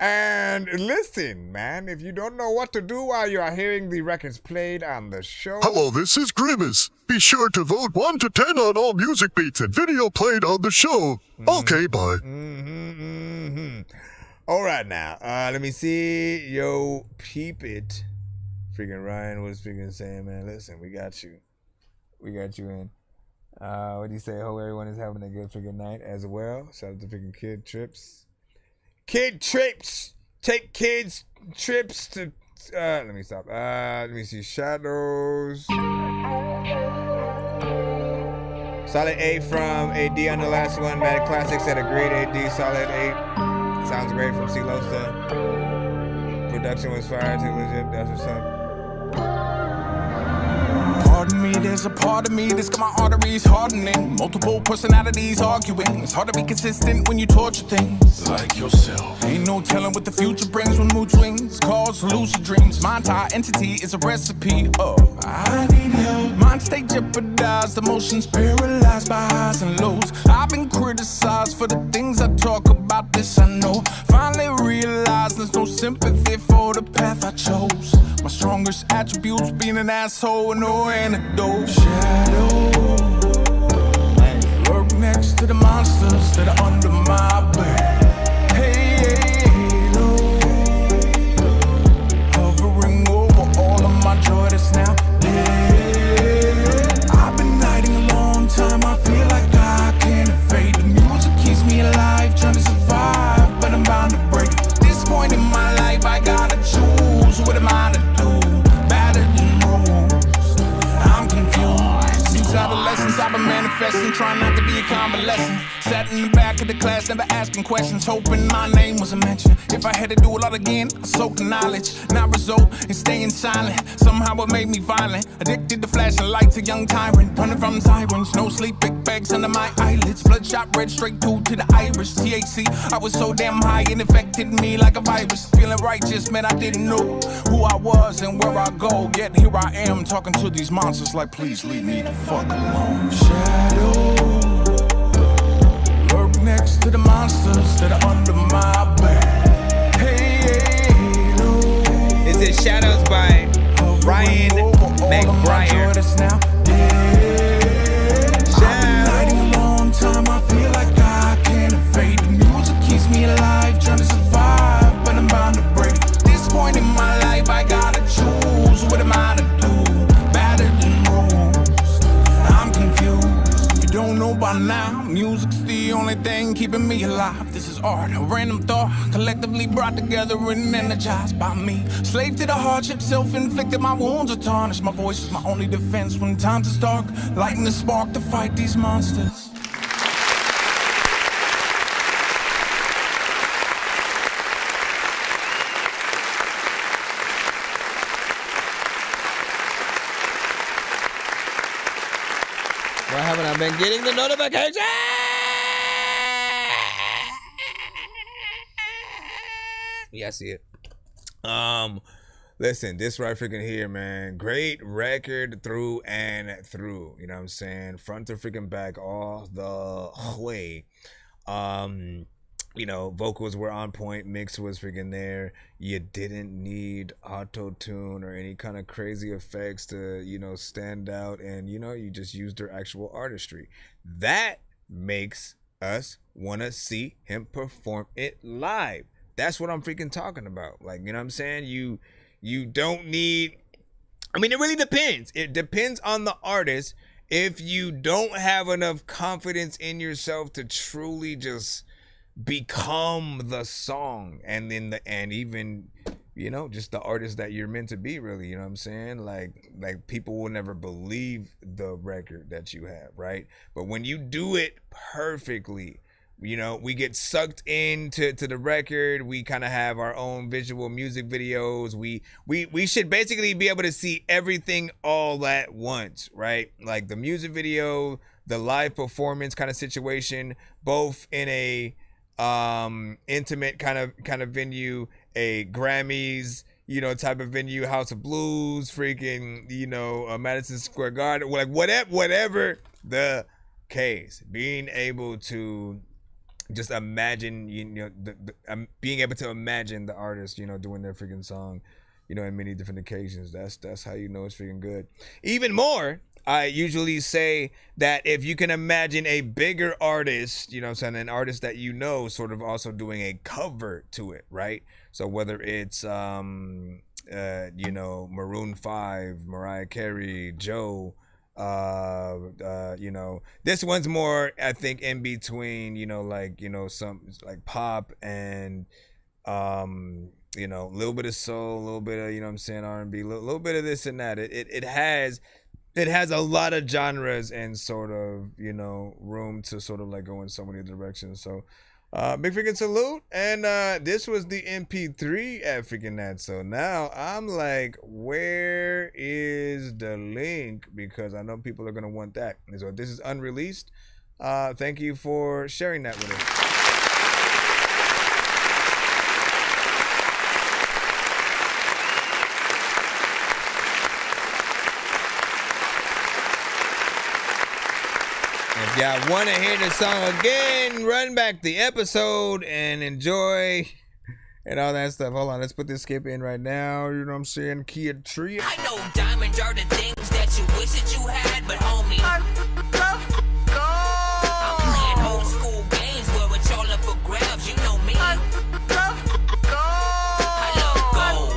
And listen, man, if you don't know what to do while you are hearing the records played on the show. Hello, this is Grimace. Be sure to vote 1 to 10 on all music beats and video played on the show. Okay, bye. All right, now, let me see. Yo, peep it. Freaking Ryan was freaking saying, man, listen, we got you. We got you in. What do you say? Hope everyone is having a good freaking night as well. Shout out to freaking Kid Trips. Kid Trips! Take kids trips to... let me stop. Let me see. Shadows. Solid 8 from AD on the last one. Mad Classics said agreed. AD solid 8. Sounds great from C-Losta. Production was fire too legit. That's what's up. Pardon me, there's a part of me that's got my arteries hardening. Multiple personalities arguing. It's hard to be consistent when you torture things like yourself. Ain't no telling what the future brings when mood swings cause lucid dreams. My entire entity is a recipe of I need help. Mind stay jeopardized, emotions paralyzed by highs and lows. I've been criticized for the things I talk about. This I know. Finally realized there's no sympathy for the path I chose. My strongest attributes being an asshole and no antidote. Shadow lurk next to the monsters that are under my bed. Hey, halo hovering over all of my joy that's now dead. I've been hiding a long time. I feel like I can't evade. The music keeps me alive, trying to survive, but I'm bound to break. At this point in my life, I gotta choose. What am I to do? Battered and bruised. I'm confused. Since adolescence, I've been manifesting, trying not to be a convalescent. Sat in the back of the class, never asking questions, hoping my name wasn't mentioned. If I had to do it all again, I soak the knowledge, not result in staying silent. Somehow it made me violent, addicted to flashing lights, a young tyrant, running from sirens. No sleep, big bags under my eyelids, bloodshot red straight through to the iris. THC, I was so damn high, it infected me like a virus. Feeling righteous, man, I didn't know who I was and where I go. Yet here I am, talking to these monsters like, please leave me the fuck alone. Shadow lurk next to the monsters that are under my bed. Hey, halo. Is it Shadows by Ryan McBride? I've been hiding a long time. I feel like I can't evade. The music keeps me alive, trying to survive, but I'm bound to break. At this point in my life, I gotta choose. What am I to do? Battered and bruised. I'm confused. If you don't know by now, music's the only thing keeping me alive. This is art, a random thought, collectively brought together and energized by me. Slave to the hardship, self-inflicted, my wounds are tarnished. My voice is my only defense when times is dark. Lighting the spark to fight these monsters. Why haven't I been getting the notification? Yeah, I see it. Listen, this right freaking here, man. Great record through and through. You know what I'm saying? Front to freaking back all the way. You know, vocals were on point, mix was freaking there. You didn't need auto-tune or any kind of crazy effects to, you know, stand out, and, you know, you just used their actual artistry. That makes us want to see him perform it live. That's what I'm freaking talking about. Like, you know what I'm saying? You don't need, I mean, it really depends. It depends on the artist. If you don't have enough confidence in yourself to truly just become the song, and then and even, you know, just the artist that you're meant to be, really, you know what I'm saying? Like people will never believe the record that you have, right? But when you do it perfectly, you know, we get sucked into the record. We kind of have our own visual music videos. We should basically be able to see everything all at once, right? Like the music video, the live performance kind of situation, both in a intimate kind of venue, a Grammys, you know, type of venue, House of Blues, freaking, you know, Madison Square Garden, like whatever the case, being able to just imagine, being able to imagine the artist, doing their freaking song, in many different occasions. That's how you know it's freaking good. Even more, I usually say that if you can imagine a bigger artist, an artist that sort of also doing a cover to it, right? So whether it's Maroon 5, Mariah Carey, Joe, this one's more, I think, in between, some like pop and a little bit of soul, a little bit of, R&B, a little bit of this and that. It has a lot of genres and sort of, room to sort of like go in so many directions. So big freaking salute. And this was the MP3 at freaking that. So now I'm like, where is the link? Because I know people are gonna want that. And so this is unreleased. Thank you for sharing that with us. If y'all want to hear the song again, run back the episode and enjoy and all that stuff. Hold on, let's put this skip in right now. You know what I'm saying? Kid Tree. I know diamonds are the things that you wish that you had, but homie, I'm playing old school games where it's all up for grabs. You know me. I love gold. I love gold.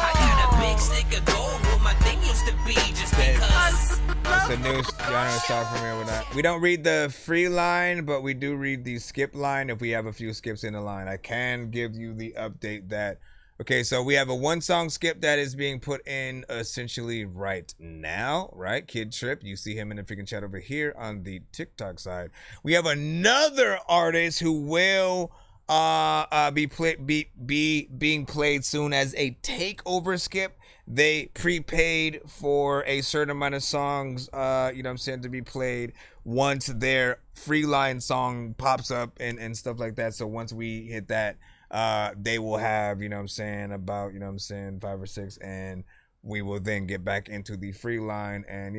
I got a big stick of gold where my thing used to be just because. It's a new genre start from here with that. We don't read the free line, but we do read the skip line if we have a few skips in the line. I can give you the update that, okay, so we have a 1-song skip that is being put in essentially right now, right? Kid Trip, you see him in the freaking chat over here on the TikTok side. We have another artist who will being played soon as a takeover skip. They prepaid for a certain amount of songs, to be played once their free line song pops up and stuff like that. So once we hit that, they will have, about, 5 or 6, and we will then get back into the free line, and,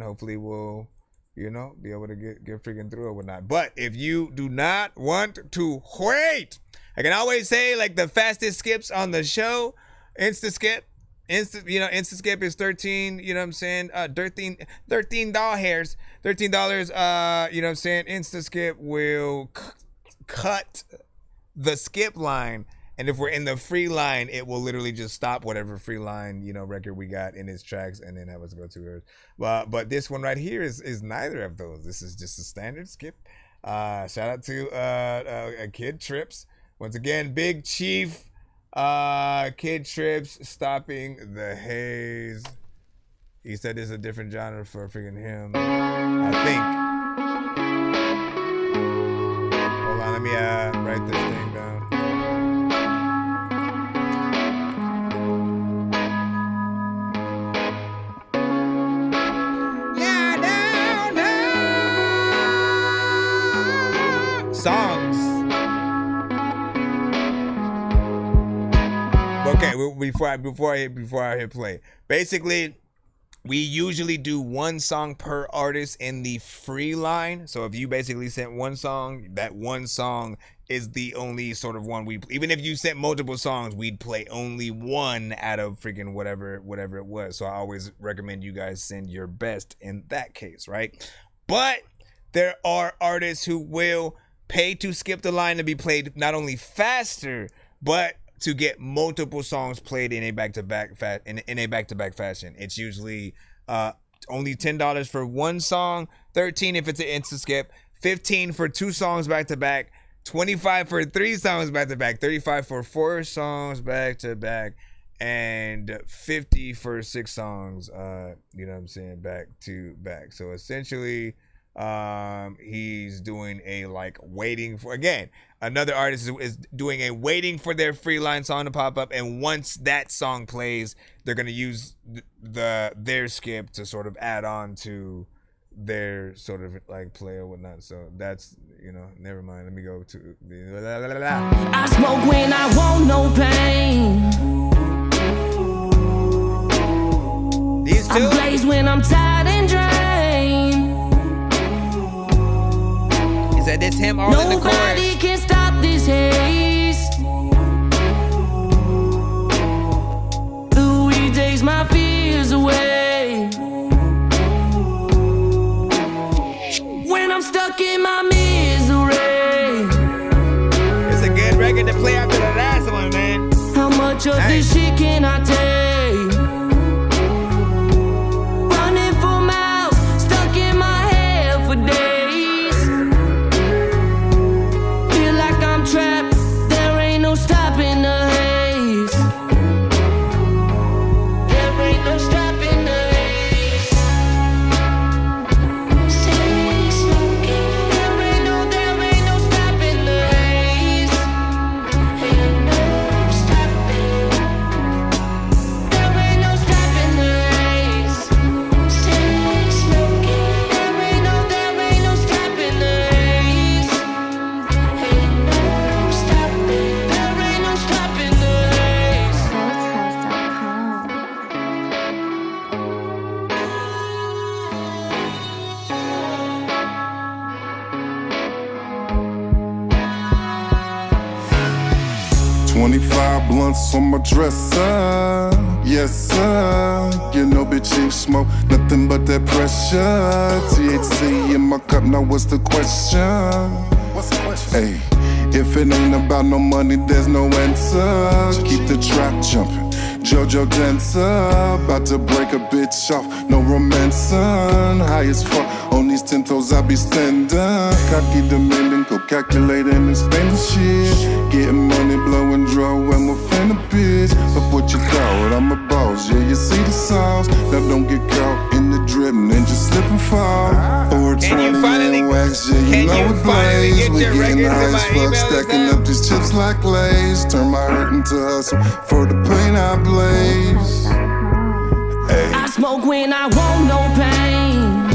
hopefully we'll, be able to get freaking through or whatnot. But if you do not want to wait, I can always say, like, the fastest skips on the show, Insta skip is 13, $13 hairs, $13, Insta skip will cut the skip line, and if we're in the free line, it will literally just stop whatever free line record we got in its tracks and then have us go to hers. But this one right here is neither of those. This is just a standard skip. Shout out to Kid Trips once again. Big Chief Kid Trips stopping the haze. He said it's a different genre for freaking him, I think. Hold on, let me write this thing down. Songs. Okay, before I hit play. Basically, we usually do 1 song per artist in the free line. So if you basically sent 1 song, that 1 song is the only sort of one we, even if you sent multiple songs, we'd play only 1 out of freaking whatever it was. So I always recommend you guys send your best in that case, right? But there are artists who will pay to skip the line to be played not only faster, but to get multiple songs played in a back-to-back fashion. It's usually only $10 for 1 song, $13 if it's an instant skip, $15 for 2 songs back-to-back, $25 for 3 songs back-to-back, $35 for 4 songs back-to-back, and $50 for 6 songs, back-to-back. So essentially, he's doing a waiting for, again, another artist is doing a waiting for their free line song to pop up, and once that song plays, they're going to use their skip to sort of add on to their sort of play or whatnot. So that's, never mind. Let me go to the I smoke when I want no pain. These two? I blaze when I'm tired and drained. it's him all in the chorus. Nobody can stop this haze. The weed takes my fears away. When I'm stuck in my misery. It's a good record to play after the last one, man. How much of this shit can I take? Running for miles, stuck in my head for days. Feel like I'm trapped, there ain't no stopping the haze. There ain't no stopping the haze. Stay smoking. There ain't no stopping the haze. Ain't no stopping. There ain't no stopping the haze. Stay smoking. There ain't no stopping the haze. Ain't no stopping. There ain't no stopping the haze. Soulshouse.com. 25 blunts on my dresser, yes sir. You know, bitch, ain't smoke nothing but that pressure. THC in my cup, now what's the question? What's the question? Hey, if it ain't about no money, there's no answer. Keep the trap jumping. JoJo dancer, about to break a bitch off. No romance, son. High as fuck on these 10 toes, I be standing. Cocky, demanding, go calculating and spending shit. Getting money, blowing draw, and we're finna bitch. But what you call it, I'm a boss, yeah, you see the sauce. Now don't get caught in the drip and then just slip and fall. 420 and wax, yeah, you know it blaze. We getting high as fuck, stacking up these chips like Lay's. Turn my hurt into hustle for the pain I blaze. Hey. I smoke when I want no pain.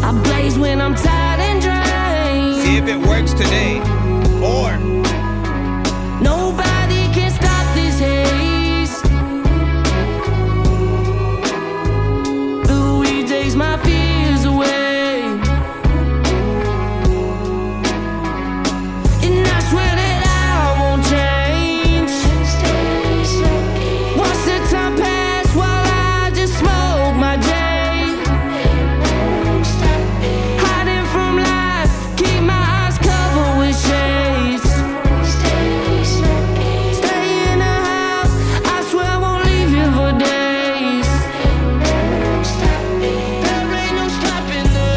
I blaze when I'm tired and drained. See if it works today. Or nobody can stop this haze. The weed takes my fears away. And I swear that I won't change. Once the time pass while I just smoke my J. Hiding from life, keep my eyes covered with shades. Stay in the house, I swear I won't leave you for days. There ain't no stopping the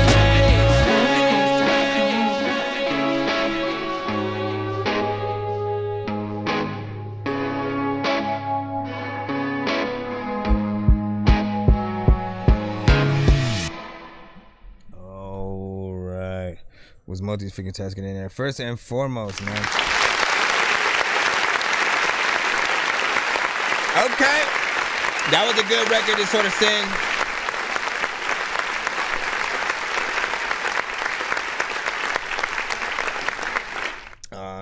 all right. Was multi-freaking tasking in there. First and foremost, man. Okay. That was a good record to sort of sing.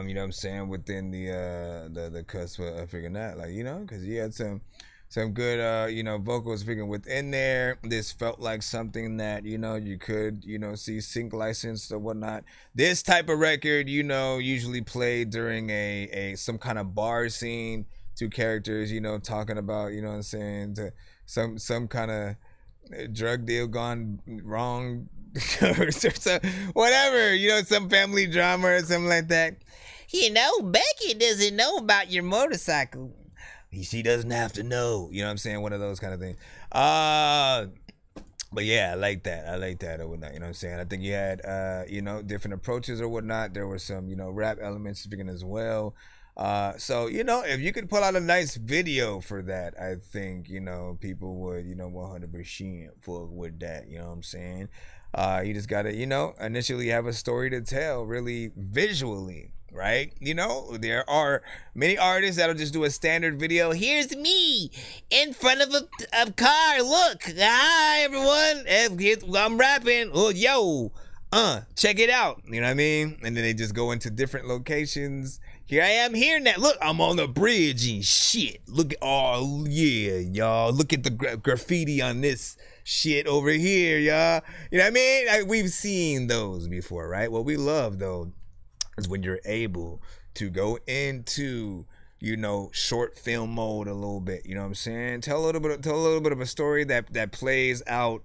You know what I'm saying, within the cusp of figuring that, like, you know, because you had some good you know, vocals figuring within there. This felt like something that, you know, you could, you know, see sync licensed or whatnot. This type of record, you know, usually played during a some kind of bar scene, two characters, you know, talking about, you know what I'm saying, to some kind of drug deal gone wrong or some, whatever, you know, some family drama or something like that. You know, Becky doesn't know about your motorcycle. She doesn't have to know. You know what I'm saying? One of those kind of things. But yeah, I like that or whatnot. You know what I'm saying? I think you had, you know, different approaches or whatnot. There were some, you know, rap elements speaking as well. So, you know, if you could pull out a nice video for that, I think, you know, people would, you know, 100% fuck with that. You know what I'm saying? You just got to, you know, initially have a story to tell really visually. Right? You know, there are many artists that'll just do a standard video. Here's me in front of a car. Look, hi everyone. I'm rapping. Oh, yo, check it out. You know what I mean? And then they just go into different locations, here I am here now. Look, I'm on the bridge and shit. Look at, oh yeah, y'all. Look at the graffiti on this shit over here, y'all. You know what I mean? Like, we've seen those before, right? What we love though is when you're able to go into, you know, short film mode a little bit. You know what I'm saying? Tell a little bit of a story that plays out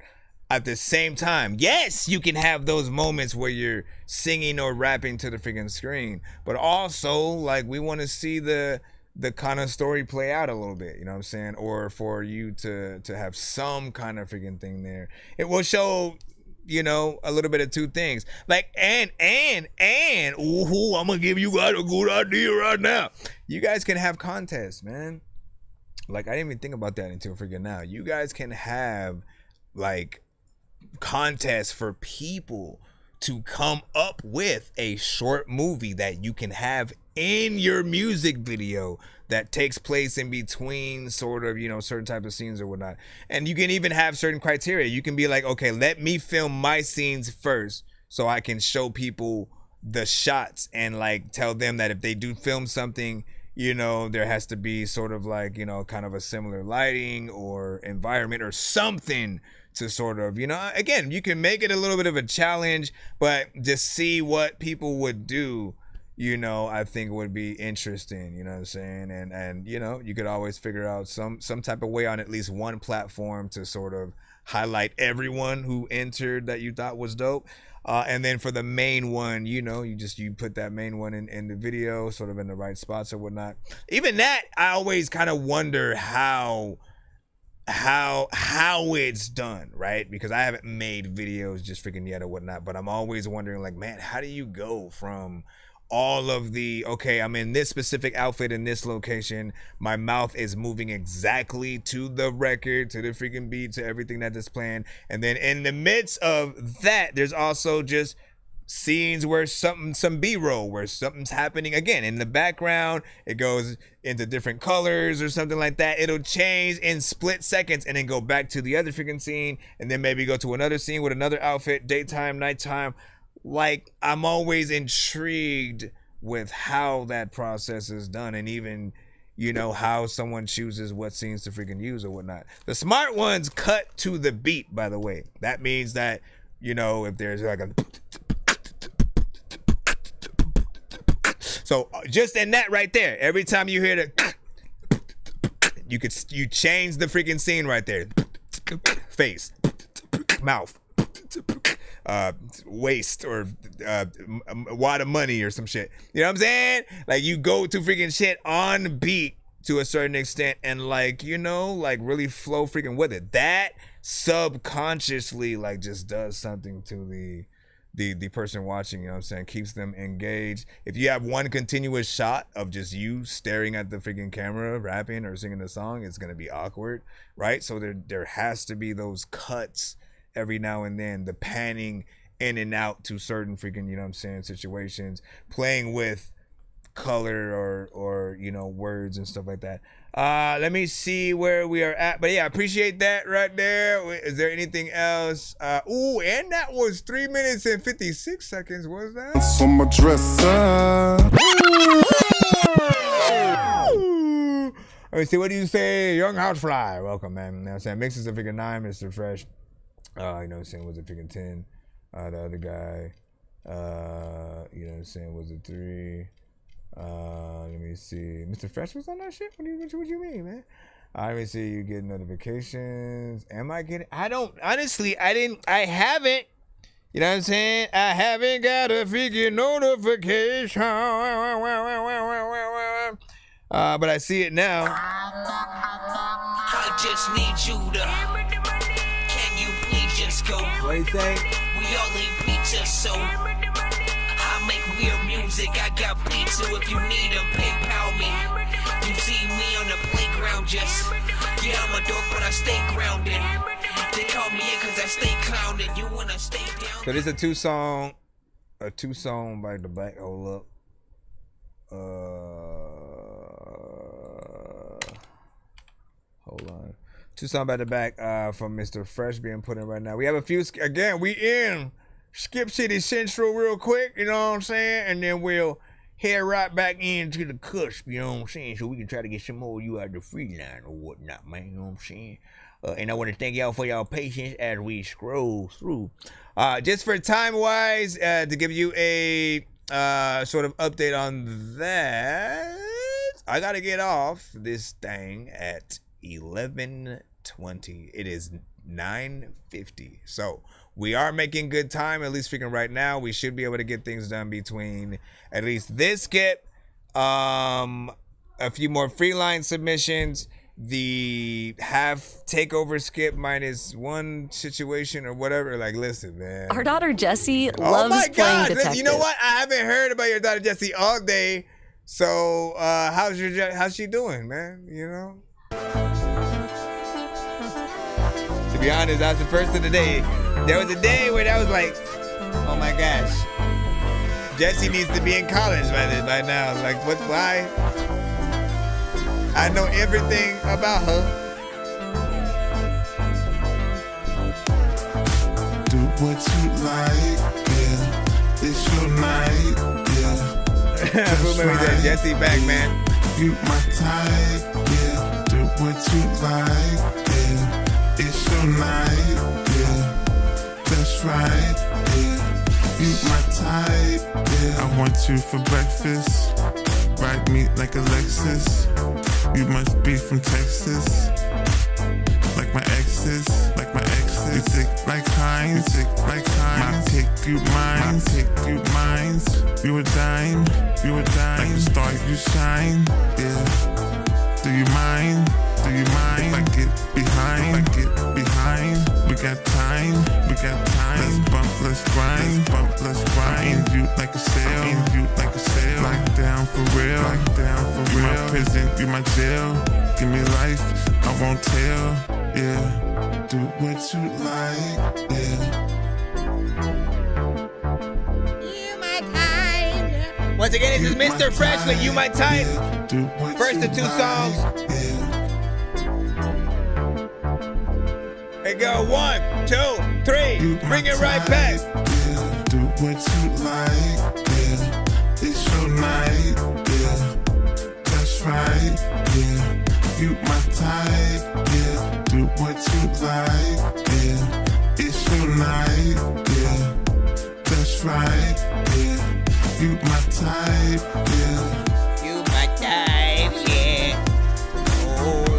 at the same time. Yes, you can have those moments where you're singing or rapping to the freaking screen, but also, like, we want to see the kind of story play out a little bit, you know what I'm saying? Or for you to have some kind of freaking thing there. It will show, you know, a little bit of two things. Like, and ooh, I'm gonna give you guys a good idea right now. You guys can have contests, man. Like, I didn't even think about that until freaking now. You guys can have, like, contests for people to come up with a short movie that you can have in your music video that takes place in between sort of, you know, certain type of scenes or whatnot. And you can even have certain criteria. You can be like, okay, let me film my scenes first so I can show people the shots and, like, tell them that if they do film something, you know, there has to be sort of like, you know, kind of a similar lighting or environment or something to sort of, you know, again, you can make it a little bit of a challenge, but just see what people would do, you know, I think would be interesting, you know what I'm saying? And you know, you could always figure out some type of way on at least one platform to sort of highlight everyone who entered that you thought was dope. And then for the main one, you know, you put that main one in the video, sort of in the right spots or whatnot. Even that, I always kind of wonder how it's done, right? Because I haven't made videos just freaking yet or whatnot, but I'm always wondering, like, man, how do you go from all of the, okay, I'm in this specific outfit in this location, my mouth is moving exactly to the record, to the freaking beat, to everything that is playing, and then in the midst of that, there's also just scenes where some B-roll where something's happening again in the background, it goes into different colors or something like that. It'll change in split seconds and then go back to the other freaking scene, and then maybe go to another scene with another outfit, daytime, nighttime. Like, I'm always intrigued with how that process is done, and even, you know, how someone chooses what scenes to freaking use or whatnot. The smart ones cut to the beat, by the way. That means that, you know, if there's like a, so just in that right there, every time you hear the, you change the freaking scene right there. Face, mouth, waist, or wad of money or some shit. You know what I'm saying? Like, you go to freaking shit on beat to a certain extent and, like, you know, like, really flow freaking with it. That subconsciously, like, just does something to the person watching, you know what I'm saying? Keeps them engaged. If you have one continuous shot of just you staring at the freaking camera, rapping or singing a song, it's gonna be awkward, right? So there has to be those cuts every now and then, the panning in and out to certain freaking, you know what I'm saying, situations, playing with color or you know, words and stuff like that. Let me see where we are at, but yeah, I appreciate that right there. Is there anything else? Ooh, and that was 3 minutes and 56 seconds. What was that? So much dresser. Let me see, what do you say? Young Housefly, welcome, man. You know what I'm saying? Mixes a figure 9, Mr. Fresh. You know what I'm saying, was a figure 10. The other guy, you know what I'm saying, was a 3. Let me see. Mr. Fresh was on that shit? What do you mean, man? Let me see. You get notifications. Am I getting? I don't. Honestly, I haven't. You know what I'm saying? I haven't got a freaking notification. But I see it now. I just need you to. Can you please just go? What do you say? We all need pizza, so. I make weird music, I got beats, so if you need them, PayPal me. You see me on the playground, just, yeah, I'm a dork, but I stay grounded. They call me in cause I stay clowning, you wanna stay down. So this is a two song by the back, hold up. Hold on. 2 song by the back from Mr. Fresh being put in right now. We have a few, again, we in Skip City Central real quick, you know what I'm saying? And then we'll head right back into the cusp, you know what I'm saying? So we can try to get some more of you out the free line or whatnot, man, you know what I'm saying? And I want to thank y'all for y'all patience as we scroll through. Just for time-wise, to give you a sort of update on that, I got to get off this thing at 11:20. It is 9:50. So we are making good time, at least freaking right now. We should be able to get things done between at least this skip, a few more free line submissions, the half takeover skip minus one situation or whatever. Like, listen, man. Our daughter Jessie loves playing detective. You know what? I haven't heard about your daughter Jessie all day. So how's she doing, man? You know? To be honest, that was the first of the day. There was a day where that was like, oh my gosh, Jessie needs to be in college by now. Like, why? I know everything about her. Do what you like, yeah. It's your night, yeah. That's right. Jessie back, man. You my type, yeah. Do what you like, yeah. It's your night, yeah. That's right, yeah. You my type, yeah. I want you for breakfast. Ride me like a Lexus. You must be from Texas. Like my exes, like my exes. You thick like Heinz, you thick like Heinz. My pick, you mine, my pick, you mine. You a dime, you a dime. Like the star, you shine, yeah. Do you mind? Do you mind? If I get behind, if I get behind. We got time, we got time. Let's bump, let's grind, let's bump, let's grind. You like a sail, you like a sail. Lock down for real, lock down for real. You my prison, you my jail. Give me life, I won't tell, yeah. Do what you like, yeah. You my type. Once again, this is Mr. Fresh with You My Type. First of two songs. Hey, go 1, 2, 3. Bring it right back. Yeah. Do what you like, yeah. It's your night, yeah. That's right, yeah. You my type, yeah. Do what you like, yeah. It's your night, yeah. That's right, yeah. You my type, yeah. You my type, yeah. Oh.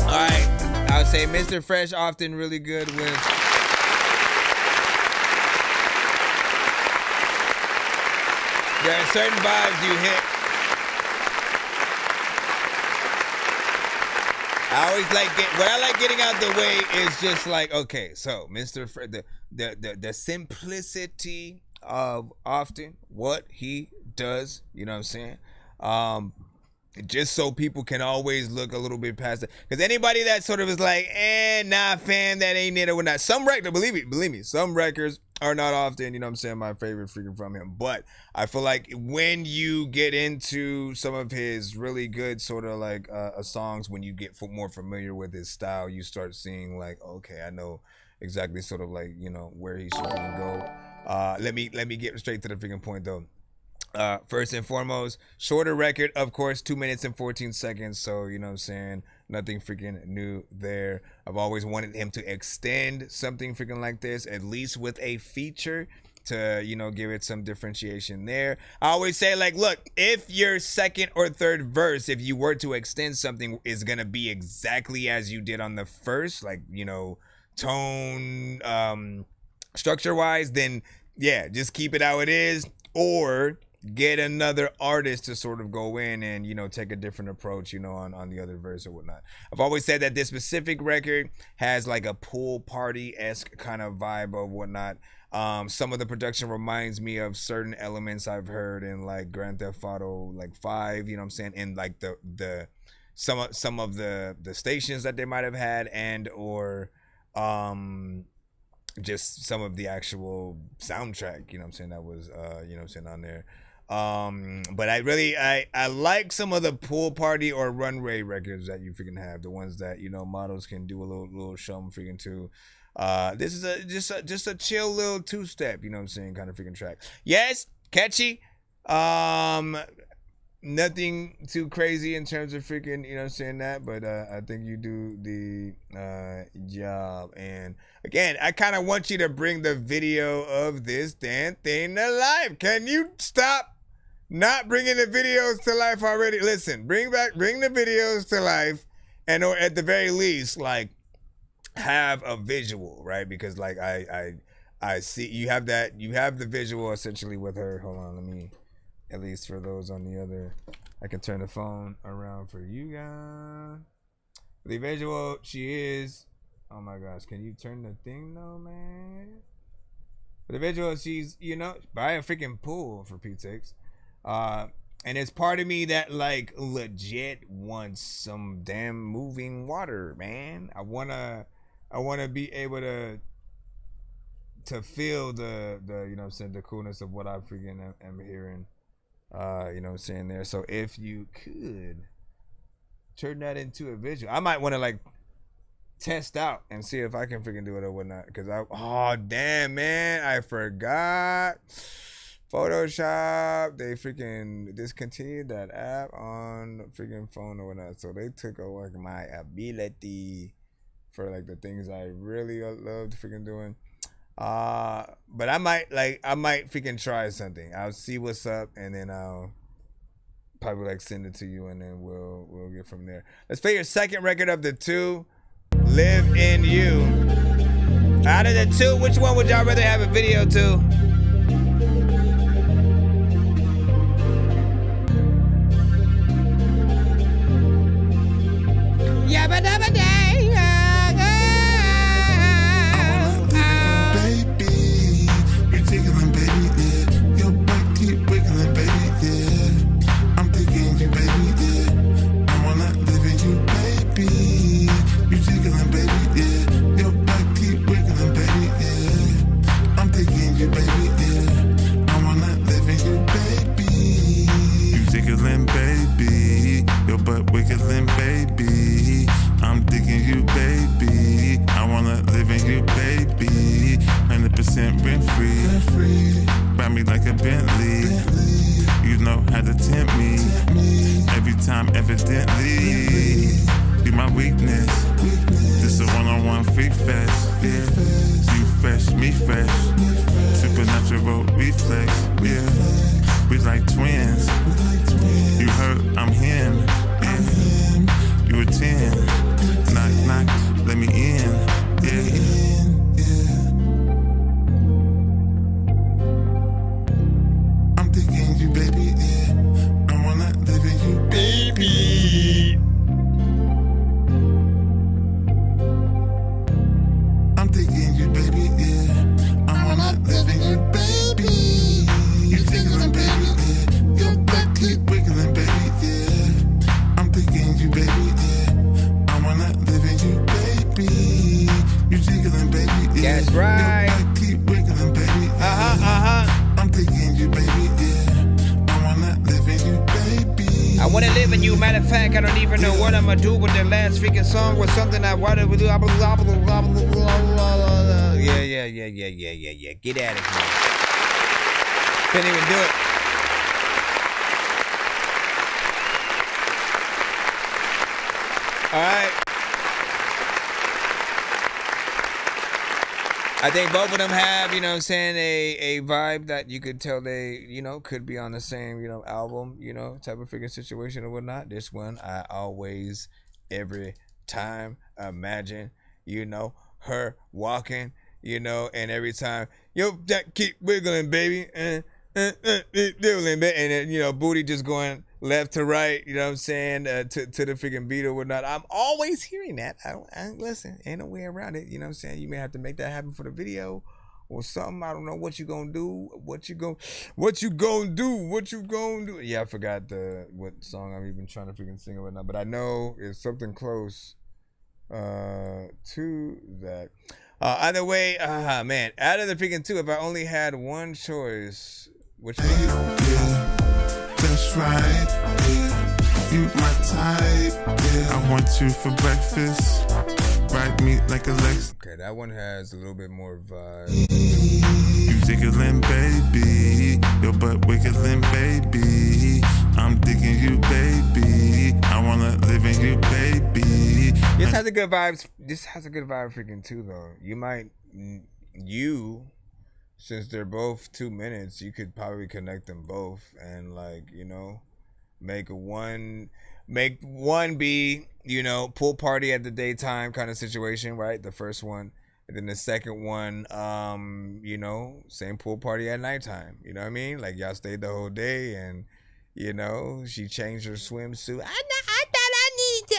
All right, I would say Mr. Fresh often really good with there are certain vibes you hit. I always like what I like getting out the way is just like, okay, so Mr. The simplicity of often what he does, you know what I'm saying? Just so people can always look a little bit past it. Because anybody that sort of is like, nah, fam, that ain't it or whatnot. Some records, believe me, some records are not often, you know what I'm saying, my favorite freaking from him. But I feel like when you get into some of his really good sort of like songs, when you get more familiar with his style, you start seeing like, okay, I know exactly sort of like, you know, where he should go. Let me get straight to the freaking point though. First and foremost, shorter record, of course, 2 minutes and 14 seconds. So, you know what I'm saying? Nothing freaking new there. I've always wanted him to extend something freaking like this, at least with a feature to, you know, give it some differentiation there. I always say, like, look, if your second or third verse, if you were to extend something, is going to be exactly as you did on the first, like, you know, tone, structure wise, then yeah, just keep it how it is, or get another artist to sort of go in and, you know, take a different approach, you know, on the other verse or whatnot. I've always said that this specific record has like a pool party-esque kind of vibe or whatnot. Some of the production reminds me of certain elements I've heard in like Grand Theft Auto like 5, you know what I'm saying, and like the some of the stations that they might have had, and or just some of the actual soundtrack, you know what I'm saying, that was you know what I'm saying, on there. But I like some of the pool party or runway records that you freaking have, the ones that, you know, models can do a little something freaking too. This is just a chill little two-step, you know what I'm saying, kind of freaking track. Yes, catchy. Nothing too crazy in terms of freaking, you know what I'm saying, that, but I think you do the job. And again, I kind of want you to bring the video of this damn thing to life. Can you stop not bringing the videos to life already? Listen, bring the videos to life, and or at the very least, like, have a visual, right? Because like I see you have the visual essentially with her. Hold on, let me, at least for those on the other, I can turn the phone around for you guys. The visual, she is, oh my gosh, can you turn the thing though, man? For the visual, she's, you know, by a freaking pool, for Pete's sakes. And it's part of me that like legit wants some damn moving water, man. I wanna be able to feel the you know what I'm saying, the coolness of what I freaking am hearing. You know what I'm saying there. So if you could turn that into a visual, I might want to like test out and see if I can freaking do it or whatnot. Cause oh damn, man, I forgot. Photoshop, they freaking discontinued that app on freaking phone or whatnot. So they took away my ability for like the things I really loved freaking doing. But I might freaking try something. I'll see what's up, and then I'll probably like send it to you, and then we'll get from there. Let's play your second record of the two, Live in You. Out of the two, which one would y'all rather have a video to? Yabba dabba day. Wiggling, baby, I'm digging you, baby. I wanna live in you, baby. 100% rent free. Buy me like a Bentley. You know how to tempt me. Every time, evidently. Be my weakness. This a one-on-one freak fest. Yeah. You fresh, me fresh. Supernatural reflex. Yeah. We like twins. You heard I'm him. You a 10, knock, knock, let me in, yeah. I'm thinking you, baby, yeah. I wanna live in you, baby. I'm thinking you, baby, yeah. I wanna live in you, baby. You tickling, baby, yeah. Your back keep wiggling, baby, yeah. I'm thinking you, baby, yeah. I wanna live in you, baby. You jiggling, baby, yeah. That's right. Your keep wiggling, baby, yeah. I'm thinking you, baby, yeah. I wanna live in you, baby. I wanna live in you. Matter of fact, I don't even know what I'ma do with the last freaking song was something I wanted to do. Yeah. Get out of here. Couldn't even do it. All right. I think both of them have, you know what I'm saying, a vibe that you could tell they, you know, could be on the same, you know, album, you know, type of freaking situation or whatnot. This one, I always, every time, imagine, you know, her walking, you know, and every time, yo, that keep wiggling, baby, and then, you know, booty just going left to right, you know what I'm saying, to the freaking beat or whatnot. I'm always hearing that. Listen, ain't no way around it, you know what I'm saying. You may have to make that happen for the video or something. I don't know what you gonna do. What you gonna do? Yeah, I forgot what song I'm even trying to freaking sing or whatnot, but I know it's something close to that. Either way, man, out of the freaking two, if I only had one choice, which one? Yeah, that's right, yeah. You my type, yeah. I want you for breakfast, ride me like a Lex. Okay, that one has a little bit more vibe. You jiggling, baby. Your butt wiggling, baby. I'm digging you, baby. I wanna live in you, baby. This has a good vibes. This has a good vibe freaking too, though. Since they're both 2 minutes, you could probably connect them both and make one be, pool party at the daytime kind of situation, right? The first one. And then the second one, same pool party at nighttime. You know what I mean? Like y'all stayed the whole day and, she changed her swimsuit. I thought I needed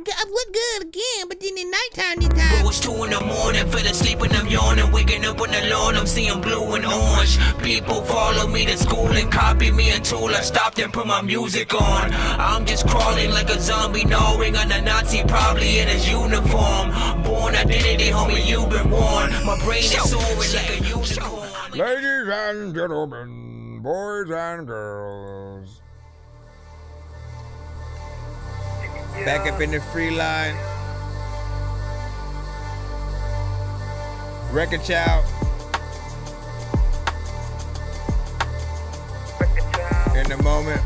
to look good again, but then in nighttime this time. It was 2 in the morning, fell asleep and I'm yawning. Waking up on the lawn, I'm seeing blue and orange. People follow me to school and copy me until I stopped and put my music on. I'm just crawling like a zombie, gnawing on a Nazi, probably in his uniform. Born identity, homie, you've been warned. My brain is soaring like a unicorn. Ladies and gentlemen, boys and girls. Back up in the free line. Record Child. In the moment.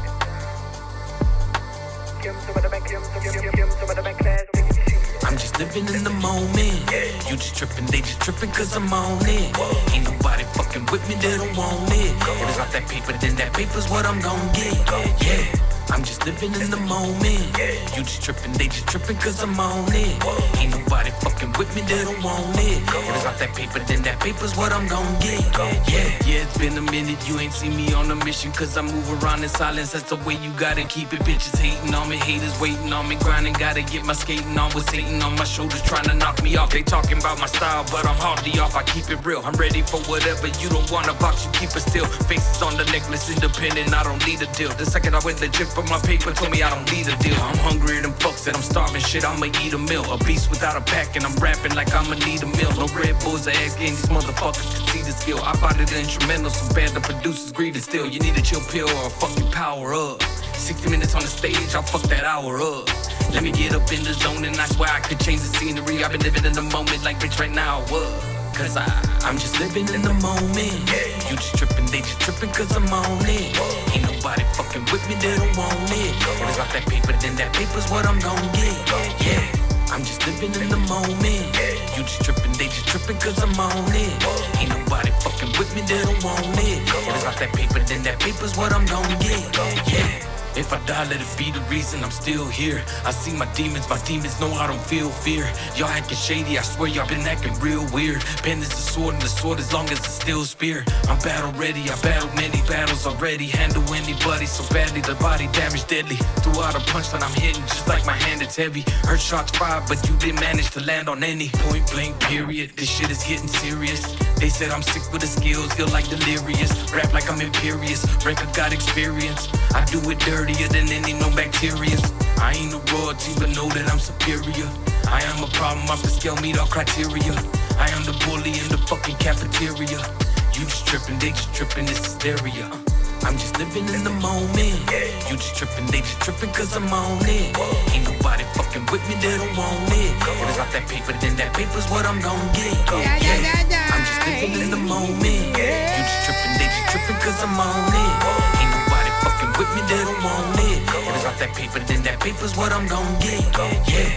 I'm just living in the moment. You just tripping, they just tripping cause I'm on it. Ain't nobody fucking with me, they don't want it. If it's not that paper, then that paper's what I'm gon' get. Yeah. I'm just living in the moment. You just tripping, they just tripping cause I'm on it. Ain't nobody fucking with me, they don't want it. If it's not that paper, then that paper's what I'm gon' get. Yeah, it's been a minute, you ain't seen me on a mission. Cause I move around in silence, that's the way you gotta keep it. Bitches hating on me, haters waiting on me, grinding. Gotta get my skating on with Satan on my shoulders, trying to knock me off. They talking about my style, but I'm hardly off, I keep it real. I'm ready for whatever, you don't want a box, you keep it still. Faces on the necklace, independent, I don't need a deal. The second I went legit for my paper, told me I don't need a deal. I'm hungrier than fucks that I'm starving, shit, I'ma eat a meal. A beast without a pack and I'm rapping like I'ma need a meal. No Red Bulls or ass game, these motherfuckers can see the skill. I bought it instrumental, so bad the producers grieving still. You need a chill pill or a fucking power up. 60 minutes on the stage, I'll fuck that hour up. Let me get up in the zone and I swear I could change the scenery. I've been living in the moment like bitch right now, what? Cause I'm just living in the moment. You just tripping, they just tripping cause I'm on it. Ain't nobody fucking with me, they don't want it. If it's not that paper, then that paper's what I'm gon' get. Yeah, I'm just living in the moment. You just tripping, they just tripping cause I'm on it. Ain't nobody fucking with me, they don't want it. If it's not that paper, then that paper's what I'm gon' get. Yeah. If I die, let it be the reason I'm still here. I see my demons know I don't feel fear. Y'all acting shady, I swear y'all been acting real weird. Pen is the sword and the sword as long as it's still spear. I'm battle ready, I battled many battles already. Handle anybody so badly, the body damage deadly. Threw out a punchline, I'm hitting just like my hand, it's heavy. Heard shots fired, but you didn't manage to land on any. Point blank period, this shit is getting serious. They said I'm sick with the skills, feel like delirious. Rap like I'm imperious, record got experience. I do it dirtier than any no bacteria. I ain't no royalty, but know that I'm superior. I am a problem off the scale, meet all criteria. I am the bully in the fucking cafeteria. You just tripping, they just tripping, it's hysteria. I'm just living in the moment. You just tripping, they just tripping cause I'm on it. Ain't nobody fucking with me, they don't want it. If it's not that paper, then that paper's what I'm gon' get. Yeah, I'm just living in the moment. You just tripping, they just tripping cause I'm on it. Ain't nobody fucking with me, they don't want it. If it's not that paper, then that paper's what I'm gon' get. Yeah.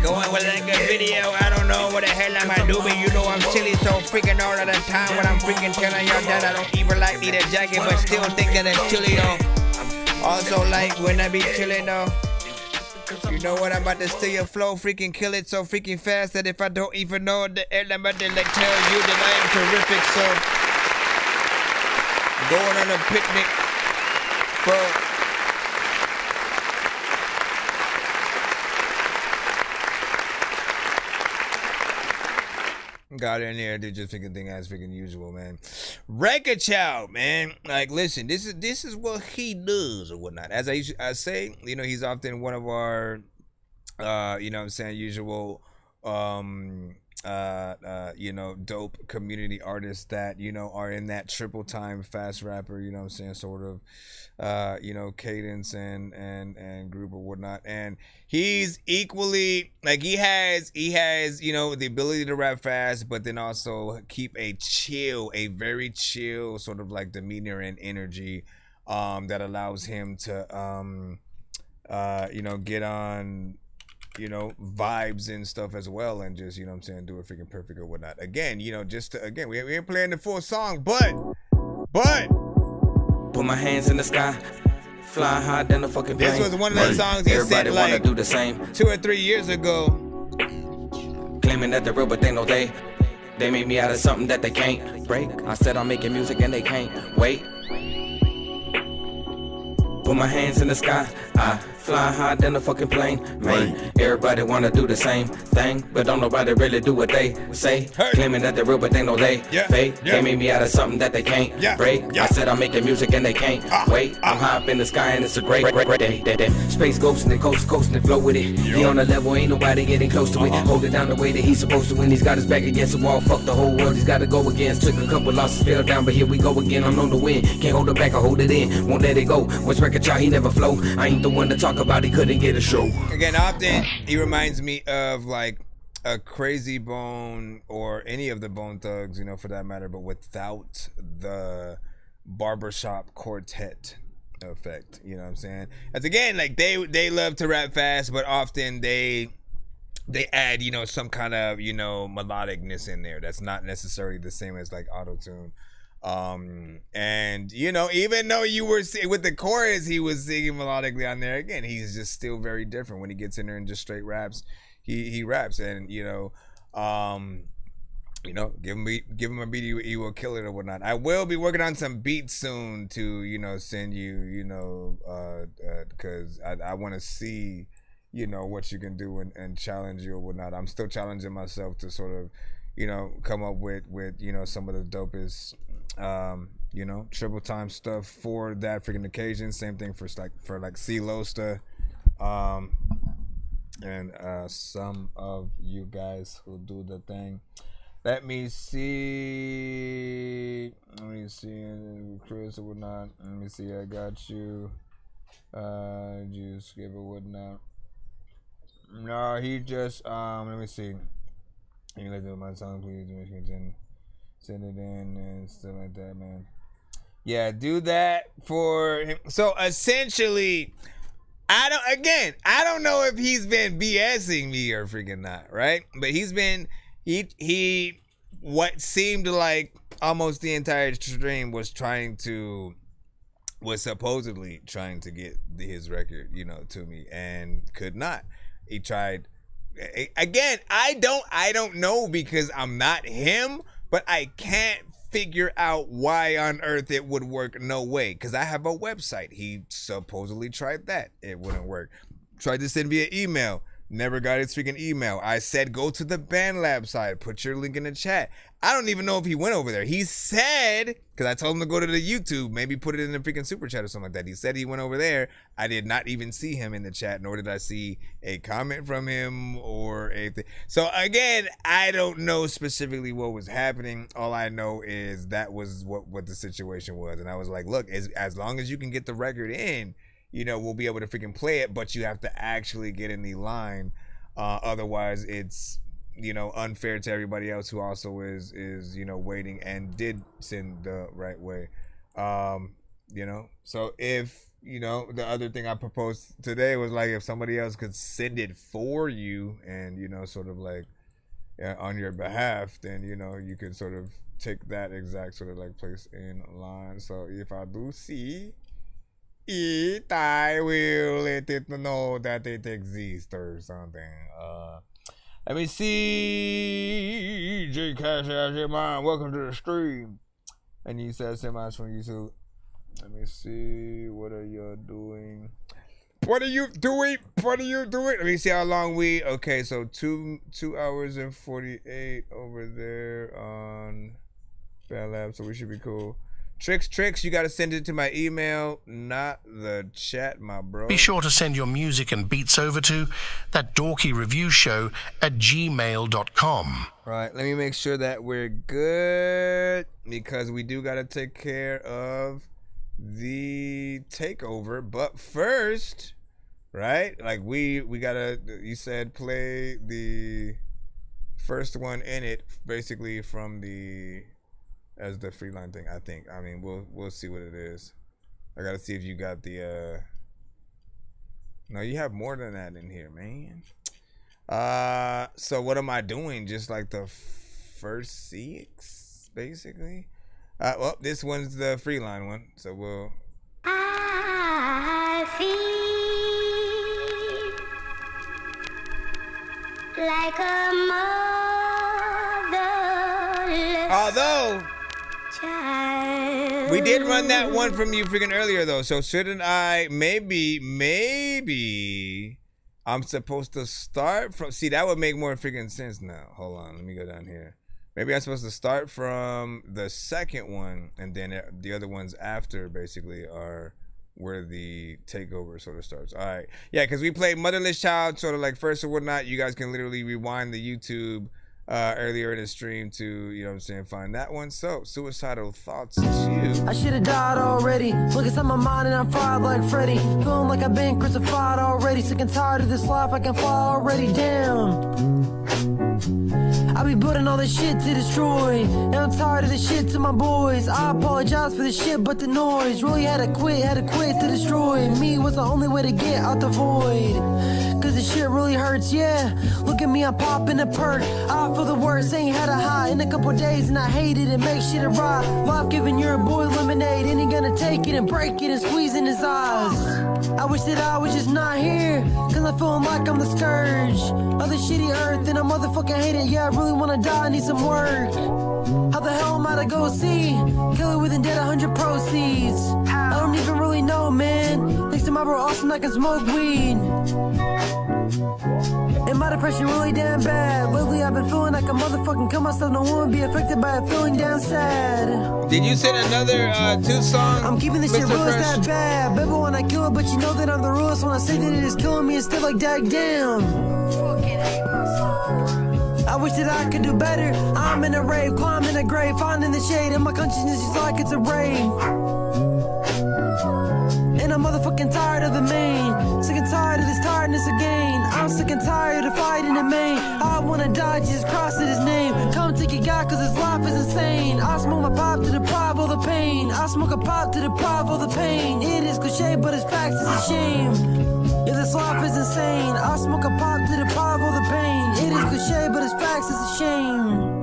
Going with like a video, I don't know what the hell am I doing. You know I'm chilly so freaking all of the time. When I'm freaking telling y'all that I don't even like need a jacket, but still think that it's chilly though. Also like when I be chilling though. You know what, I'm about to steal your flow, freaking kill it so freaking fast that if I don't even know the hell I'm about to like tell you that I am terrific. So going on a picnic for got in there, did just freaking thing as freaking usual, man. Record Child, man. Like, listen, this is what he does or whatnot. As I say, you know, he's often one of our, you know what I'm saying, usual you know, dope community artists that, you know, are in that triple time fast rapper, you know what I'm saying, sort of, you know, cadence and group or whatnot. And he's equally, like, he has, you know, the ability to rap fast, but then also keep a very chill sort of like demeanor and energy, that allows him to, you know, get on, you know, vibes and stuff as well, and just, you know what I'm saying, do it freaking perfect or whatnot. Again, you know, just to, again, we ain't playing the full song, but put my hands in the sky, fly high than a fucking plane. This was one of those songs he said like do the same. 2 or 3 years ago. Claiming that they're real, but they know they made me out of something that they can't break. I said I'm making music and they can't wait. Put my hands in the sky, I fly high than a fucking plane, man. Everybody wanna do the same thing, but don't nobody really do what they say. Claiming that they're real, but they know they fake. They made me out of something that they can't break. I said I'm making music and they can't wait. I'm high up in the sky and it's a great day. Space ghost and coast to coast and flow with it. He on the level, ain't nobody getting close to it. Hold it down the way that he's supposed to when he's got his back against the wall. Fuck the whole world, he's gotta go against. Took a couple losses, fell down, but here we go again. I'm known to win, can't hold it back, I hold it in. Won't let it go. Once record child, he never flow. I ain't the one to talk about, he couldn't get a show. Again, often he reminds me of like a Crazy Bone or any of the Bone Thugs, you know, for that matter, but without the barbershop quartet effect, you know what I'm saying? As again, like they love to rap fast, but often they add, you know, some kind of, you know, melodicness in there that's not necessarily the same as like auto-tune. And you know, even though you were with the chorus, he was singing melodically on there. Again, he's just still very different when he gets in there and just straight raps. He raps, and you know, give him a beat, he will kill it or whatnot. I will be working on some beats soon to, you know, send you, you know, because I want to see, you know, what you can do and challenge you or whatnot. I'm still challenging myself to sort of, you know, come up with you know, some of the dopest, you know, triple time stuff for that freaking occasion. Same thing for like C Losta, and some of you guys who do the thing. Let me see, Chris or whatnot. Let me see, I got you. Just give it whatnot. No, he just let me see. Can you let me my song, please? Send it in and stuff like that, man. Yeah, do that for him. So essentially, I don't know if he's been BSing me or freaking not, right? But he's been he what seemed like almost the entire stream was supposedly trying to get his record, you know, to me, and could not. He tried again. I don't know, because I'm not him, but I can't figure out why on earth it would work. No way, because I have a website. He supposedly tried that. It wouldn't work. Tried to send via email. Never got his freaking email. I said, go to the BandLab side. Put your link in the chat. I don't even know if he went over there. He said, because I told him to go to the YouTube, maybe put it in the freaking super chat or something like that. He said he went over there. I did not even see him in the chat, nor did I see a comment from him or anything. So again, I don't know specifically what was happening. All I know is that was what the situation was. And I was like, look, as long as you can get the record in, you know, we'll be able to freaking play it, but you have to actually get in the line. Otherwise, it's, you know, unfair to everybody else who also is you know, waiting and did send the right way. You know, so if, you know, the other thing I proposed today was like, if somebody else could send it for you and, you know, sort of like on your behalf, then, you know, you could sort of take that exact sort of like place in line. So if I do see it, I will let it know that it exists or something. Let me see. J Cash out your mind. Welcome to the stream. And you said semis from YouTube. Let me see. What are you doing? What are you doing? Let me see how long we. Okay, so 2 hours and 48 over there on BandLab. So we should be cool. Tricks, you gotta send it to my email, not the chat, my bro. Be sure to send your music and beats over to ThatDorkyReviewShow at gmail.com. Right, let me make sure that we're good because we do gotta take care of the takeover. But first, right, like we gotta, you said play the first one in it, basically from the as the free line thing. I think. I mean, we'll see what it is. I gotta see if you got the. No, you have more than that in here, man. So what am I doing? Just like the first 6, basically. Well, this one's the free line one, so we'll. I feel like a motherless Although child. we did run that one from you freaking earlier though, so shouldn't I maybe I'm supposed to start from, see, that would make more freaking sense now. Hold on, let me go down here. Maybe I'm supposed to start from the second one, and then the other ones after basically are where the takeover sort of starts. All right, yeah, because we played Motherless Child sort of like first or whatnot. You guys can literally rewind the YouTube earlier in the stream to, you know what I'm saying, find that one. So, Suicidal Thoughts 2. I should have died already. Look inside my mind and I'm fried like Freddy. Feeling like I've been crucified already. Sick and tired of this life, I can fly already down. I be building all this shit to destroy. Now I'm tired of this shit to my boys. I apologize for the shit, but the noise really had to quit to destroy. Me was the only way to get out the void. Cause the shit really hurts, yeah. Look at me, I'm popping a perk. I feel the worst, ain't had a high in a couple days, and I hate it and make shit a ride. Life giving your boy lemonade, and he gonna take it and break it and squeeze in his eyes. I wish that I was just not here, cause I'm feeling like I'm the scourge of the shitty earth, and I motherfucking hate it. Yeah, I really wanna die, I need some work. How the hell am I to go see Killer within dead 100 proceeds? I don't even really know, man. Thanks to my bro Austin, I can smoke weed. And my depression really damn bad. Lately I've been feeling like a motherfucking kill myself. No one would be affected by it, feeling damn sad. Did you send another 2 songs? I'm keeping this shit real, it's that bad. Baby, when I kill it, but you know that I'm the realest when I say that it is killing me instead, like dag damn. I wish that I could do better. I'm in a rave, climbing a grave, finding the shade, and my consciousness is like it's a rave. And I'm motherfucking tired of the main. Sick and tired of this tiredness again. I'm sick and tired of fighting in main. I wanna die, just cross it his name. Come take your guy, cause this life is insane. I smoke my pop to deprive all the pain. I smoke a pop to deprive all the pain. It is cliche, but it's facts, it's a shame. Yeah, this life is insane. I smoke a pop to deprive all the pain. It is cliche, but it's facts, it's a shame.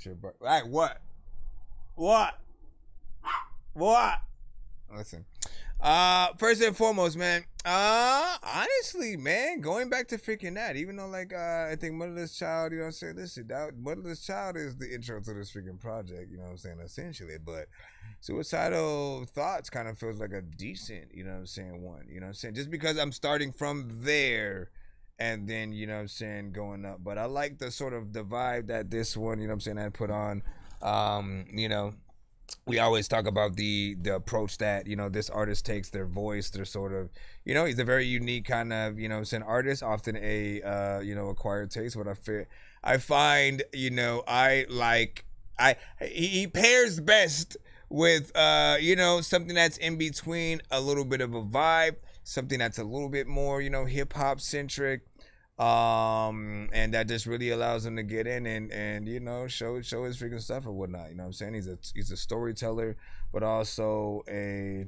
Your butt. Right, what? Listen. First and foremost, man. Honestly, man, going back to freaking that, even though like I think Motherless Child, you know what I'm saying? Listen, that Motherless Child is the intro to this freaking project, you know what I'm saying, essentially. But Suicidal Thoughts kind of feels like a decent, you know what I'm saying, one. You know what I'm saying? Just because I'm starting from there. And then, you know what I'm saying, going up. But I like the sort of the vibe that this one, you know what I'm saying, I put on. You know, we always talk about the approach that, you know, this artist takes, their voice, their sort of, you know, he's a very unique kind of, you know what I'm saying, artist, often a, you know, acquired taste. What I find, you know, he pairs best with, you know, something that's in between a little bit of a vibe, something that's a little bit more, you know, hip hop centric. And that just really allows him to get in and you know, show his freaking stuff or whatnot. You know what I'm saying? He's a storyteller, but also a,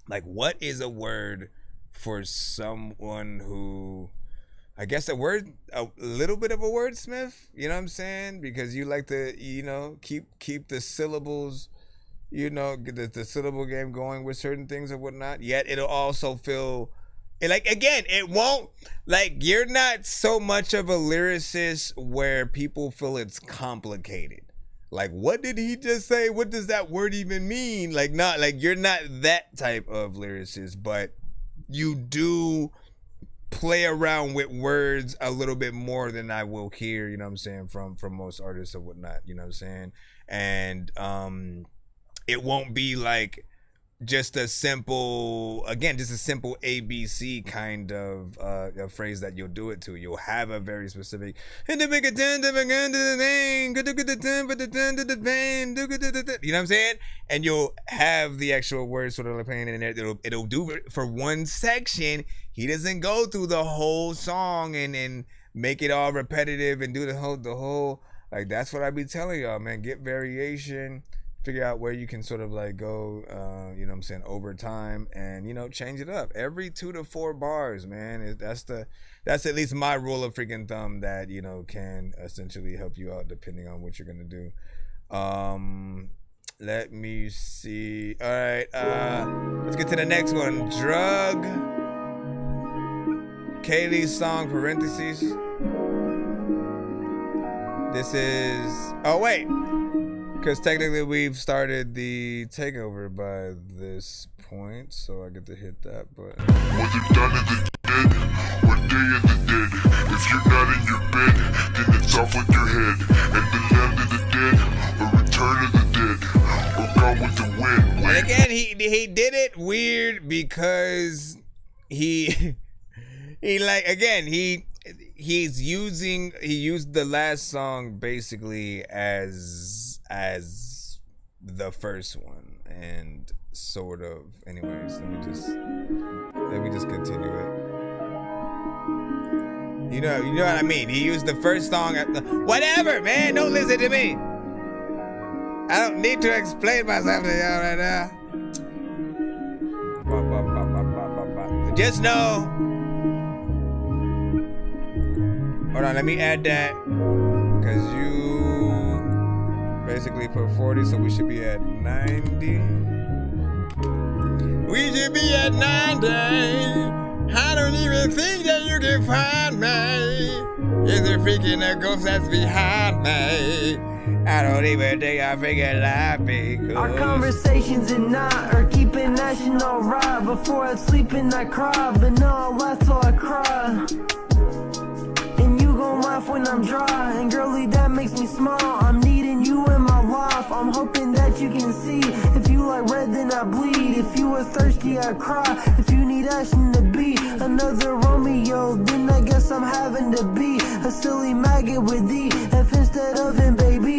like, what is a word for someone who, I guess a little bit of a wordsmith, you know what I'm saying? Because you like to, keep the syllables, get the syllable game going with certain things or whatnot. Yet it'll also feel again, it won't, you're not so much of a lyricist where people feel it's complicated. What did he just say? What does that word even mean? You're not that type of lyricist, but you do play around with words a little bit more than I will hear, you know what I'm saying, from most artists or whatnot, you know what I'm saying? And it won't be just a simple ABC kind of a phrase that you'll do it to. You'll have a very specific, you know what I'm saying? And you'll have the actual words sort of playing in there. It'll do it for one section. He doesn't go through the whole song and make it all repetitive and do the whole that's what I be telling y'all, man. Get variation. Figure out where you can sort of go, you know what I'm saying, over time, and change it up every 2 to 4 bars, man. That's at least my rule of freaking thumb that can essentially help you out depending on what you're gonna do. Let me see. All right, let's get to the next one. Drug. Kaylee's song, parentheses. This is. Oh wait. Because technically we've started the takeover by this point, so I get to hit that button. Whether dawn of the dead or day of the dead, if you're not in your bed, then it's off with your head. And the land of the dead, or return of the dead, or gone with the wind. And again, he did it weird because he used the last song basically as the first one, and sort of. Anyways, let me just continue it. You know what I mean. He used the first song at the whatever, man. Don't listen to me. I don't need to explain myself to y'all right now. Just know. Hold on, let me add that, because you basically put 40, so we should be at 90. We should be at 90. I don't even think that you can find me. Is there freaking a ghost that's behind me? I don't even think I figured life because our conversations at night are keeping action alright. Before I sleep and I cry, but now I laugh till I cry. And you gon' laugh when I'm dry, and girlie, that makes me smile. I'm needing you in my life. I'm hoping that you can see. If you like red, then I bleed. If you are thirsty, I cry. If you need action to be another Romeo, then I guess I'm having to be a silly maggot with the F instead of him, baby.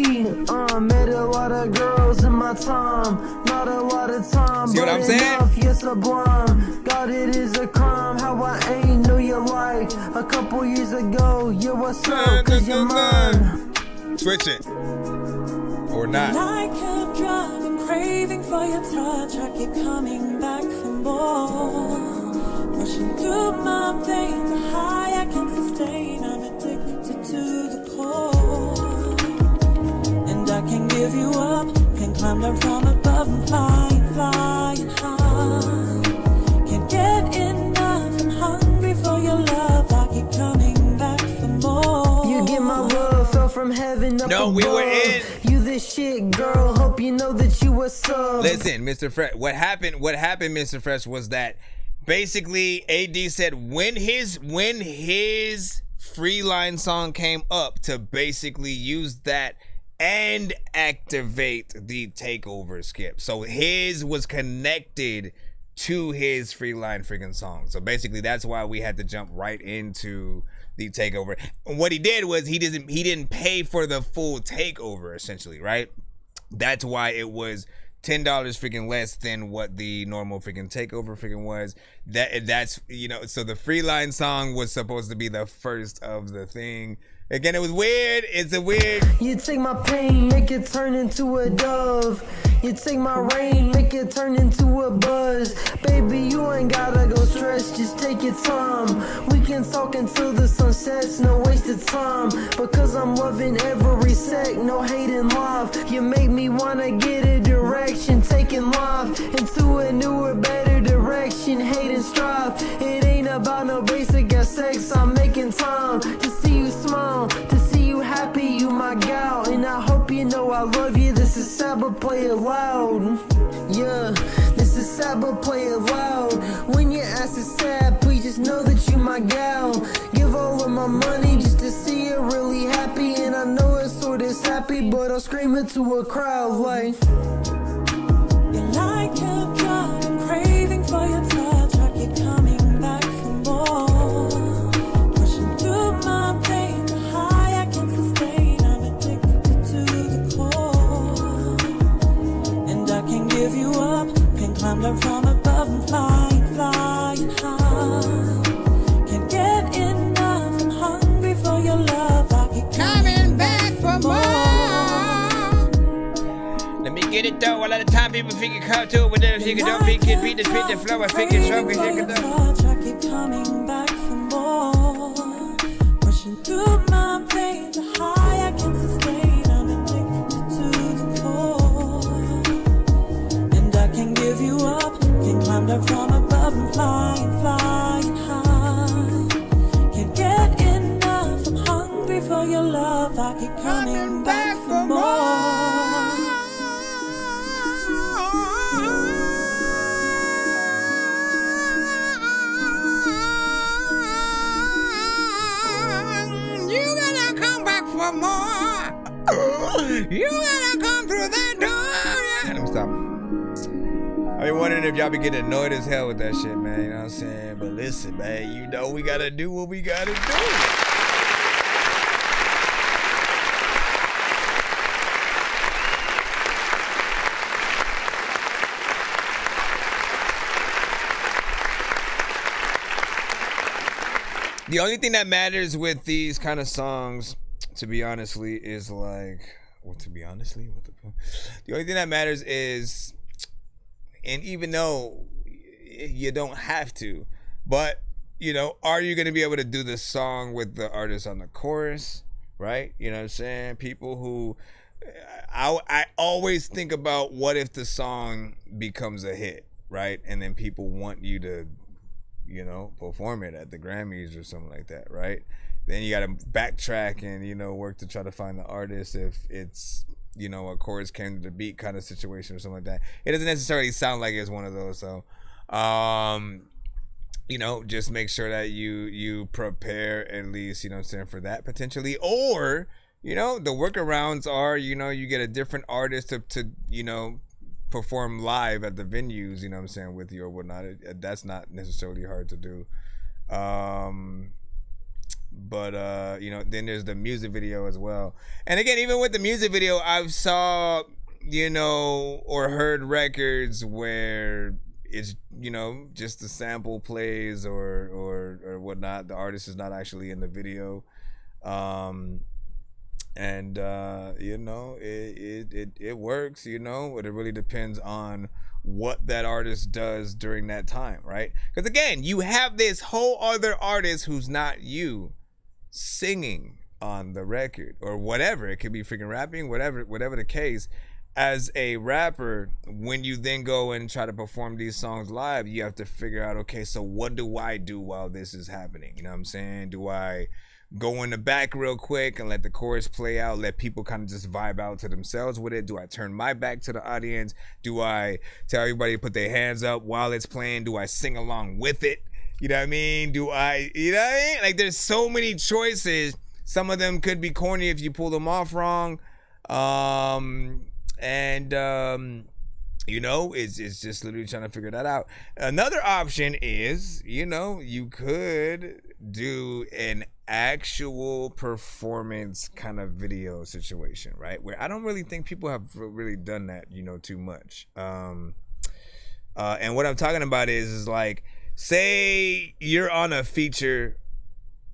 Met a lot of girls in my time, not a lot of time. See what I'm saying? Enough, yes, sublime. God, it is a crime how I ain't know you like a couple years ago. Yeah, what's up? 'Cause you're mine. Switch it. Or not. Like a drug, I'm craving for your touch. I keep coming back for more. Rushing through my veins, a high I can't sustain. I'm addicted to the core. And I can give you up, can climb down from above and flying high. Can't get enough, I'm hungry for your love. I keep coming back for more. You get my love, fell from heaven up above. We were in. You this shit, girl, hope you know that you were sub. Listen, Mr. Fresh, what happened, Mr. Fresh, was that basically AD said when his Freeline song came up to basically use that and activate the takeover skip. So his was connected to his Freeline freaking song. So basically that's why we had to jump right into the takeover. And what he did was he didn't pay for the full takeover, essentially, right? That's why it was $10 freaking less than what the normal freaking takeover freaking was. That's, so the Freeline song was supposed to be the first of the thing. Again, it was weird. It's a weird. You take my pain, make it turn into a dove. You take my rain, make it turn into a buzz. Baby, you ain't gotta go stress, just take your time. We can talk until the sun sets, no wasted time. Because I'm loving every sec, no hating love. You make me wanna get a direction, taking life into a newer, better direction. Hate and strive, it ain't about no basic ass sex. I'm making time to see you smile, to see you happy, you my gal. And I hope you know I love you. This is sad, but play it loud. Yeah, this is sad, but play it loud. When your ass is sad, please just know that you my gal. Give all of my money just to see you really happy. And I know it's sort of happy, but I'll scream it to a crowd like, you're like a drug, I'm craving for your touch. I keep coming back for more. Pushing through my veins, a high I can't sustain. I'm addicted to the core. And I can give you up, can climb down from above and flying, flying high. Can't get enough, I'm hungry for your love. I keep coming back for more. Let me get it though. A lot of time people think it come to it, but then if you don't think it, beat the flow, I think it's so good. I keep coming back for more. Pushing through my veins, a high I can't sustain. I'm addicted to the core. And I can give you up, can climb down from above and flying, flying high. Can't get enough, I'm hungry for your love. I keep coming back for more. More. You gotta come through that door. Yeah. Let me stop. I be wondering if y'all be getting annoyed as hell with that shit, man. You know what I'm saying? But listen, man, you know we gotta do what we gotta do. The only thing that matters with these kind of songs, to be honestly, is like, well, to be honestly, what the fuck? The only thing that matters is, and even though you don't have to, but, you know, are you going to be able to do the song with the artist on the chorus, right? You know what I'm saying? People who, I always think about what if the song becomes a hit, right? And then people want you to, you know, perform it at the Grammys or something like that, right? Then you got to backtrack and, you know, work to try to find the artist if it's, you know, a chorus came to the beat kind of situation or something like that. It doesn't necessarily sound like it's one of those. So, you know, just make sure that you prepare at least, you know what I'm saying, for that potentially. Or, you know, the workarounds are, you know, you get a different artist to you know, perform live at the venues, you know what I'm saying, with you or whatnot. That's not necessarily hard to do. But you know, then there's the music video as well. And again, even with the music video, I've saw, you know, or heard records where it's, you know, just the sample plays or whatnot. The artist is not actually in the video. And you know, it works, you know, but it really depends on what that artist does during that time, right? Because again, you have this whole other artist who's not you singing on the record or whatever. It could be freaking rapping, whatever the case. As a rapper, when you then go and try to perform these songs live, you have to figure out, okay, so what do I do while this is happening? You know what I'm saying? Do I go in the back real quick and let the chorus play out, let people kind of just vibe out to themselves with it? Do I turn my back to the audience? Do I tell everybody to put their hands up while it's playing? Do I sing along with it? You know what I mean? Do I, you know what I mean? Like, there's so many choices. Some of them could be corny if you pull them off wrong. You know, it's just literally trying to figure that out. Another option is, you know, you could do an actual performance kind of video situation, right? Where I don't really think people have really done that, you know, too much. And what I'm talking about is like, say you're on a feature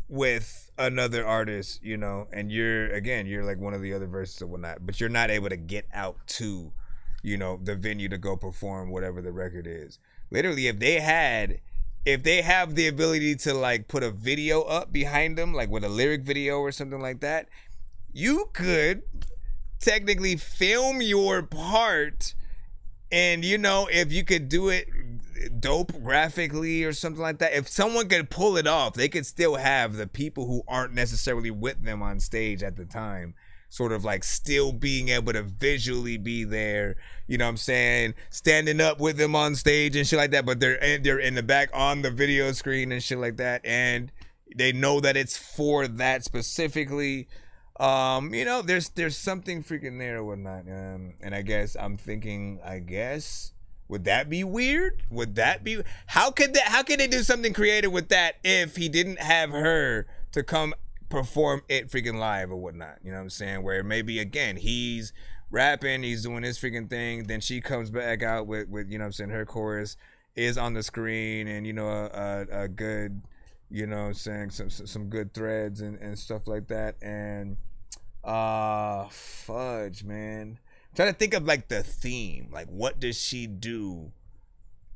with another artist, you know, and you're like one of the other verses or whatnot, but you're not able to get out to, you know, the venue to go perform whatever the record is. Literally, if they have the ability to like put a video up behind them, like with a lyric video or something like that, you could technically film your part, and you know, if you could do it dope graphically or something like that, if someone could pull it off, they could still have the people who aren't necessarily with them on stage at the time sort of like still being able to visually be there, you know what I'm saying, standing up with them on stage and shit like that, but they're in the back on the video screen and shit like that, and they know that it's for that specifically. You know, there's something freaking there or whatnot, and I guess I'm thinking, would that be weird? How could they do something creative with that if he didn't have her to come perform it freaking live or whatnot? You know what I'm saying? Where maybe again he's rapping, he's doing his freaking thing, then she comes back out with you know what I'm saying, her chorus is on the screen, and you know a good, you know what I'm saying, some good threads and stuff like that, and fudge, man. I'm trying to think of like the theme, like what does she do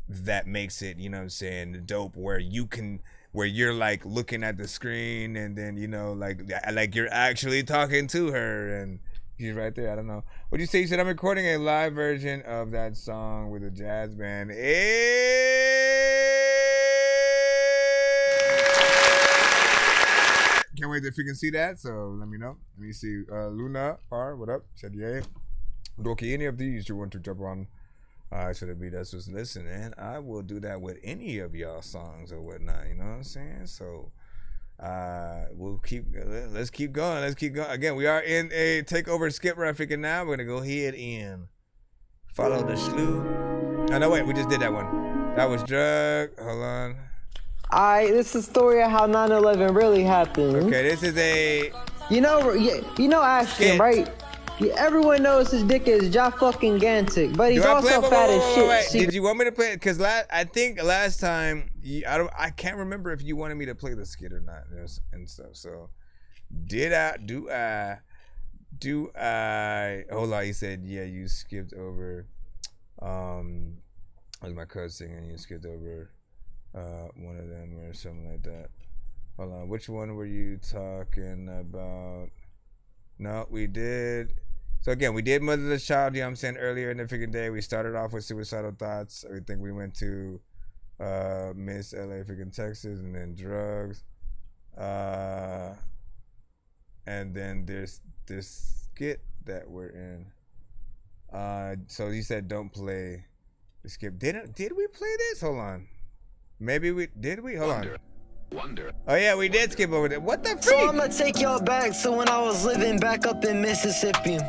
that makes it, you know what I'm saying, dope, where you're like looking at the screen, and then you know like you're actually talking to her and she's right there. I don't know. What'd you say? You said I'm recording a live version of that song with a jazz band. Can't wait if you can see that, so let me know. Let me see. Luna R, what up? Said yay. Dorky, any of these you want to jump on? Should it be that's what's listen, man. I will do that with any of y'all songs or whatnot, you know what I'm saying? So let's keep going. Again, we are in a takeover skip graphic, and now we're gonna go ahead and follow the slew. Oh no, wait, we just did that one. That was drug. Hold on. Alright, this is the story of how 9/11 really happened. Okay, this is a you know Ashton, right? Yeah, everyone knows his dick is fucking gigantic, but he's also fat as shit. Wait. Did you want me to play it? Because I think last time I can't remember if you wanted me to play the skit or not and stuff. So do I? Hold on. He said, yeah, you skipped over. Like my cousin, and you skipped over one of them or something like that. Hold on. Which one were you talking about? No, we did. So again, we did Mother of the Child, you know what I'm saying, earlier in the freaking day. We started off with Suicidal Thoughts. I think we went to Miss LA freaking Texas, and then Drugs. And then there's this skit that we're in. So you said don't play the skip. Did we play this? Hold on. Maybe we did. Hold on. Oh yeah, we did skip over there. What the freak? So I'm gonna take y'all back to when I was living back up in Mississippi.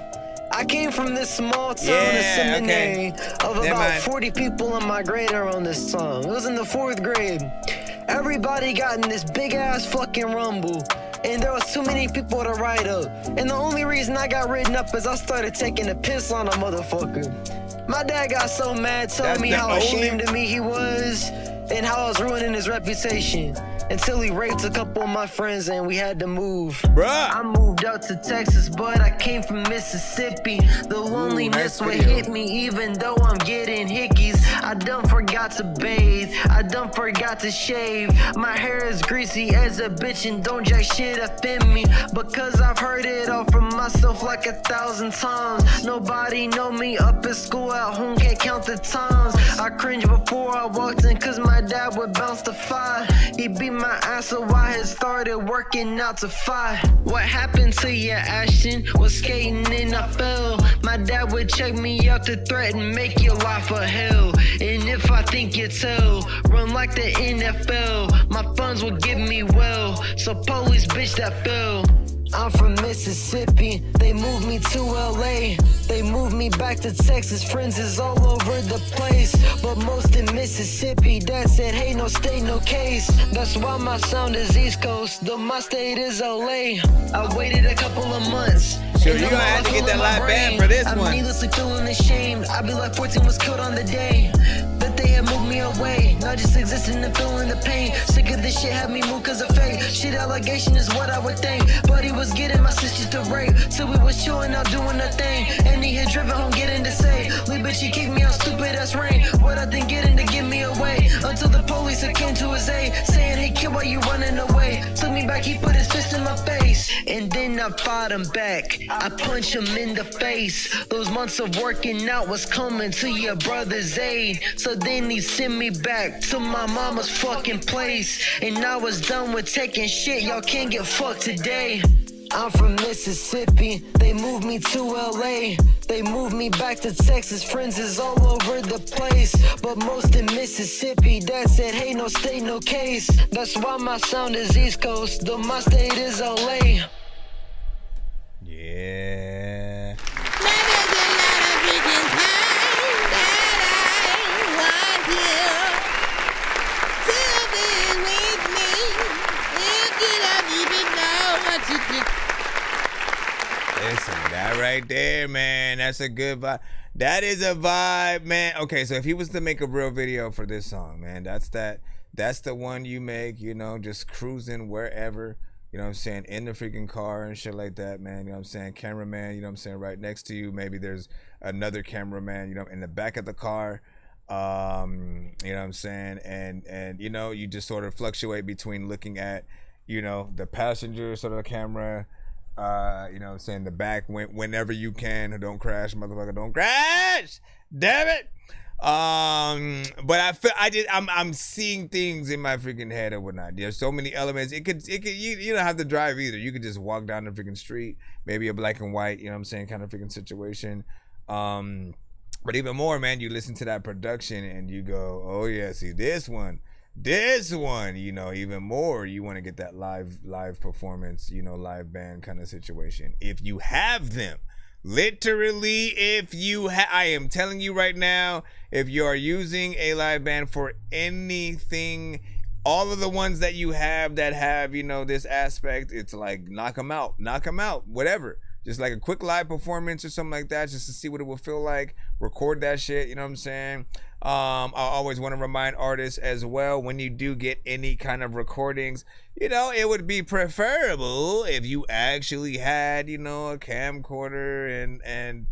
I came from this small town, a seminary of about 40 people in my grade around this time. It was in the 4th grade. Everybody got in this big ass fucking rumble, and there was too many people to ride up. And the only reason I got ridden up is I started taking a piss on a motherfucker. My dad got so mad, telling me how ashamed of me he was and how I was ruining his reputation, until he raped a couple of my friends and we had to move. Bruh. I moved out to Texas, but I came from Mississippi. The loneliness would hit me even though I'm getting hickeys. I done forgot to bathe, I done forgot to shave. My hair is greasy as a bitch and don't jack shit offend me, because I've heard it all from myself like 1,000 times. Nobody know me up at school, at home can't count the times I cringe before I walked in, cause my dad would bounce to 5. He beat my ass, so I had started working out to 5. What happened to you, Ashton? Was skating and I fell. My dad would check me out to threaten make your life a hell. And if I think you tell, run like the NFL. My funds will give me well, so police bitch that fell. I'm from Mississippi, they moved me to LA. They moved me back to Texas, friends is all over the place. But most in Mississippi, dad said, hey, no state, no case. That's why my sound is East Coast, though my state is LA. I waited a couple of months. Sure, you're gonna have to get that live band for this one. I'm needlessly feeling ashamed. I be like 14 was killed on the day. that they had moved me away. Not just existing and feeling the pain. Sick of this shit, had me move cause of fate. Shit, allegation is what I would think. But he was getting my sisters to rape. So we was chilling out doing our thing. And he had driven home getting to say, Lee bitch, he kicked me out stupid ass rain. What I think getting to get me away. Until the police came to his aid. Saying, hey kid, why you running away? Took me back, he put his fist in my face. And then I fought him back. I punched him in the face. Those months of working out was coming to your brother's aid. So then he sent me back to my mama's fucking place. And I was done with taking shit. Y'all can't get fucked today. I'm from Mississippi, they moved me to LA. They moved me back to Texas, friends is all over the place. But most in Mississippi, Dad said, hey, no state, no case. That's why my sound is East Coast, though my state is LA. Yeah. Listen, that right there, man, that's a good vibe. That is a vibe, man. Okay, so if he was to make a real video for this song, man, that's the one you make, you know, just cruising wherever, you know what I'm saying, in the freaking car and shit like that, man, you know what I'm saying, cameraman, you know what I'm saying, right next to you, maybe there's another cameraman, you know, in the back of the car, you know what I'm saying, and you know, you just sort of fluctuate between looking at, you know, the passenger sort of the camera, you know what I'm saying, the back whenever you can. Don't crash, motherfucker, don't crash, damn it. But I'm seeing things in my freaking head or whatnot. There's so many elements. It could you don't have to drive either. You could just walk down the freaking street, maybe a black and white, you know what I'm saying, kind of freaking situation. But even more, man, you listen to that production and you go, oh yeah, see this one, you know, even more, you want to get that live performance, you know, live band kind of situation. If you have them, literally, if you I am telling you right now, if you are using a live band for anything, all of the ones that you have that have, you know, this aspect, it's like knock them out, whatever. Just like a quick live performance or something like that, just to see what it will feel like. Record that shit, you know what I'm saying? I always want to remind artists as well, when you do get any kind of recordings, you know, it would be preferable if you actually had, you know, a camcorder and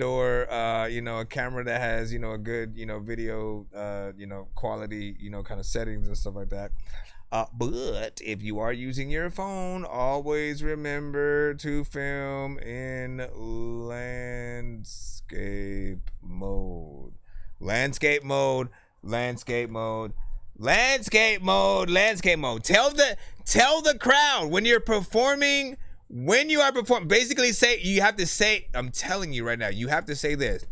or you know, a camera that has, you know, a good, you know, video you know, quality, you know, kind of settings and stuff like that. But if you are using your phone, always remember to film in landscape mode. Landscape mode. Tell the crowd when you are performing, basically say, you have to say, I'm telling you right now, you have to say this.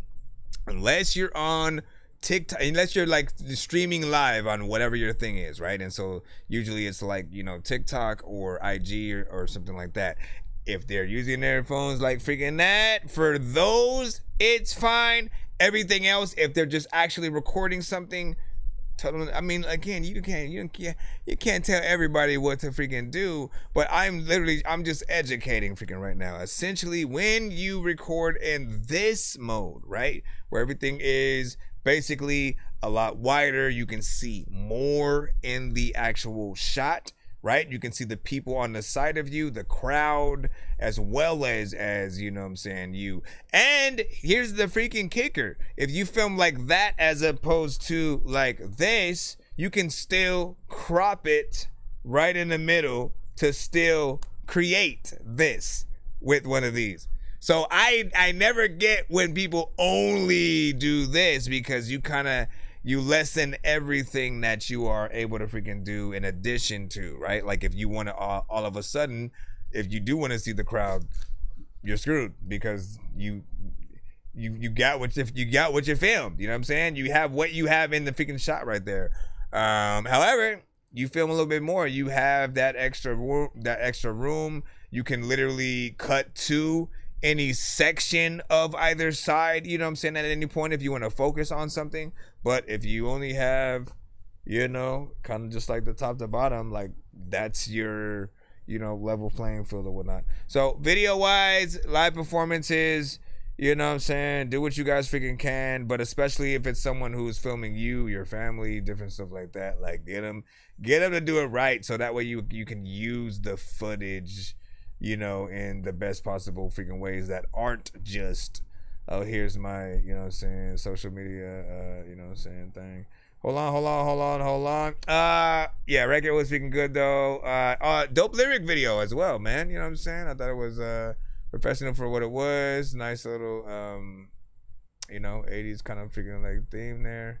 Unless you're on TikTok, unless you're like streaming live on whatever your thing is, right? And so usually it's like, you know, TikTok or IG or something like that. If they're using their phones like freaking that, for those, it's fine. Everything else, if they're just actually recording something, tell them. I mean, again, you can't tell everybody what to freaking do, but I'm just educating freaking right now. Essentially, when you record in this mode, right, where everything is basically a lot wider, you can see more in the actual shot, right? You can see the people on the side of you, the crowd, as well as you know what I'm saying, you. And here's the freaking kicker. If you film like that as opposed to like this, you can still crop it right in the middle to still create this with one of these. So I never get when people only do this, because you lessen everything that you are able to freaking do in addition to, right? Like if you want to all of a sudden, if you do want to see the crowd, you're screwed, because you got what you filmed. You know what I'm saying? You have what you have in the freaking shot right there. However, you film a little bit more. You have that extra room. You can literally cut to any section of either side, you know what I'm saying, at any point if you want to focus on something. But if you only have, you know, kind of just like the top to bottom, like that's your, you know, level playing field or whatnot. So video wise, live performances, You know what I'm saying? Do what you guys freaking can, but especially if it's someone who's filming you, your family, different stuff like that. Like get them to do it right, so that way you can use the footage, you know, in the best possible freaking ways that aren't just, oh, here's my, you know what I'm saying, social media, you know what I'm saying, thing. Hold on. Yeah, record was freaking good though. Dope lyric video as well, man. You know what I'm saying? I thought it was professional for what it was. Nice little you know, 80s kind of freaking like theme there.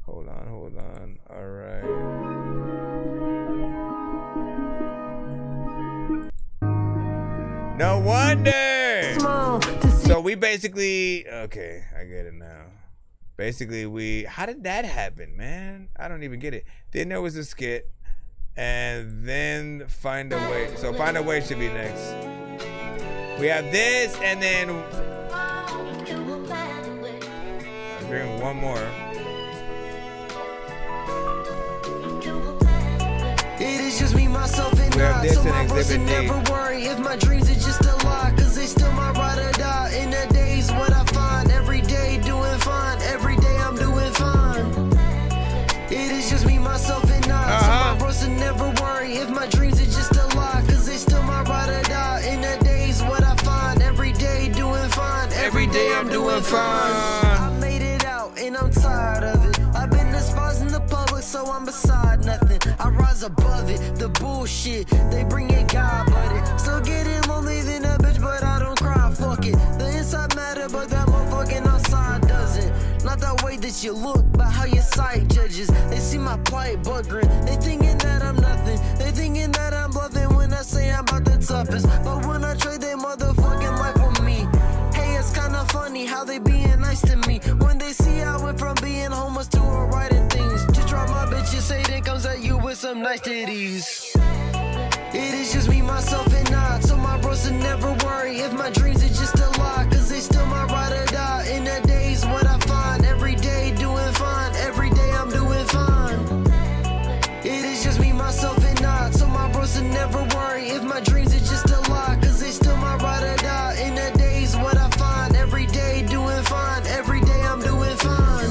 Hold on. All right. No wonder. So we basically, okay, I get it now. Basically, how did that happen, man? I don't even get it. Then there was a skit, and then Find a Way. So Find a Way should be next. We have this, and then I'll bring one more. It is just me, myself, and I. So my person never worry if my dreams are just a lie, cause they still my ride or die. In the days, what I find every day doing fine. Every day I'm doing fine. It is just me, myself, and I. So my person never worry if my dreams are just a lie, cause they still my ride or die. In the days, what I find every day doing fine. Every day I'm doing fine. I made it out and I'm tired of it. I've been despised in the public, so I'm beside nothing. I rise above it, the bullshit. They bring it God, but it still getting lonely than a bitch, but I don't cry, fuck it. The inside matter, but that motherfucking outside doesn't. Not that way that you look, but how your sight judges. They see my plight buggering. They thinking that I'm nothing. They thinking that I'm bluffing when I say I'm about the toughest. But when I trade their motherfucking life with me, hey, it's kinda funny how they being nice to me. When they see I went from being homeless to writing things. Just drop my bitches, say then comes at you with some nice titties. It is just me, myself, and I. So my bros never worry if my dreams are just a lie, cause they still my ride or die. In the days, what I find every day doing fine. Every day I'm doing fine. It is just me, myself, and I. So my bros never worry if my dreams are just a lie, cause they still my ride or die. In the days, what I find every day doing fine. Every day I'm doing fine.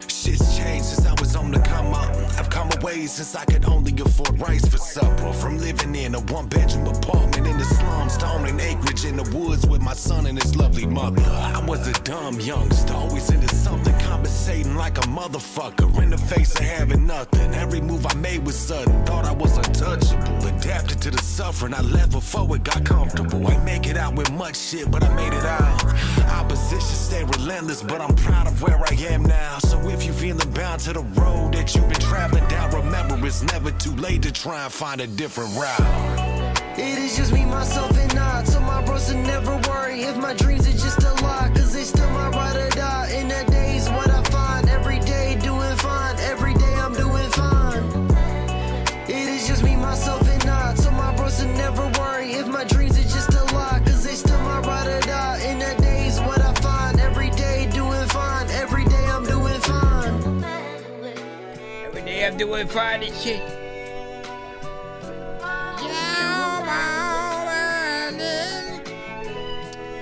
Shit's changed since I was on the come up. I've come away since I could only afford rice for supper. From living in a one-bedroom apartment in the slums to owning acreage in the woods with my son and his lovely mother. I was a dumb youngster, always into something, compensating like a motherfucker in the face of having nothing. Every move I made was sudden, thought I was untouchable. Adapted to the suffering I left before it got comfortable. I make it out with much shit, but I made it out. Opposition stay relentless, but I'm proud of where I am now. So if you feeling bound to the road that you've been traveling down, remember it's never too late to try and find a different route. It is just me, myself, and I. So my bros never worry if my dreams are just a lie, cause they still my ride or die. In the days, what I find every day doing fine. Every day I'm doing fine. It is just me, myself, and I. So my bros never worry if my dreams are just a lie, cause they still my ride or die. In the days, what I find every day doing fine. Every day I'm doing fine. Every day I'm doing fine and shit.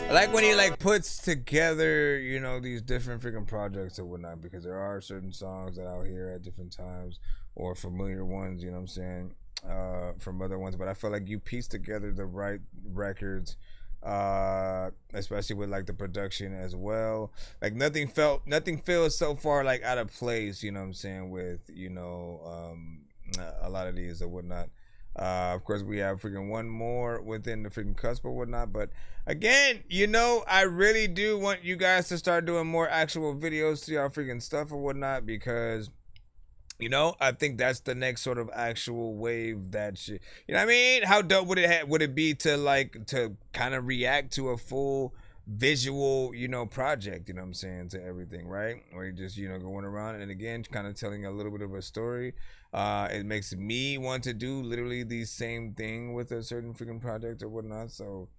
I like when he like puts together, you know, these different freaking projects or whatnot, because there are certain songs that I'll hear at different times or familiar ones, you know what I'm saying, from other ones, but I feel like you piece together the right records, especially with like the production as well. Like nothing feels so far like out of place, you know what I'm saying, with, you know, a lot of these or whatnot. Of course, we have freaking one more within the freaking cusp or whatnot. But again, you know, I really do want you guys to start doing more actual videos to y'all freaking stuff or whatnot, because, you know, I think that's the next sort of actual wave that shit. You know what I mean? How dope would it be to like to kind of react to a full visual, you know, project, you know what I'm saying, to everything, right? Where you're just, you know, going around and again kind of telling a little bit of a story. It makes me want to do literally the same thing with a certain freaking project or whatnot. So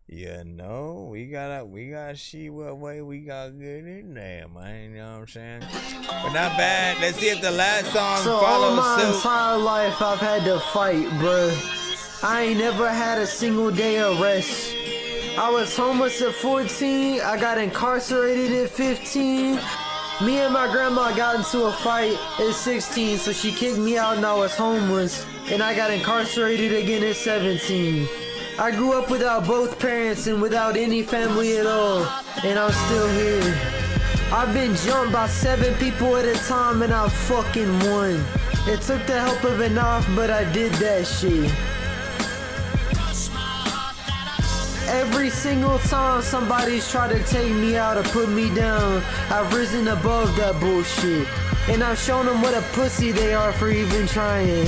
you know, we gotta see what way we gotta get in there, man. You know what I'm saying? But not bad. Let's see if the last song follows all my suit. entire life I've had to fight, bruh. I ain't never had a single day of rest. I was homeless at 14. I got incarcerated at 15. Me and my grandma got into a fight at 16, so she kicked me out and I was homeless. And I got incarcerated again at 17. I grew up without both parents and without any family at all. And I'm still here. I've been jumped by 7 people at a time and I fucking won. It took the help of an off, but I did that shit. Every single time somebody's tried to take me out or put me down, I've risen above that bullshit. And I've shown them what a pussy they are for even trying.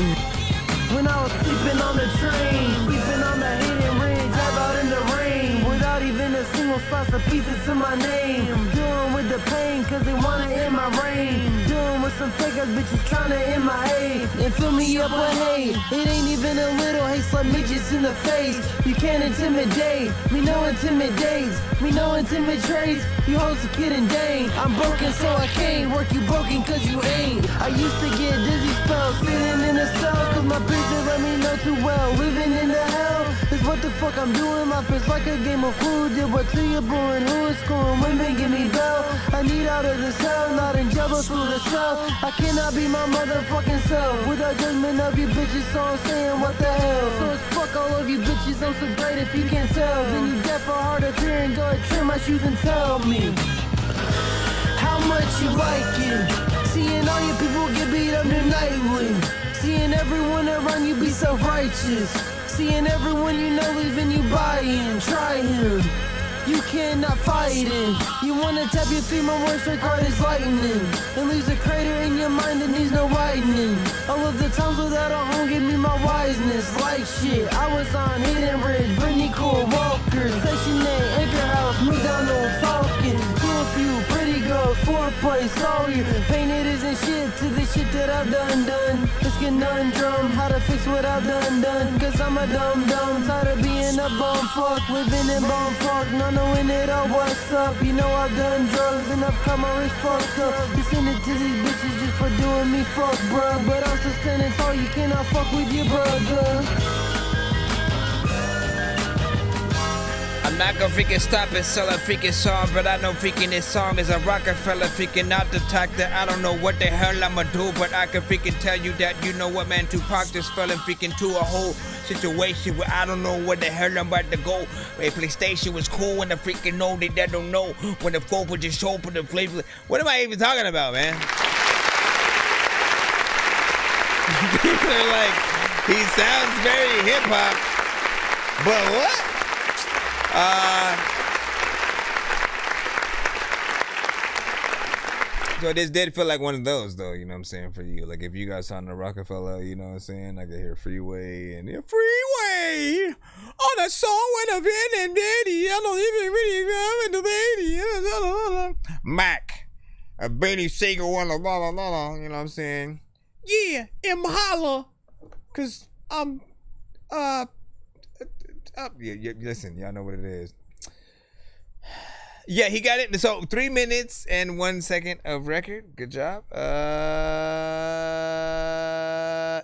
When I was sleeping on the train, sleeping on the hidden ridge, drive out in the rain, without even a single slice of pizza to my name. Dealing with the pain, cause they wanna end my reign. Dealing with some fake ass bitches trying to end my hate. And fill me up with hate. It ain't even a little hate, slap midgets in the face. You can't intimidate, me no intimidates, me no intimidates. You hoes a kid and Dane. I'm broken so I can't work you broken cause you ain't. I used to get dizzy spells, sitting in a cell cause my prison let me know too well. Living in the hell is what the fuck I'm doing. Life is like a game of who did what to you, boring. Who is scoring women, give me bell. I need out of this hell, not in jail but through the cell. I cannot be my motherfucking self without judgment of you bitches, so I'm saying what the hell. So it's fuck all of you bitches, I'm so great if you can't tell. Then you deaf or hard of hearing, go and trim my shoes and tell me how much you like it. Seeing all you people get beat up nightly. Seeing everyone around you be self-righteous. Seeing everyone you know leaving you buying. Try him, you cannot fight it. You wanna tap your feet, my one strike hard as lightning. It leaves a crater in your mind that needs no widening. All of the times without a home give me my wiseness. Like shit, I was on Hidden Ridge, Brittany Cole Walker, Section 8, Anchor House, McDonald's talking. To a few pretty girls, foreplay, Sawyer. Painted isn't shit to the shit that I've done. It's conundrum, how to fix what I've done. Cause I'm a dumb, tired of being a bum fuck, living in bum fuck, not knowing it all what's up. You know I've done drugs and I've cut my wrist fucked up. You send it to these bitches just for doing me fuck, bruh. But I'm still standing tall, you cannot fuck with your brother. I'm not gonna freaking stop and sell a freaking song, but I know freaking this song is a Rockefeller freaking not the type that I don't know what the hell I'ma do, but I can freaking tell you that you know what, man. Tupac just fell in freaking to a whole situation where I don't know what the hell I'm about to go. Hey, PlayStation was cool when the freaking know they don't know when the folk would just show up in the flavor. What am I even talking about, man? People are like, he sounds very hip hop, but what? So this did feel like one of those, though, you know what I'm saying, for you. Like, if you guys on the Rockefeller, you know what I'm saying, I could hear Freeway and Freeway on a song with a Vin and Daddy. I don't even really remember the lady. Mac, a Benny Siegel on the blah, blah, blah, blah, you know what I'm saying? Yeah, and Mahala, because yeah, listen, y'all know what it is. Yeah, he got it. So 3 minutes and 1 second of record. Good job.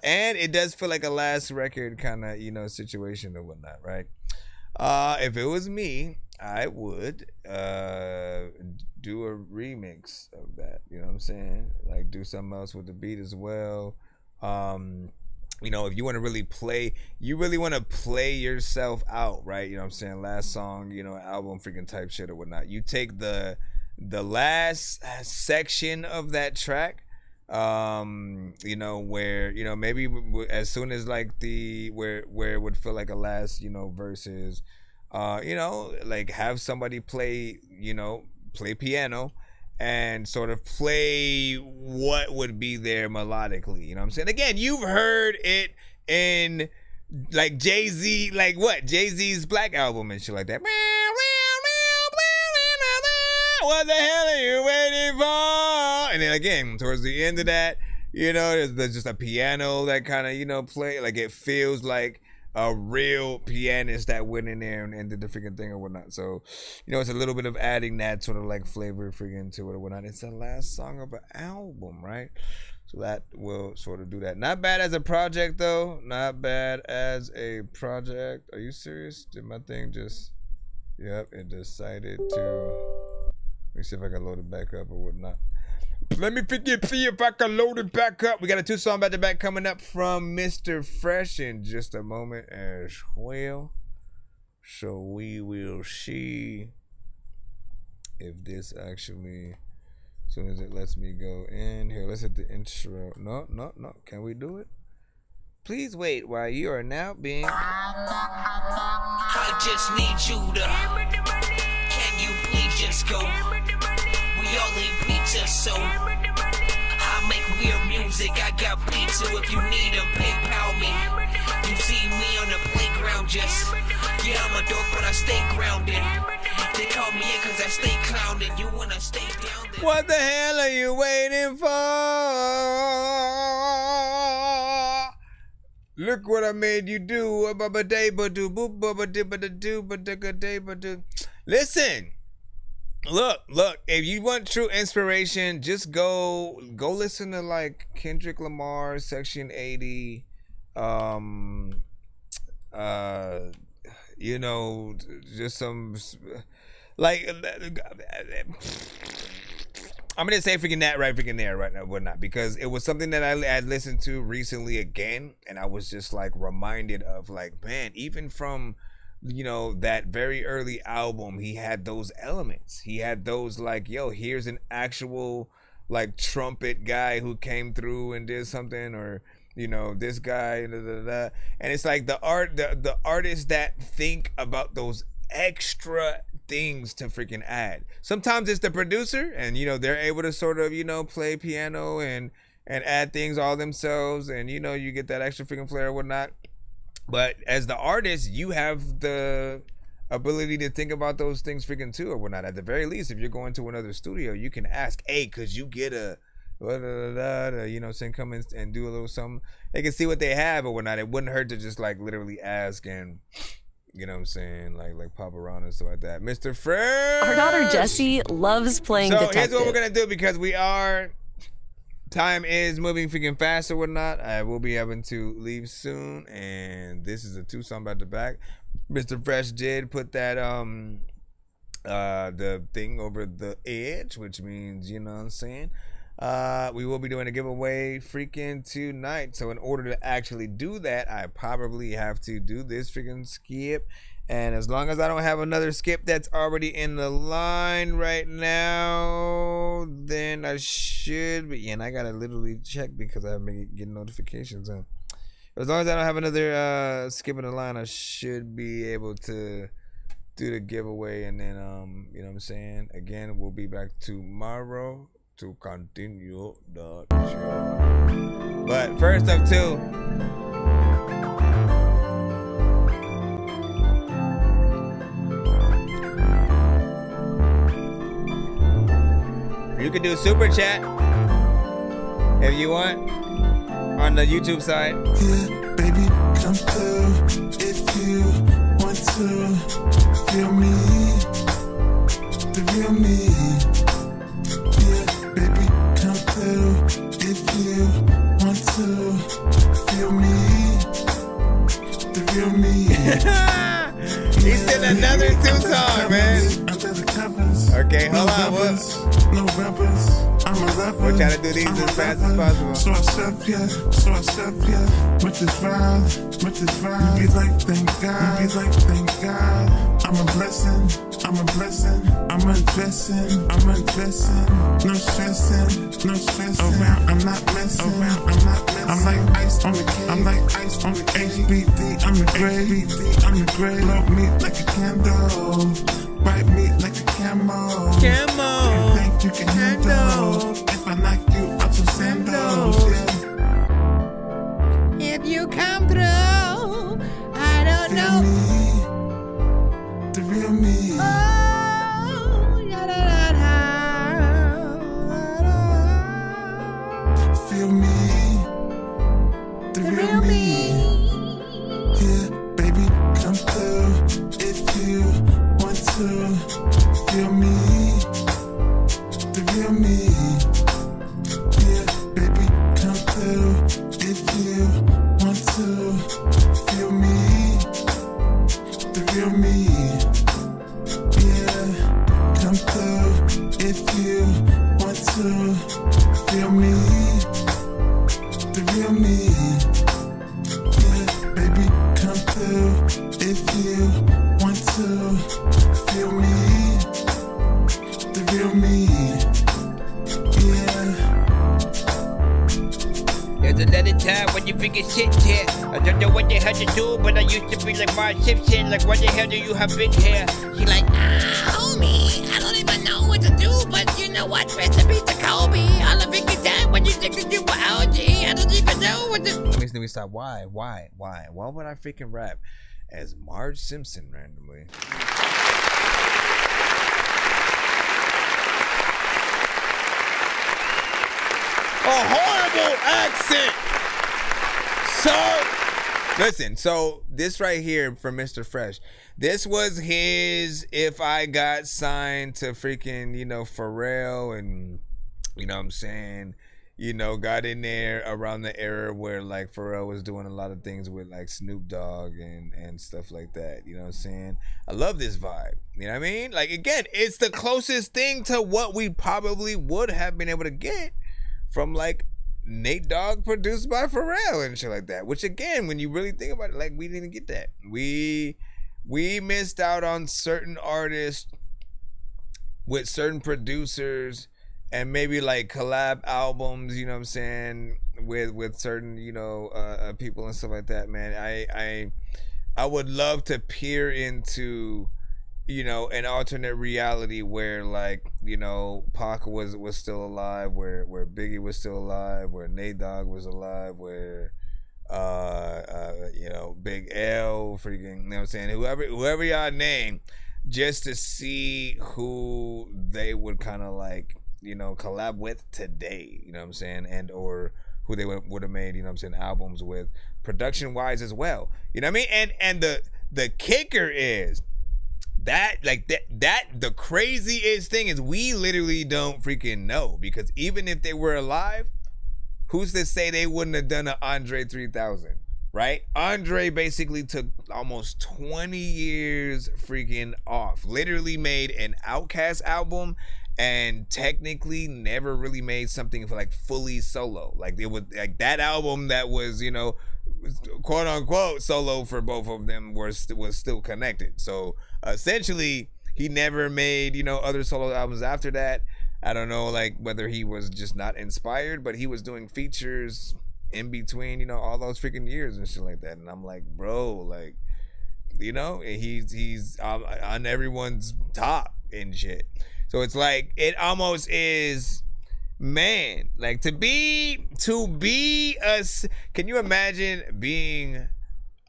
And it does feel like a last record kind of, you know, situation or whatnot, right? If it was me, I would do a remix of that. You know what I'm saying? Like, do something else with the beat as well. You know, if you want to really play, you really want to play yourself out, right? You know what I'm saying? Last song, you know, album freaking type shit or whatnot. You take the last section of that track, you know, where, you know, maybe as soon as like where it would feel like a last, you know, verses, you know, like have somebody play piano and sort of play what would be there melodically, you know what I'm saying? Again, you've heard it in like Jay-Z, like what? Jay-Z's Black Album and shit like that. What the hell are you waiting for? And then again, towards the end of that, you know, there's just a piano that kind of, you know, play, like it feels like a real pianist that went in there and did the freaking thing or whatnot. So, you know, it's a little bit of adding that sort of like flavor freaking to it or whatnot. It's the last song of an album, right? So that will sort of do that. Not bad as a project, though. Not bad as a project. Are you serious? Did my thing just... Yep, it decided to. Let me see if I can load it back up or whatnot. Let me see if I can load it back up. We got a 2-song back to back coming up from Mr. Fresh in just a moment as well. So we will see if this actually, as soon as it lets me go in here, let's hit the intro. No. Can we do it? Please wait while you are now being. I just need you to. Can you please just go? We all eat pizza, so I make weird music. I got beats, so if you need them, PayPal me. You see me on the playground, just yeah, I'm a dork, but I stay grounded. They call me in cause I stay clowning. You wanna stay down there? What the hell are you waiting for? Look what I made you do. Listen. Look, if you want true inspiration, just go listen to like Kendrick Lamar, Section 80, you know, just some like I'm gonna say freaking that right now, whatnot, because it was something that I had listened to recently again, and I was just like reminded of like, man, even from, you know, that very early album, he had those elements. He had those like, yo, here's an actual like trumpet guy who came through and did something, or you know, this guy, and it's like the artists that think about those extra things to freaking add. Sometimes it's the producer, and you know, they're able to sort of, you know, play piano and add things all themselves, and you know, you get that extra freaking flair or whatnot. But as the artist, you have the ability to think about those things freaking too or whatnot. At the very least, if you're going to another studio, you can ask, hey, could you get a you know, saying come in and do a little something. They can see what they have or whatnot. It wouldn't hurt to just like literally ask, and you know what I'm saying, like pop around and stuff like that. Mr. Fresh, Our daughter Jessie loves playing detective. So here's what we're gonna do, because time is moving freaking fast or whatnot. I will be having to leave soon, and this is a 2-song back to back. Mr. Fresh did put that the thing over the edge, which means, you know what I'm saying, we will be doing a giveaway freaking tonight. So in order to actually do that, I probably have to do this freaking skip. And as long as I don't have another skip that's already in the line right now, then I should be. And I gotta literally check because I haven't been getting notifications. As long as I don't have another skip in the line, I should be able to do the giveaway. And then, you know what I'm saying? Again, we'll be back tomorrow to continue the show. But first up, too. You can do super chat if you want on the YouTube side. Yeah, baby, come through if you want to feel me, the real me. Yeah, baby, come through if you want to feel me, the real me. He's in another 2-song, man. Okay, hold on. No rappers, I'm a rapper. We're trying to do these as fast as possible. So I step, yeah. With this vibe, you be like, thank God. I'm a blessing. I'm undressing. No stressing. Around, I'm not messing. I'm like ice on the HBD, I'm the gray. Blow me like a candle. Bite me like a camo. You think you can handle? If I knock you out your sandals, yeah. If you come through, I don't know. Me, the real me. Oh, feel me, the real me. Yeah, baby, come through if you want to feel me, the real me. Yeah, baby, come through if you want to feel me, the real me. sit here. I don't know what the hell to do, but I used to be like Marge Simpson. Like, what the hell do you have been here? She like, homie, I don't even know what to do, but you know what? Recipe to Kobe. All of it get done when you think you do OG. I don't even know what to. Let me stop. Why would I freaking rap as Marge Simpson randomly? A horrible accent, sir. Listen, so this right here from Mr. Fresh, this was his, if I got signed to freaking, Pharrell and, what I'm saying, got in there around the era where like Pharrell was doing a lot of things with like Snoop Dogg and stuff like that. You know what I'm saying? I love this vibe. You know what I mean? Like, again, it's the closest thing to what we probably would have been able to get from like Nate Dogg produced by Pharrell and shit like that. Which again, when you really think about it, like, we didn't get that. We missed out on certain artists with certain producers and maybe like collab albums, you know what I'm saying, with certain, people and stuff like that, man. I would love to peer into, an alternate reality where like, Pac was still alive, where Biggie was still alive, where Nate Dogg was alive, where Big L, freaking, you know what I'm saying, whoever y'all name, just to see who they would kind of like, collab with today, you know what I'm saying, and or who they would have made, albums with, production wise as well, you know what I mean, and the kicker is that the craziest thing is we literally don't freaking know, because even if they were alive, who's to say they wouldn't have done an Andre 3000, right? Andre basically took almost 20 years freaking off, literally made an Outkast album, and technically never really made something for like fully solo. Like, it was like that album that was, quote unquote solo for both of them was still connected. So essentially he never made, other solo albums after that. I don't know, like, whether he was just not inspired, but he was doing features in between, all those freaking years and shit like that. And I'm like, bro, like, he's on everyone's top and shit. So it's like, it almost is, man, like, to be us. Can you imagine being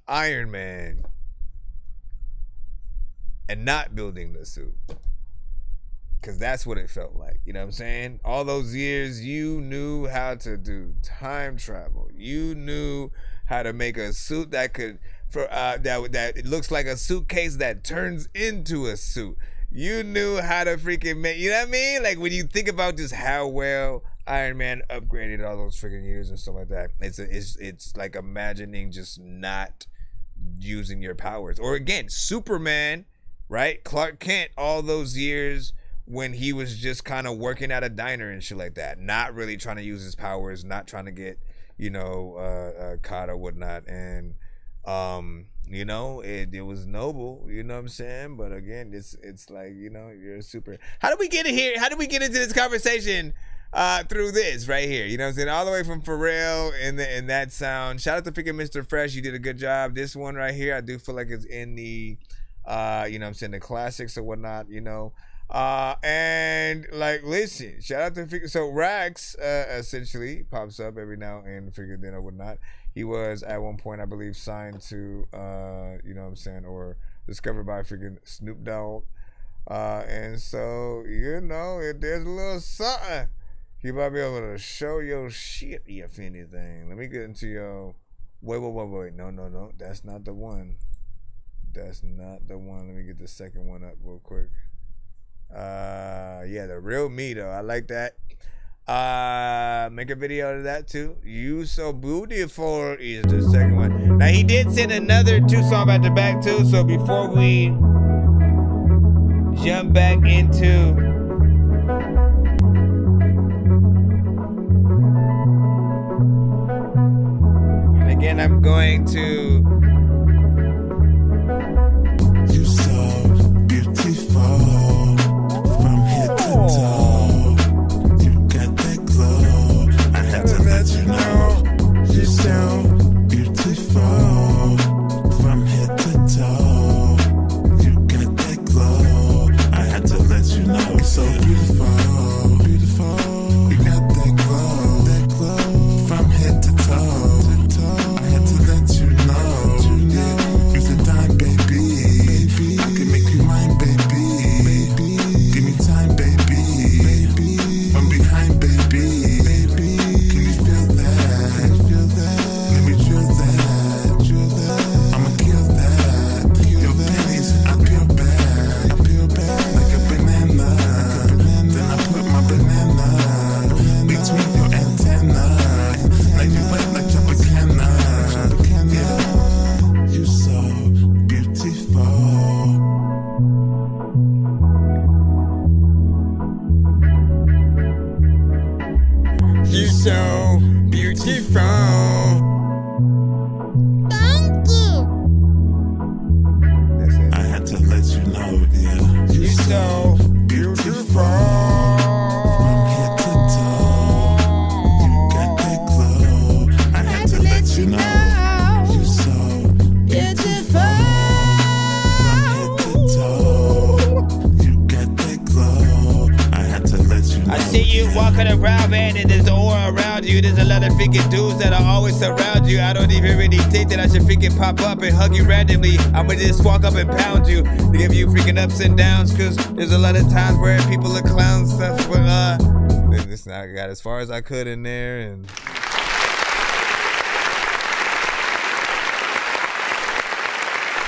Iron Man and not building the suit? Because that's what it felt like, you know what I'm saying? All those years, you knew how to do time travel. You knew how to make a suit that could, that it looks like a suitcase that turns into a suit. You knew how to freaking make, you know what I mean? Like, when you think about just how well Iron Man upgraded all those freaking years and stuff like that, it's like imagining just not using your powers. Or again, Superman, right? Clark Kent, all those years when he was just kind of working at a diner and shit like that, not really trying to use his powers, not trying to get, caught or whatnot. And it was noble, you know what I'm saying? But again, it's like, you're a super. How do we get in here? How do we get into this conversation through this right here? You know what I'm saying? All the way from Pharrell and that sound. Shout out to freaking Mr. Fresh. You did a good job. This one right here, I do feel like it's in the the classics or whatnot, and like, listen, shout out to so Rax essentially pops up every now and freaking then or whatnot. He was at one point, I believe, signed to or discovered by freaking Snoop Dogg, and so if there's a little something, he might be able to show your shit, if anything. Let me get into your wait, no, that's not the one. That's not the one. Let me get the second one up real quick. The real me though, I like that. Make a video of that too. You So Beautiful is the second one. Now he did send another 2 songs back to back too, so before we jump back into and again, I'm going to You so beautiful. You got that glow. I had to let you know. You so Yeah, you so beautiful. From head to toe, you got that glow. I had to let you know. You so beautiful. From head to toe, you got that glow. I had to let you know. I see you walking around, man, and there's an aura around you. There's a lot of freaking dudes that'll always surround you. I don't even really think that I should freaking pop up and hug you randomly. I'm gonna just walk up and pound you to give you freaking ups and downs, cause there's a lot of times where people are clowns stuff. But listen, I got as far as I could in there, and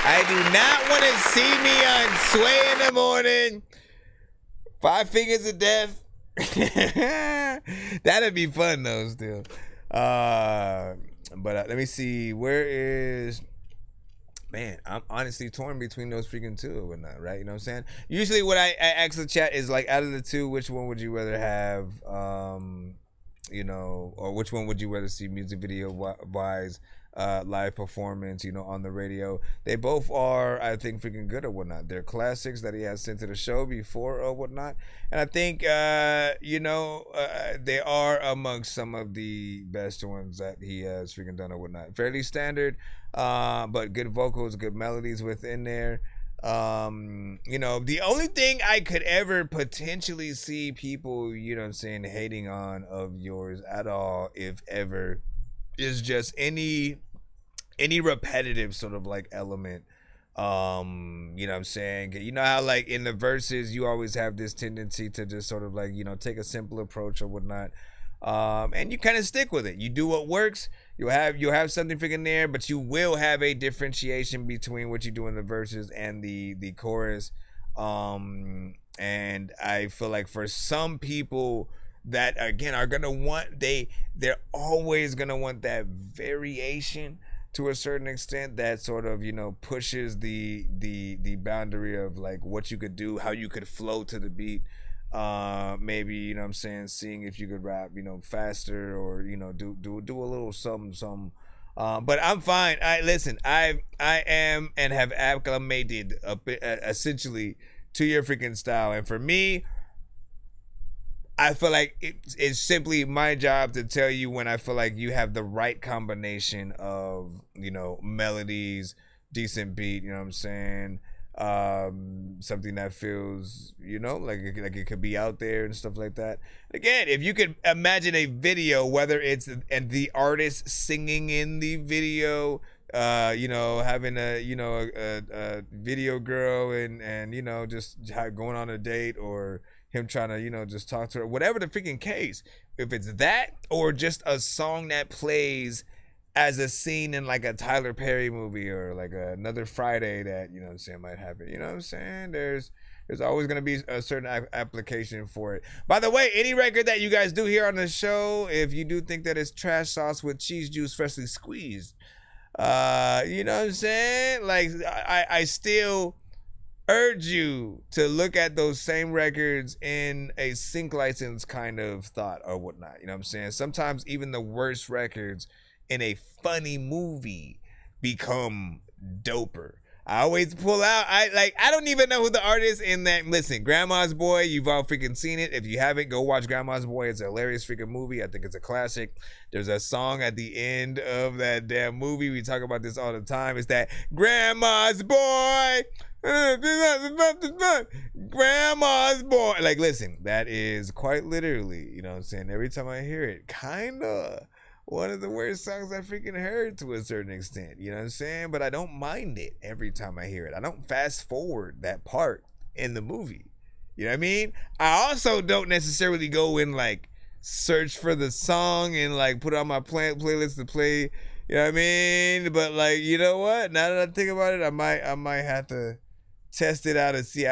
I do not want to see me on Sway in the morning. 5 Fingers of Death. That'd be fun though, still. But let me see. Where is? Man, I'm honestly torn between those freaking two or whatnot, right? You know what I'm saying? Usually, what I ask the chat is like, out of the two, which one would you rather have? You know, or which one would you rather see music video wise? Live performance, you know, on the radio. They both are, I think, freaking good or whatnot. They're classics that he has sent to the show before or whatnot. And I think, you know, they are amongst some of the best ones that he has freaking done or whatnot. Fairly standard, but good vocals, good melodies within there. You know, the only thing I could ever potentially see people, you know what I'm saying, hating on of yours at all, if ever, is just any repetitive sort of like element. You know what I'm saying? You know how like in the verses you always have this tendency to just sort of like, you know, take a simple approach or whatnot. And you kind of stick with it. You do what works. You'll have something freaking there, but you will have a differentiation between what you do in the verses and the chorus. And I feel like for some people that again are gonna want, they're always gonna want that variation to a certain extent that sort of, you know, pushes the boundary of like what you could do, how you could flow to the beat. Maybe, you know what I'm saying, seeing if you could rap, you know, faster, or, you know, do a little something. But I'm fine. I am and have acclimated essentially to your freaking style, and for me, I feel like it's simply my job to tell you when I feel like you have the right combination of, you know, melodies, decent beat, you know what I'm saying, something that feels, you know, like it could be out there and stuff like that. Again, if you could imagine a video, whether it's the artist singing in the video, you know, having a video girl and you know, just going on a date, or him trying to, you know, just talk to her, whatever the freaking case. If it's that, or just a song that plays as a scene in like a Tyler Perry movie, or like another Friday that, you know what I'm saying, might happen. You know what I'm saying? There's always going to be a certain application for it. By the way, any record that you guys do here on the show, if you do think that it's trash sauce with cheese juice freshly squeezed, you know what I'm saying? Like, I still urge you to look at those same records in a sync license kind of thought or whatnot. You know what I'm saying? Sometimes even the worst records in a funny movie become doper. I always pull out, I don't even know who the artist in that. Listen, Grandma's Boy, you've all freaking seen it. If you haven't, go watch Grandma's Boy. It's a hilarious freaking movie. I think it's a classic. There's a song at the end of that damn movie. We talk about this all the time. It's that Grandma's Boy. Grandma's Boy. Like, listen, that is quite literally, you know what I'm saying, every time I hear it, kinda one of the worst songs I freaking heard to a certain extent, you know what I'm saying? But I don't mind it every time I hear it. I don't fast forward that part in the movie. You know what I mean? I also don't necessarily go and like search for the song and like put it on my playlist to play. You know what I mean? But like, you know what? Now that I think about it, I might have to test it out and see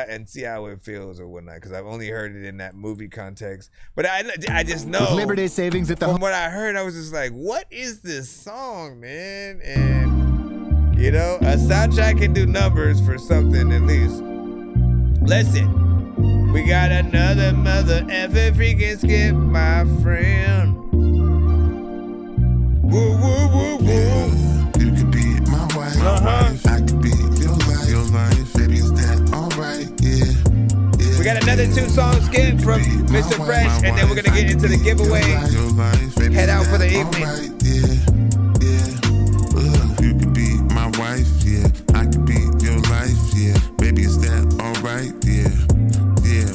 how it feels or whatnot, because I've only heard it in that movie context. But I just know with Labor Day savings at the from what I heard, I was just like, what is this song, man? And you know, a soundtrack can do numbers for something at least. Listen, we got another mother ever freaking skip, my friend. Woo woo woo woo. You could be my wife. I could be your life. Baby, is that alright? got another 2-song skip from Mr. Fresh, and then we're gonna get into the giveaway. Head out for the evening. You could be my wife, yeah. I could be your life, yeah. Baby, is that alright? Yeah, yeah.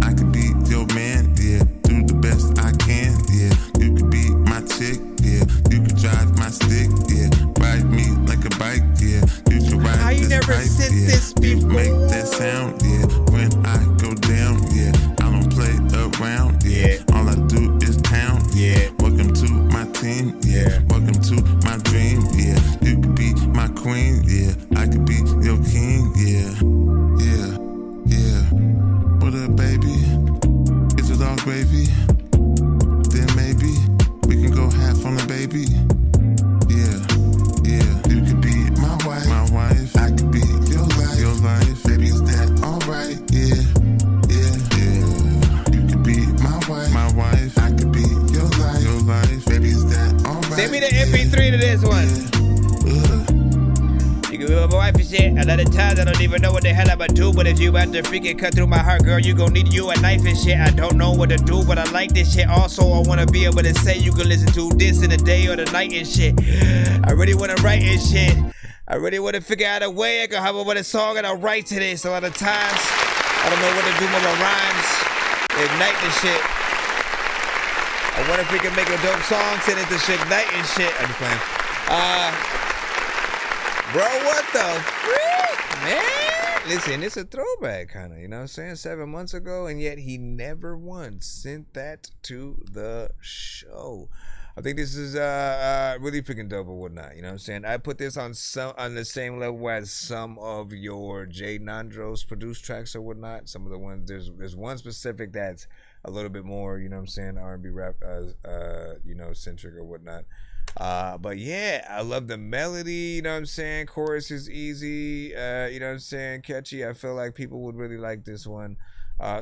I could be your man, yeah. Do the best I can, yeah. You could be my chick, yeah. You could drive my stick, yeah. Ride me like a bike, yeah. You could ride How you this never pipe, said yeah. this You before? make that sound, yeah. When I go down, yeah. I don't play around, yeah. All I do is pound, yeah. Welcome to my team, yeah. Welcome to my dream, yeah. You could be my queen, yeah. I could be your king, yeah. Yeah, yeah. What up, baby? Is it all gravy? Then maybe we can go half on the baby. Yeah, yeah. You could be my wife. My wife. I could be your life. Your life. Baby, is that alright? Yeah, yeah, yeah. You could be my wife. My wife. I could be your life. Your life. Baby, is that alright? Send me the MP3 to this one. You can be my wife and shit. A lot of times I don't even know what the hell I'ma do. But if you about to freaking cut through my heart, girl, you gon' need you a knife and shit. I don't know what to do, but I like this shit. Also, I wanna be able to say you can listen to this in the day or the night and shit. I really wanna write and shit. I really wanna figure out a way I can hop up with a song and I'll write to this. A lot of times I don't know what to do with my rhymes. Ignite the shit. I wonder if we can make a dope song, send it to Ignite and shit. I'm just playing. Bro, what the freak, man? Listen, it's a throwback kind of, you know what I'm saying? 7 months ago, and yet he never once sent that to the show. I think this is really freaking dope or whatnot, you know what I'm saying? I put this on the same level as some of your Jay Nandros produced tracks or whatnot. Some of the ones, there's one specific that's a little bit more, you know what I'm saying, R&B rap, you know, centric or whatnot. But yeah, I love the melody, you know what I'm saying? Chorus is easy, you know what I'm saying? Catchy. I feel like people would really like this one.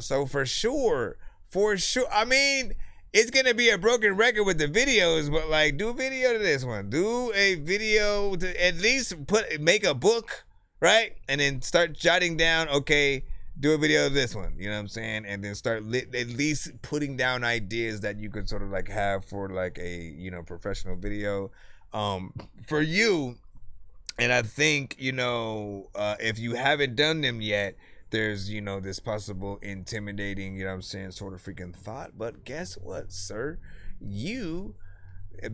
So for sure, I mean, it's gonna be a broken record with the videos, but like, do a video to this one. Do a video to at least make a book, right? And then start jotting down, okay, do a video of this one, you know what I'm saying? And then start at least putting down ideas that you could sort of like have for like a, you know, professional video for you. And I think, you know, if you haven't done them yet, there's, you know, this possible intimidating, you know what I'm saying, sort of freaking thought. But guess what, sir? You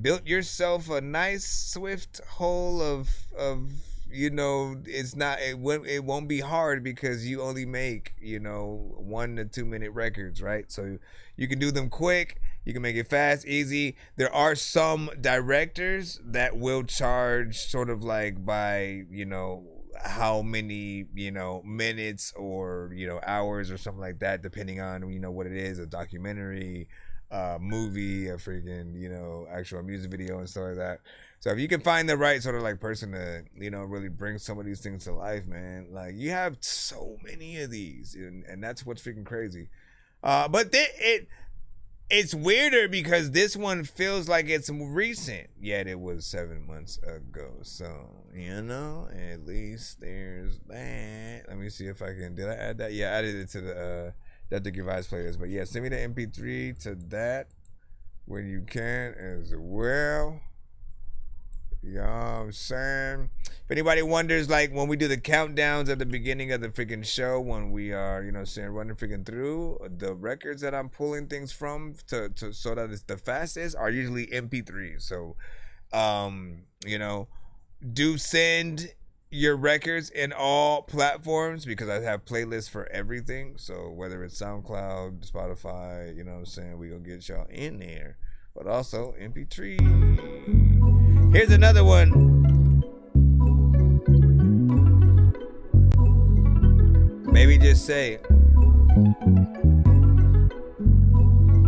built yourself a nice, swift hole of you know, it won't be hard because you only make, you know, 1 to 2 minute records, right? So you can do them quick, you can make it fast, easy. There are some directors that will charge sort of like by, you know, how many, you know, minutes or, you know, hours or something like that, depending on, you know, what it is, a documentary, movie, a freaking, you know, actual music video and stuff like that. So if you can find the right sort of like person to, you know, really bring some of these things to life, man, like you have so many of these, and that's what's freaking crazy. But it's weirder because this one feels like it's recent, yet it was 7 months ago. So, you know, at least there's that. Let me see if I can, did I add that? Yeah, I added it to the That Dorky Vibes playlist. But yeah, send me the MP3 to that when you can as well. You know what I'm saying? If anybody wonders, like, when we do the countdowns at the beginning of the freaking show, when we are, you know what I'm saying, running freaking through, the records that I'm pulling things from to so that it's the fastest are usually MP3s. So, you know, do send your records in all platforms because I have playlists for everything. So whether it's SoundCloud, Spotify, you know what I'm saying, we gonna get y'all in there. But also MP3. Here's another one. Maybe just say,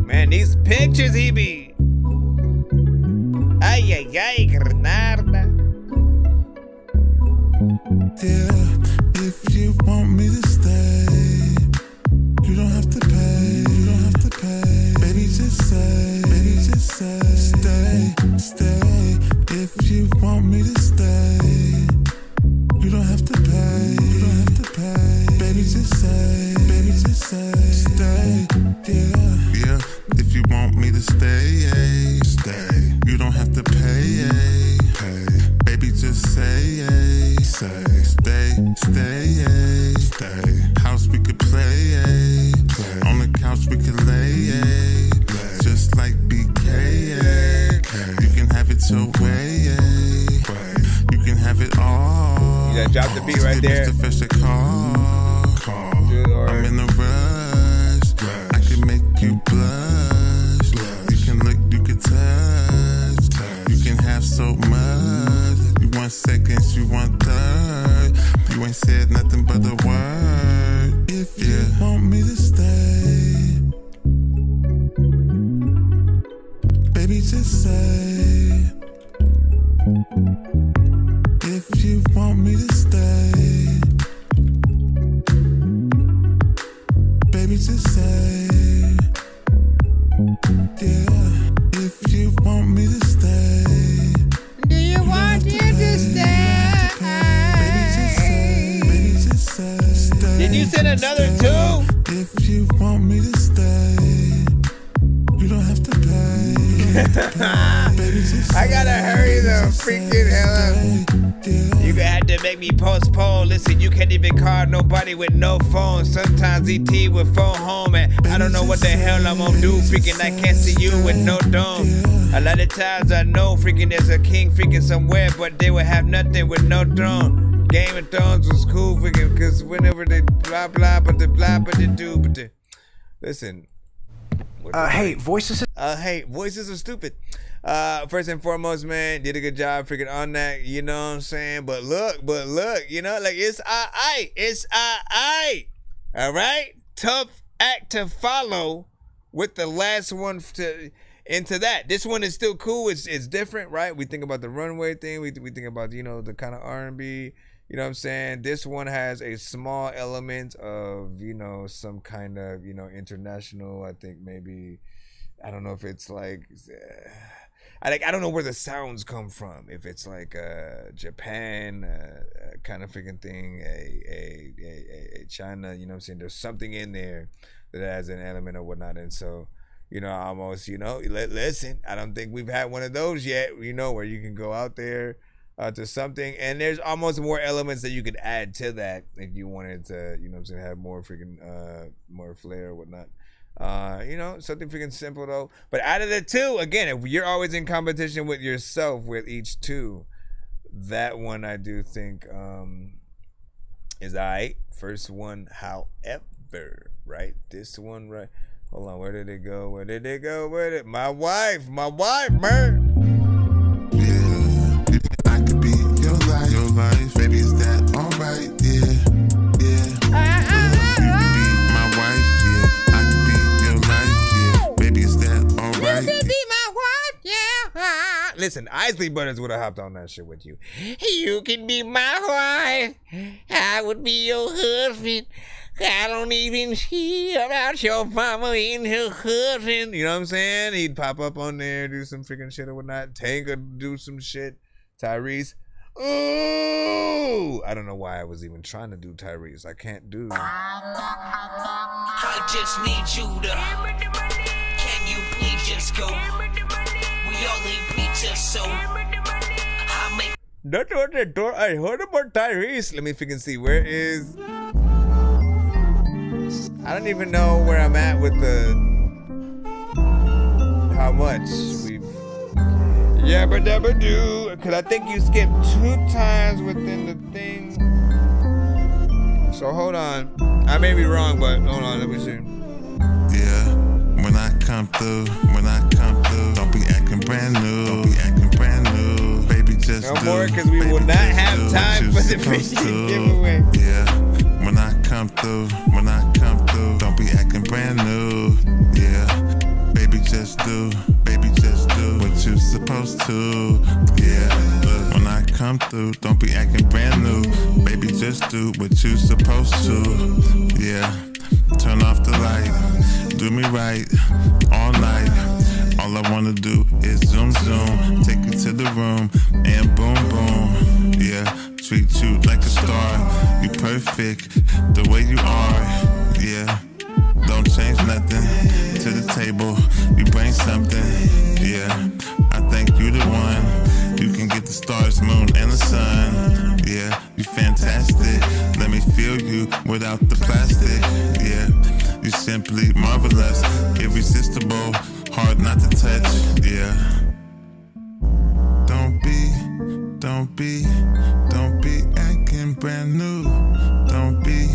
man, these pictures he be. Ay, ay, ay, Granada. Yeah, if you want me to stay, you don't have to pay. You don't have to pay. Baby, just say, stay, stay. If you want me to stay, you don't have to pay. You don't have to pay. Baby, just say, stay. You don't have to pay. Baby, just say, stay. House we could play. On the couch we could lay. Just like BK. You can have it your way. You can have it all. You gotta drop the beat right there. I'm in a rush. I can make you blush. You can lick, you can touch. You can have so much. You want seconds, you want third. You ain't said nothing but a word. If you want me to stay, baby, just say. If you want me to stay, baby, just say. Yeah, if you want me to stay. Do you want me to stay? Baby, just say. Did you send another two? If you want me to stay, you don't have to pay. Baby, just I gotta hurry the freaking hell up. You gonna have to make me postpone. Listen, you can't even call nobody with no phone. Sometimes ET with phone home, and I don't know what the hell I'm gonna do. Freaking, I can't see you with no dome. A lot of times I know freaking there's a king freaking somewhere, but they would have nothing with no throne. Game of Thrones was cool freaking, cause whenever they blah blah, but the do, but the listen. Hey, voices. Hey, voices are stupid. First and foremost, man, did a good job freaking on that. You know what I'm saying? But look, you know, like it's alright. All right, tough act to follow with the last one into that. This one is still cool. It's different, right? We think about the runway thing. We think about, you know, the kind of R&B. You know what I'm saying? This one has a small element of, you know, some kind of, you know, international. I think maybe, I don't know if it's like, I don't know where the sounds come from. If it's like Japan kind of freaking thing, a China, you know what I'm saying? There's something in there that has an element or whatnot. And so, you know, almost, you know, listen, I don't think we've had one of those yet, you know, where you can go out there to something, and there's almost more elements that you could add to that if you wanted to, you know what I'm saying, have more freaking more flair or whatnot. You know, something freaking simple though. But out of the two, again, if you're always in competition with yourself with each two, that one I do think is alright. First one, however, right? This one, right? Hold on, where did it go? Where did it go? Where did my wife, man? Your life, baby, is that alright? Yeah. You can be my wife, yeah. I can be your life, yeah. Baby, is that alright? You can be my wife, yeah. Listen, Isley Butters would have hopped on that shit with you. You can be my wife. I would be your husband. I don't even hear about your mama and her husband. You know what I'm saying? He'd pop up on there, do some freaking shit or whatnot. Tank would do some shit. Tyrese. Ooh, I don't know why I was even trying to do Tyrese. I can't do. I just need you to. Can you please just go? We all need pizza, so I make. That's what the door. I heard about Tyrese. Let me freaking see. Where is? I don't even know where I'm at with the. How much we've. Yabba dabba do. Cause I think you skipped 2 times within the thing. So hold on. I may be wrong, but hold on, let me see. Yeah, when I come through, don't be acting brand new. Baby, just no more, cause we will not have time for the freaking giveaway. Yeah, when I come through, don't be acting brand new. Yeah, baby, just do what you supposed to. Yeah, look, when I come through, don't be acting brand new. Baby, just do what you supposed to. Yeah, turn off the light, do me right, all night. All I wanna do is zoom, take you to the room, and boom, boom. Yeah, treat you like a star. You perfect the way you are. Yeah, don't change nothing. to the table, you bring something. Yeah, I think you the one. You can get the stars, moon, and the sun. Yeah, you fantastic. Let me feel you without the plastic. Yeah, you simply marvelous, irresistible, hard not to touch. Yeah. Don't be acting brand new. Don't be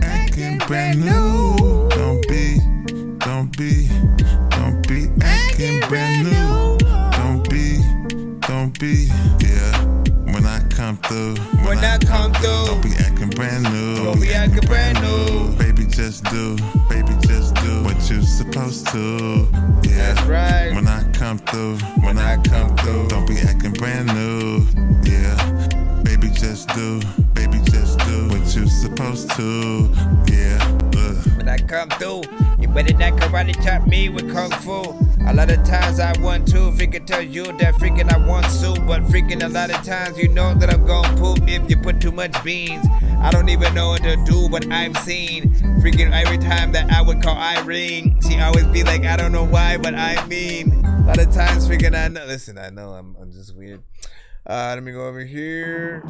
acting brand new. Don't be acting brand new. Don't be, yeah. When I come through, don't be acting brand new. Don't be acting brand new. Baby, just do what you supposed to. Yeah, that's right. When I come through, don't be acting brand new. Yeah, baby, just do what you supposed to. Yeah. When I come through, you better not karate chop me with kung fu. A lot of times I want to freaking tell you that freaking I want to, but freaking a lot of times you know that I'm gon' poop if you put too much beans. I don't even know what to do, but I've seen freaking every time that I would call Irene, she always be like, I don't know why, but I mean. A lot of times freaking I know. Listen, I know I'm just weird. Let me go over here.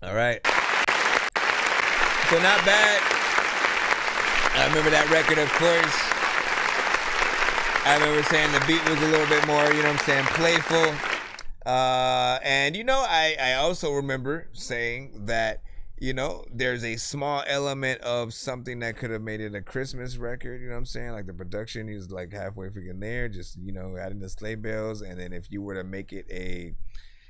All right. So not bad. I remember that record, of course. I remember saying the beat was a little bit more, you know what I'm saying, playful. And, you know, I also remember saying that, you know, there's a small element of something that could have made it a Christmas record, you know what I'm saying? Like the production is like halfway freaking there, just, you know, adding the sleigh bells. And then if you were to make it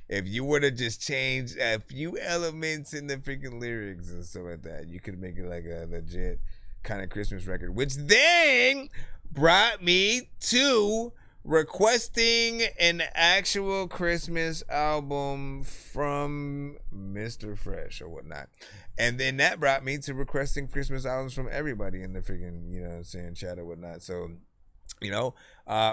if you were to just change a few elements in the freaking lyrics and stuff like that, you could make it like a legit kind of Christmas record, which then brought me to requesting an actual Christmas album from Mr. Fresh or whatnot. And then that brought me to requesting Christmas albums from everybody in the freaking, you know what I'm saying, chat or whatnot. So, you know,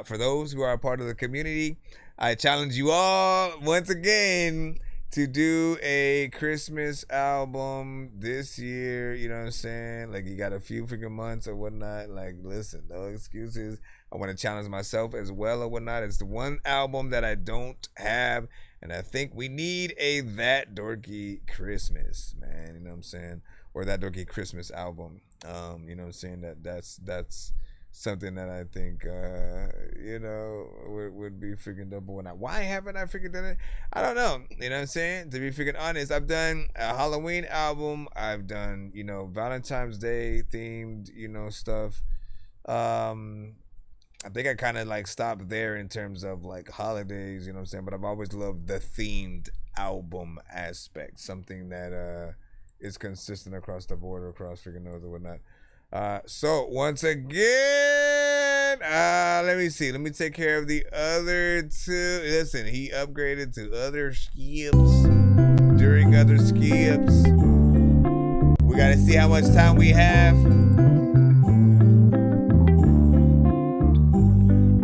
for those who are a part of the community, I challenge you all once again to do a Christmas album this year. You know what I'm saying? Like, you got a few freaking months or whatnot. Like, listen, no excuses. I want to challenge myself as well or whatnot. It's the one album that I don't have, and I think we need a That Dorky Christmas, man. You know what I'm saying? Or That Dorky Christmas album. You know what I'm saying? That's something that I think, you know, would be freaking dope. Why haven't I freaking done it? I don't know. You know what I'm saying? To be freaking honest, I've done a Halloween album. I've done, you know, Valentine's Day themed, you know, stuff. I think I kind of like stopped there in terms of like holidays, you know what I'm saying? But I've always loved the themed album aspect. Something that is consistent across the board or across freaking nose or whatnot. So once again, let me see. Let me take care of the other two. Listen, he upgraded to other skips during other skips. We gotta see how much time we have.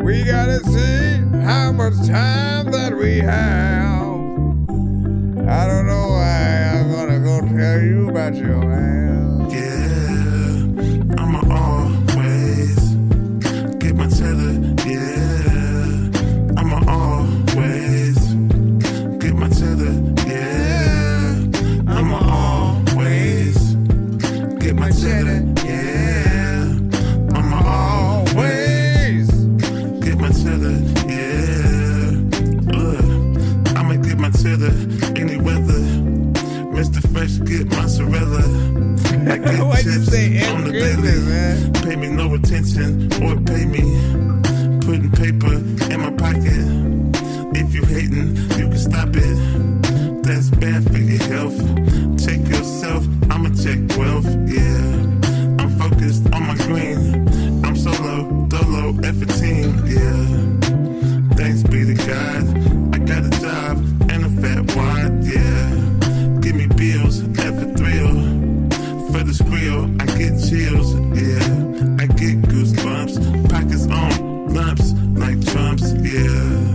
We gotta see how much time that we have. I don't know why I'm gonna go tell you about your ass. Yeah, I'ma always get my cheddar. Yeah, I'ma always get my cheddar. Yeah, I'ma always get my cheddar. Yeah, I'ma always get my cheddar. Yeah, I'ma get my cheddar any weather. Mr. Fresh, get mozzarella. I get Why'd you chips say on the Christmas, daily. man? Pay me no attention or pay me. Putting paper in my pocket. If you hating, you can stop it. That's bad for your health. Check yourself, I'ma check wealth. Yeah, I'm focused on my green. I'm solo, dolo, F-15. Yeah, thanks be to God. I got a job and a fat wad. Yeah, give me bills, F a thrill. For the squeal, I get chills. Yeah, I get goosebumps. Pockets on lumps like Trump's. Yeah.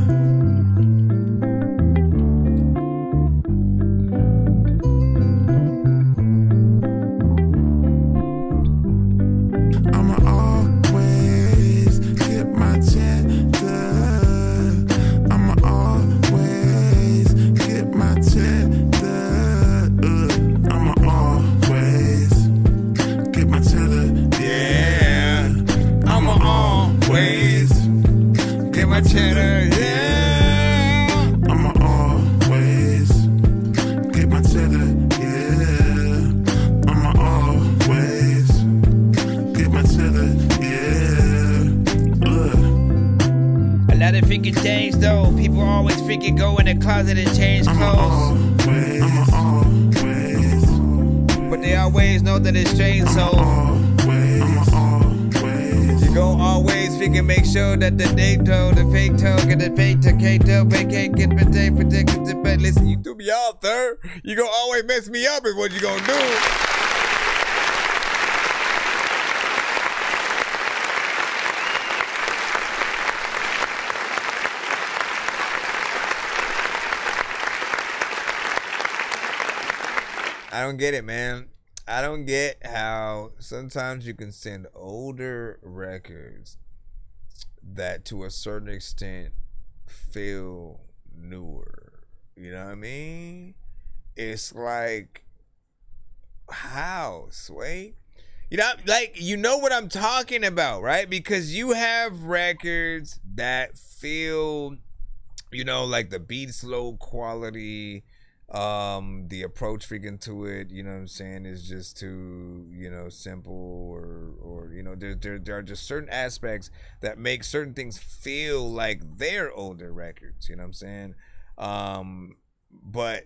gotta freaking change though. People always freaking go in the closet and change clothes. But they always know that it's strange, so you gon' always freaking make sure that the date toe, the fake toe, get the fake to K-toe, vacate, get protected, but listen, you threw me off, sir. You gon' always mess me up is what you gon' do. I don't get it, man. I don't get how sometimes you can send older records that to a certain extent feel newer. You know what I mean? It's like, how, Sway? You know, like, you know what I'm talking about, right? Because you have records that feel, you know, like the beat's low quality. The approach freaking to it, you know what I'm saying, is just too, you know, simple, or you know, there are just certain aspects that make certain things feel like they're older records, you know what I'm saying? But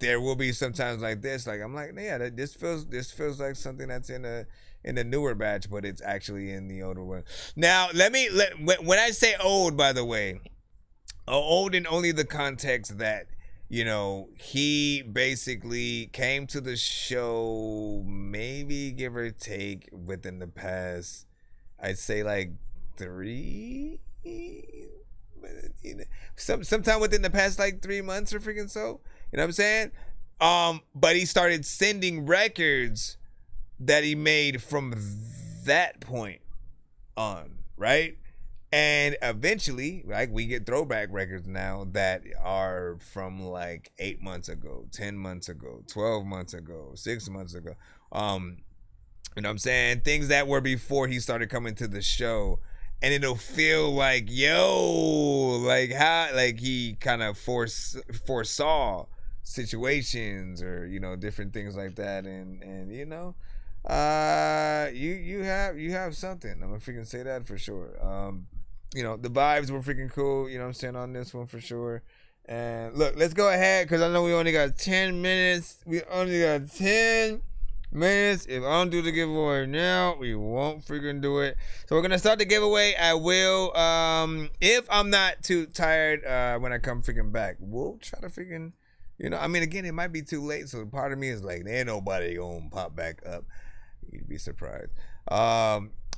there will be sometimes like this, like I'm like, yeah, this feels like something that's in the newer batch, but it's actually in the older one. Now, when I say old, by the way, old in only the context that, you know, he basically came to the show maybe give or take within the past, I'd say like 3, sometime within the past like 3 months or freaking so. You know what I'm saying? But he started sending records that he made from that point on, right? And eventually, like, we get throwback records now that are from like 8 months ago, 10 months ago, 12 months ago, 6 months ago. You know what I'm saying? Things that were before he started coming to the show. And it'll feel like, yo, like how, like he kind of foresaw situations, or, you know, different things like that. And you know, you have something. I'm gonna freaking say that for sure. You know, the vibes were freaking cool, you know what I'm saying, on this one for sure. And look, let's go ahead, because I know we only got 10 minutes. We only got 10 minutes. If I don't do the giveaway now, we won't freaking do it. So we're going to start the giveaway. I will, if I'm not too tired when I come freaking back, we'll try to freaking, you know, I mean, again, it might be too late. So part of me is like, there ain't nobody going to pop back up. You'd be surprised.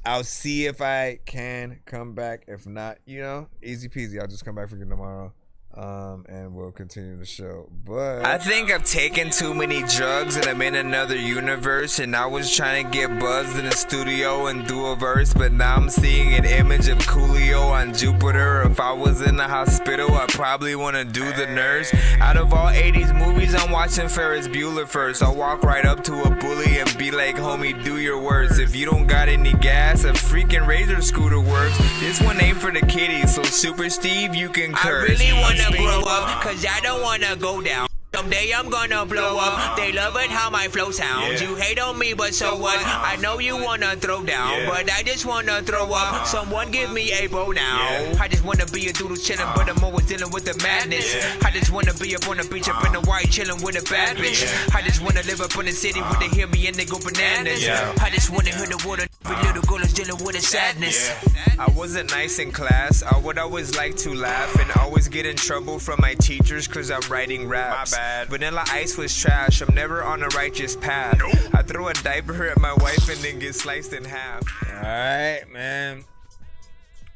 I'll see if I can come back. If not, you know, easy peasy. I'll just come back freaking tomorrow. And we'll continue the show. But I think I've taken too many drugs and I'm in another universe, and I was trying to get buzzed in the studio and do a verse, but now I'm seeing an image of Coolio on Jupiter. If I was in the hospital, I'd probably want to do the nurse. Out of all 80s movies, I'm watching Ferris Bueller first. I'll walk right up to a bully and be like, homie, do your worst. If you don't got any gas, a freaking Razor scooter works. This one ain't for the kiddies, so Super Steve, you can curse. I really wanna grow up, cause I don't wanna go down. Someday I'm gonna blow up. They love it how my flow sounds. You hate on me, but so what? I know you wanna throw down, but I just wanna throw up. Someone give me a bow now. I just wanna be a doodle chillin', but I'm always dealing with the madness. I just wanna be up on the beach, up in the white, chillin' with a bad bitch. I just wanna live up in the city where they hear me and they go bananas. I just wanna hear the water, but little girl is dealing with a sadness. I wasn't nice in class. I would always like to laugh and always get in trouble from my teachers cause I'm writing raps. Vanilla Ice was trash. I'm never on a righteous path. I throw a diaper at my wife and then get sliced in half. Alright, man.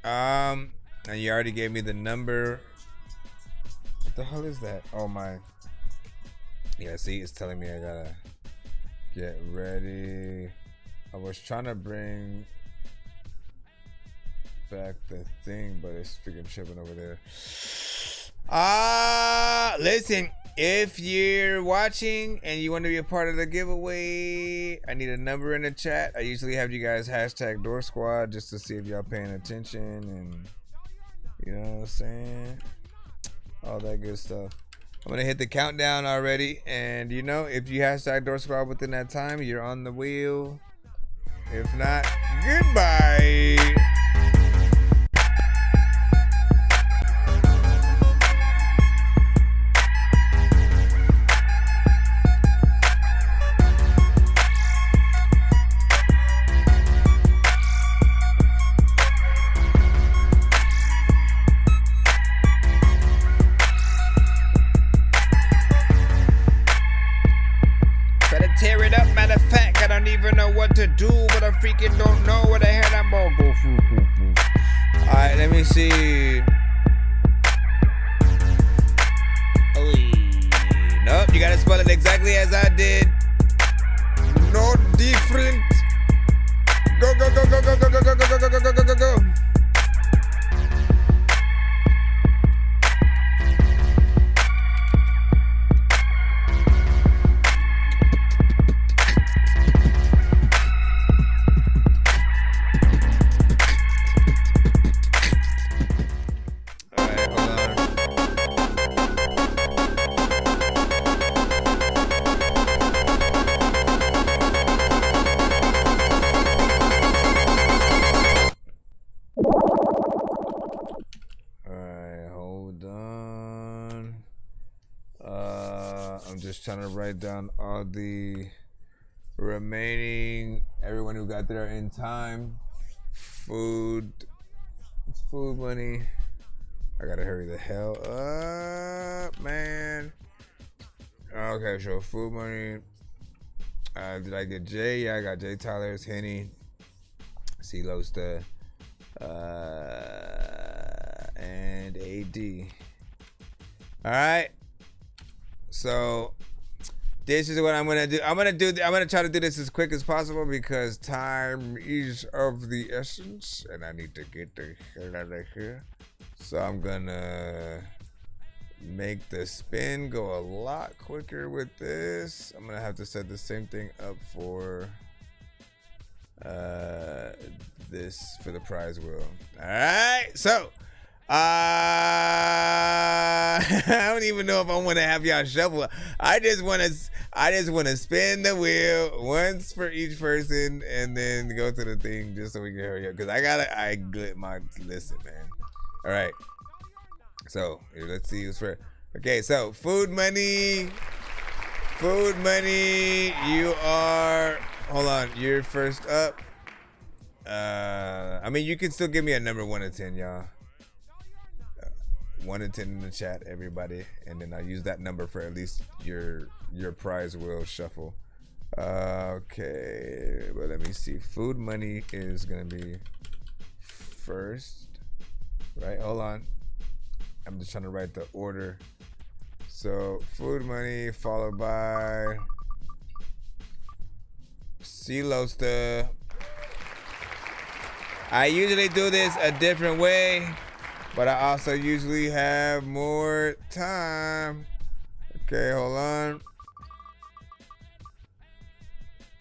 And you already gave me the number. What the hell is that? Oh my. Yeah, see, it's telling me I gotta get ready. I was trying to bring back the thing, but it's freaking tripping over there. Listen, if you're watching and you want to be a part of the giveaway, I need a number in the chat. I usually have you guys hashtag Door Squad just to see if y'all paying attention, and you know what I'm saying, all that good stuff. I'm gonna hit the countdown already, and you know, if you hashtag Door Squad within that time, you're on the wheel. If not, goodbye. I'm just trying to write down all the remaining, everyone who got there in time. Food money. I gotta hurry the hell up, man. Okay, so food money. Did I get Jay? Yeah, I got Jay Tyler's, Henny, C Losta, and AD. All right. So this is what I'm gonna do. I'm gonna try to do this as quick as possible because time is of the essence, and I need to get the hell out of here. So I'm gonna make the spin go a lot quicker with this. I'm gonna have to set the same thing up for this for the prize wheel. All right, so I don't even know if I want to have y'all shuffle. I just want to spin the wheel once for each person and then go to the thing just so we can hurry up because listen, man. All right. So let's see who's first. Okay, so food money. You are. Hold on, you're first up. I mean, you can still give me a number 1 to 10, y'all. 1 to 10 in the chat, everybody, and then I'll use that number for at least your prize wheel shuffle. Okay, but let me see. Food money is gonna be first, right? Hold on. I'm just trying to write the order. So food money followed by C Losta. I usually do this a different way, but I also usually have more time. Okay, hold on.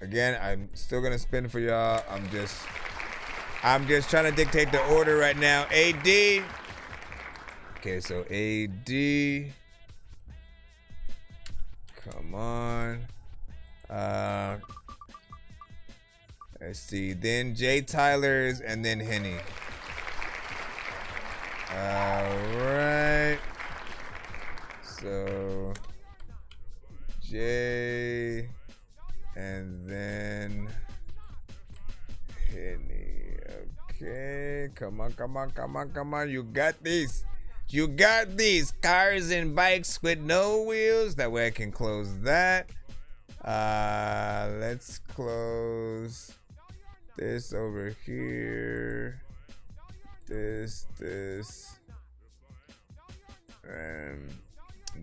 Again, I'm still gonna spin for y'all. I'm just trying to dictate the order right now. AD. Okay, so AD. Come on. Let's see. Then Jay Tyler's and then Henny. All right. So Jay and then Henny. Okay. Come on. You got these. You got these cars and bikes with no wheels. That way I can close that. Let's close this over here. This. And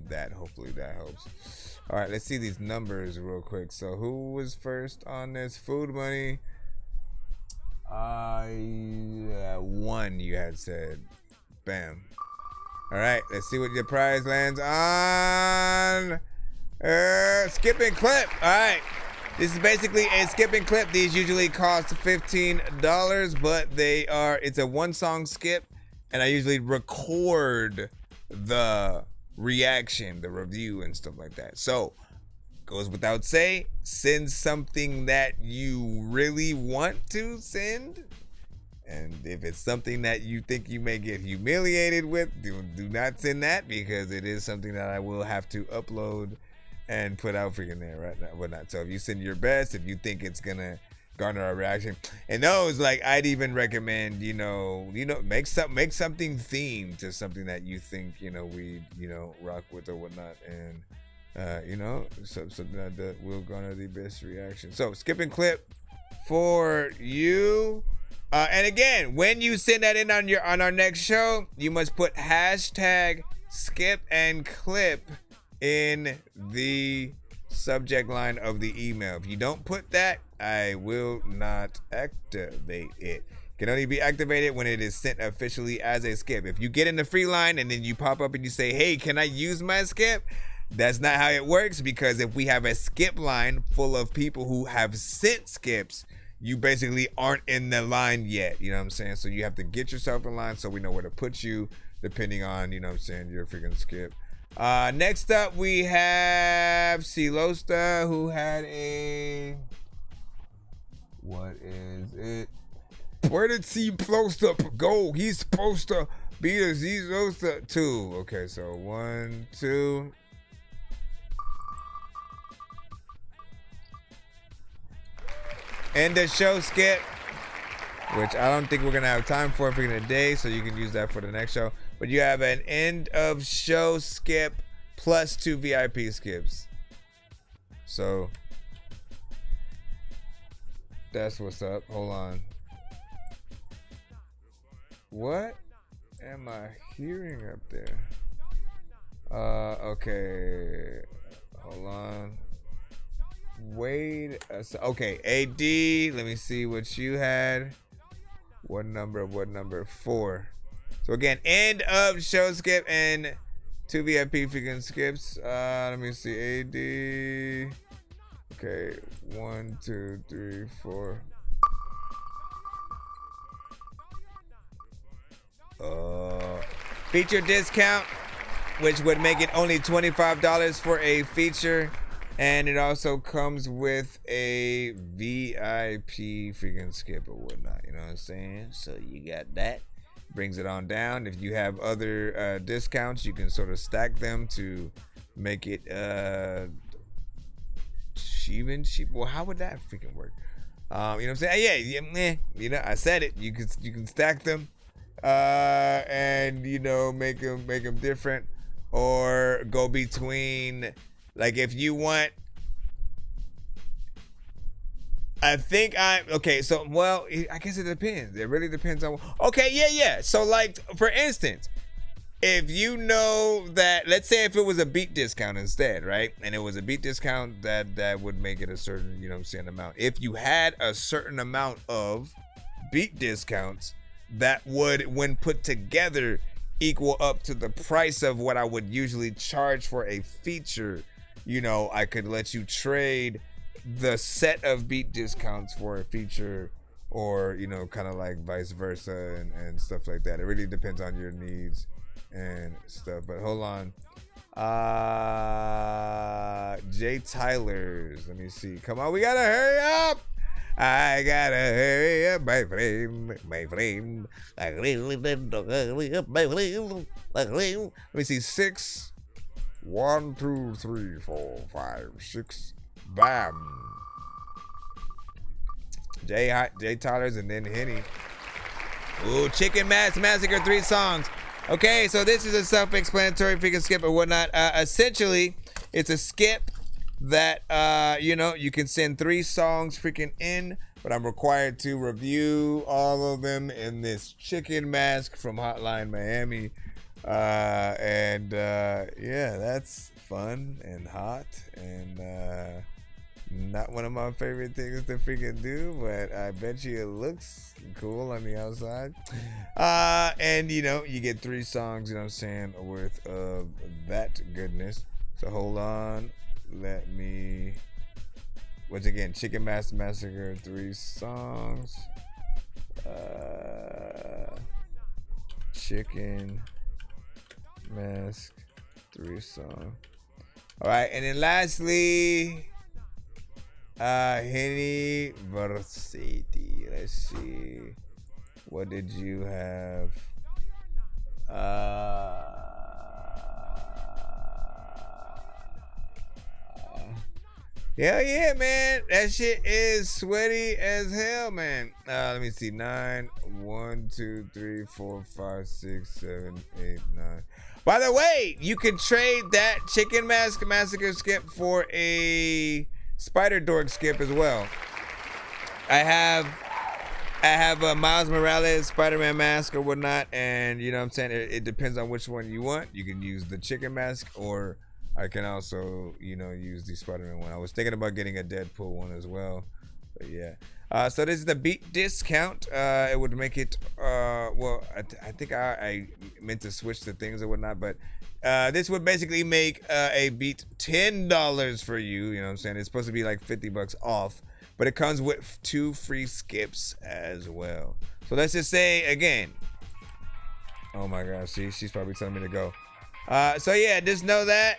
that. Hopefully that helps. All right, let's see these numbers real quick. So who was first on this? Food money. 1 you had said. Bam. All right, let's see what your prize lands on. Skip and clip. All right, this is basically a skip and clip. These usually cost $15, but it's a 1-song skip, and I usually record the reaction, the review, and stuff like that. So, goes without say, send something that you really want to send. And if it's something that you think you may get humiliated with, do not send that because it is something that I will have to upload and put out for you there right now. Whatnot. So if you send your best, if you think it's gonna garner a reaction, and those, like, I'd even recommend, make something themed to something that you think we rock with or whatnot, and something that will garner the best reaction. So skip and clip for you. And again, when you send that in on our next show, you must put hashtag skip and clip in the subject line of the email. If you don't put that, I will not activate it. It can only be activated when it is sent officially as a skip. If you get in the free line and then you pop up and you say, hey, can I use my skip? That's not how it works, because if we have a skip line full of people who have sent skips, you basically aren't in the line yet, you know what I'm saying? So you have to get yourself in line so we know where to put you, depending on, your freaking skip. Next up, we have C Losta, who had a... What is it? Where did C Losta go? He's supposed to be a C Losta 2. Okay, so 1, 2... end of show skip, which I don't think we're gonna have time for today, so you can use that for the next show. But you have an end of show skip plus 2 VIP skips. So that's what's up. Hold on. What am I hearing up there? Okay. Hold on. Wait. Okay, AD. Let me see what you had. What number? 4. So again, end of show skip and 2 VIP freaking skips. Let me see. AD. Okay. 1, 2, 3, 4. Feature discount, which would make it only $25 for a feature, and it also comes with a VIP freaking skip or whatnot. You know what I'm saying? So you got that. Brings it on down. If you have other discounts, you can sort of stack them to make it even cheap. Well, how would that freaking work? You know what I'm saying? Yeah. You know, I said it. You can stack them. And you know, make them different, or go between, like, if you want, I think so, well, I guess it depends. It really depends on, yeah. So, like, for instance, if you know that, let's say if it was a beat discount instead, right? And it was a beat discount that would make it a certain, you know what I'm saying, amount. If you had a certain amount of beat discounts, that would, when put together, equal up to the price of what I would usually charge for a feature. You know, I could let you trade the set of beat discounts for a feature, or, you know, kind of like vice versa and stuff like that. It really depends on your needs and stuff. But hold on. Jay Tyler's. Let me see. Come on, we gotta hurry up. I gotta hurry up, my friend. I really did hurry up, my friend. Let me see. 6. 1, 2, 3, 4, 5, 6. Bam. Jay Tyler's, and then Henny. Ooh, Chicken Massacre 3 songs. Okay, so this is a self-explanatory freaking skip or whatnot. Essentially, it's a skip that, you know, you can send 3 songs freaking in, but I'm required to review all of them in this chicken mask from Hotline Miami. Yeah, that's fun and hot and not one of my favorite things to freaking do, but I bet you it looks cool on the outside. And you know, you get 3 songs, you know what I'm saying, worth of that goodness. So hold on. Let me, once again, Chicken Massacre 3 songs. Chicken Mask 3 songs. All right, and then lastly, Henny Varsity. Let's see, what did you have? Hell yeah, man. That shit is sweaty as hell, man. Let me see. 9, 1, 2, 3, 4, 5, 6, 7, 8, 9. By the way, you can trade that Chicken Massacre skip for a Spider Dork skip as well. I have a Miles Morales Spider-Man mask or whatnot, and you know what I'm saying, it depends on which one you want. You can use the chicken mask, or I can also, you know, use the Spider-Man one. I was thinking about getting a Deadpool one as well, but yeah. So this is the beat discount. It would make it, well, I think I meant to switch the things or whatnot, but this would basically make a beat $10 for you. You know what I'm saying? It's supposed to be like $50 off, but it comes with 2 free skips as well. So let's just say again. Oh my gosh, she's probably telling me to go. So yeah, just know that.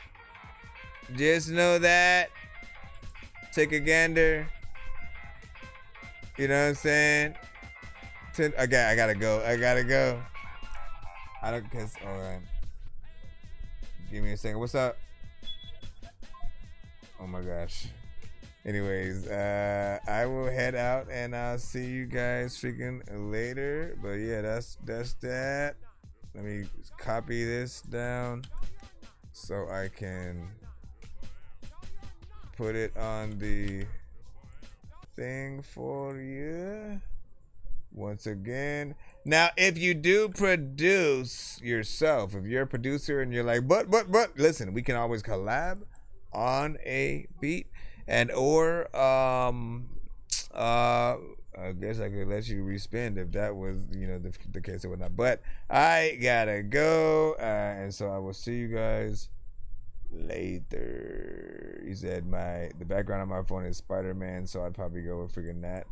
Take a gander. You know what I'm saying? Okay, I gotta go. I don't guess. All right. Give me a second. What's up? Oh my gosh. Anyways, I will head out and I'll see you guys freaking later. But yeah, that's that. Let me copy this down so I can put it on the thing for you once again. Now, if you do produce yourself, if you're a producer and you're like, but listen, we can always collab on a beat, and or I guess I could let you respin if that was, you know, the case or whatnot. But I gotta go, and so I will see you guys later. He said the background on my phone is Spider-Man, so I'd probably go with freaking that.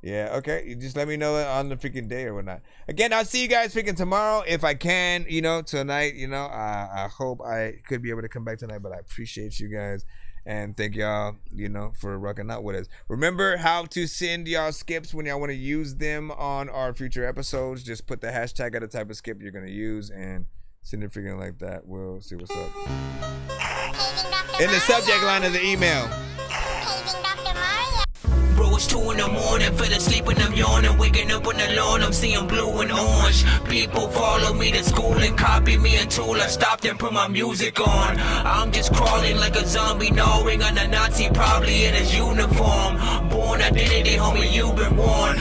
Yeah, okay. You just let me know on the freaking day or whatnot. Again, I'll see you guys freaking tomorrow if I can, you know, tonight, you know. I hope I could be able to come back tonight, but I appreciate you guys. And thank y'all, you know, for rocking out with us. Remember how to send y'all skips when y'all want to use them on our future episodes. Just put the hashtag at the type of skip you're going to use and send it freaking like that. We'll see what's up. In the subject line of the email. Bro, it's 2 in the morning, fell asleep and I'm yawning. Waking up on the lawn, I'm seeing blue and orange. People follow me to school and copy me until I stopped and put my music on. I'm just crawling like a zombie, gnawing on a Nazi, probably in his uniform. Born identity, homie, you've been warned.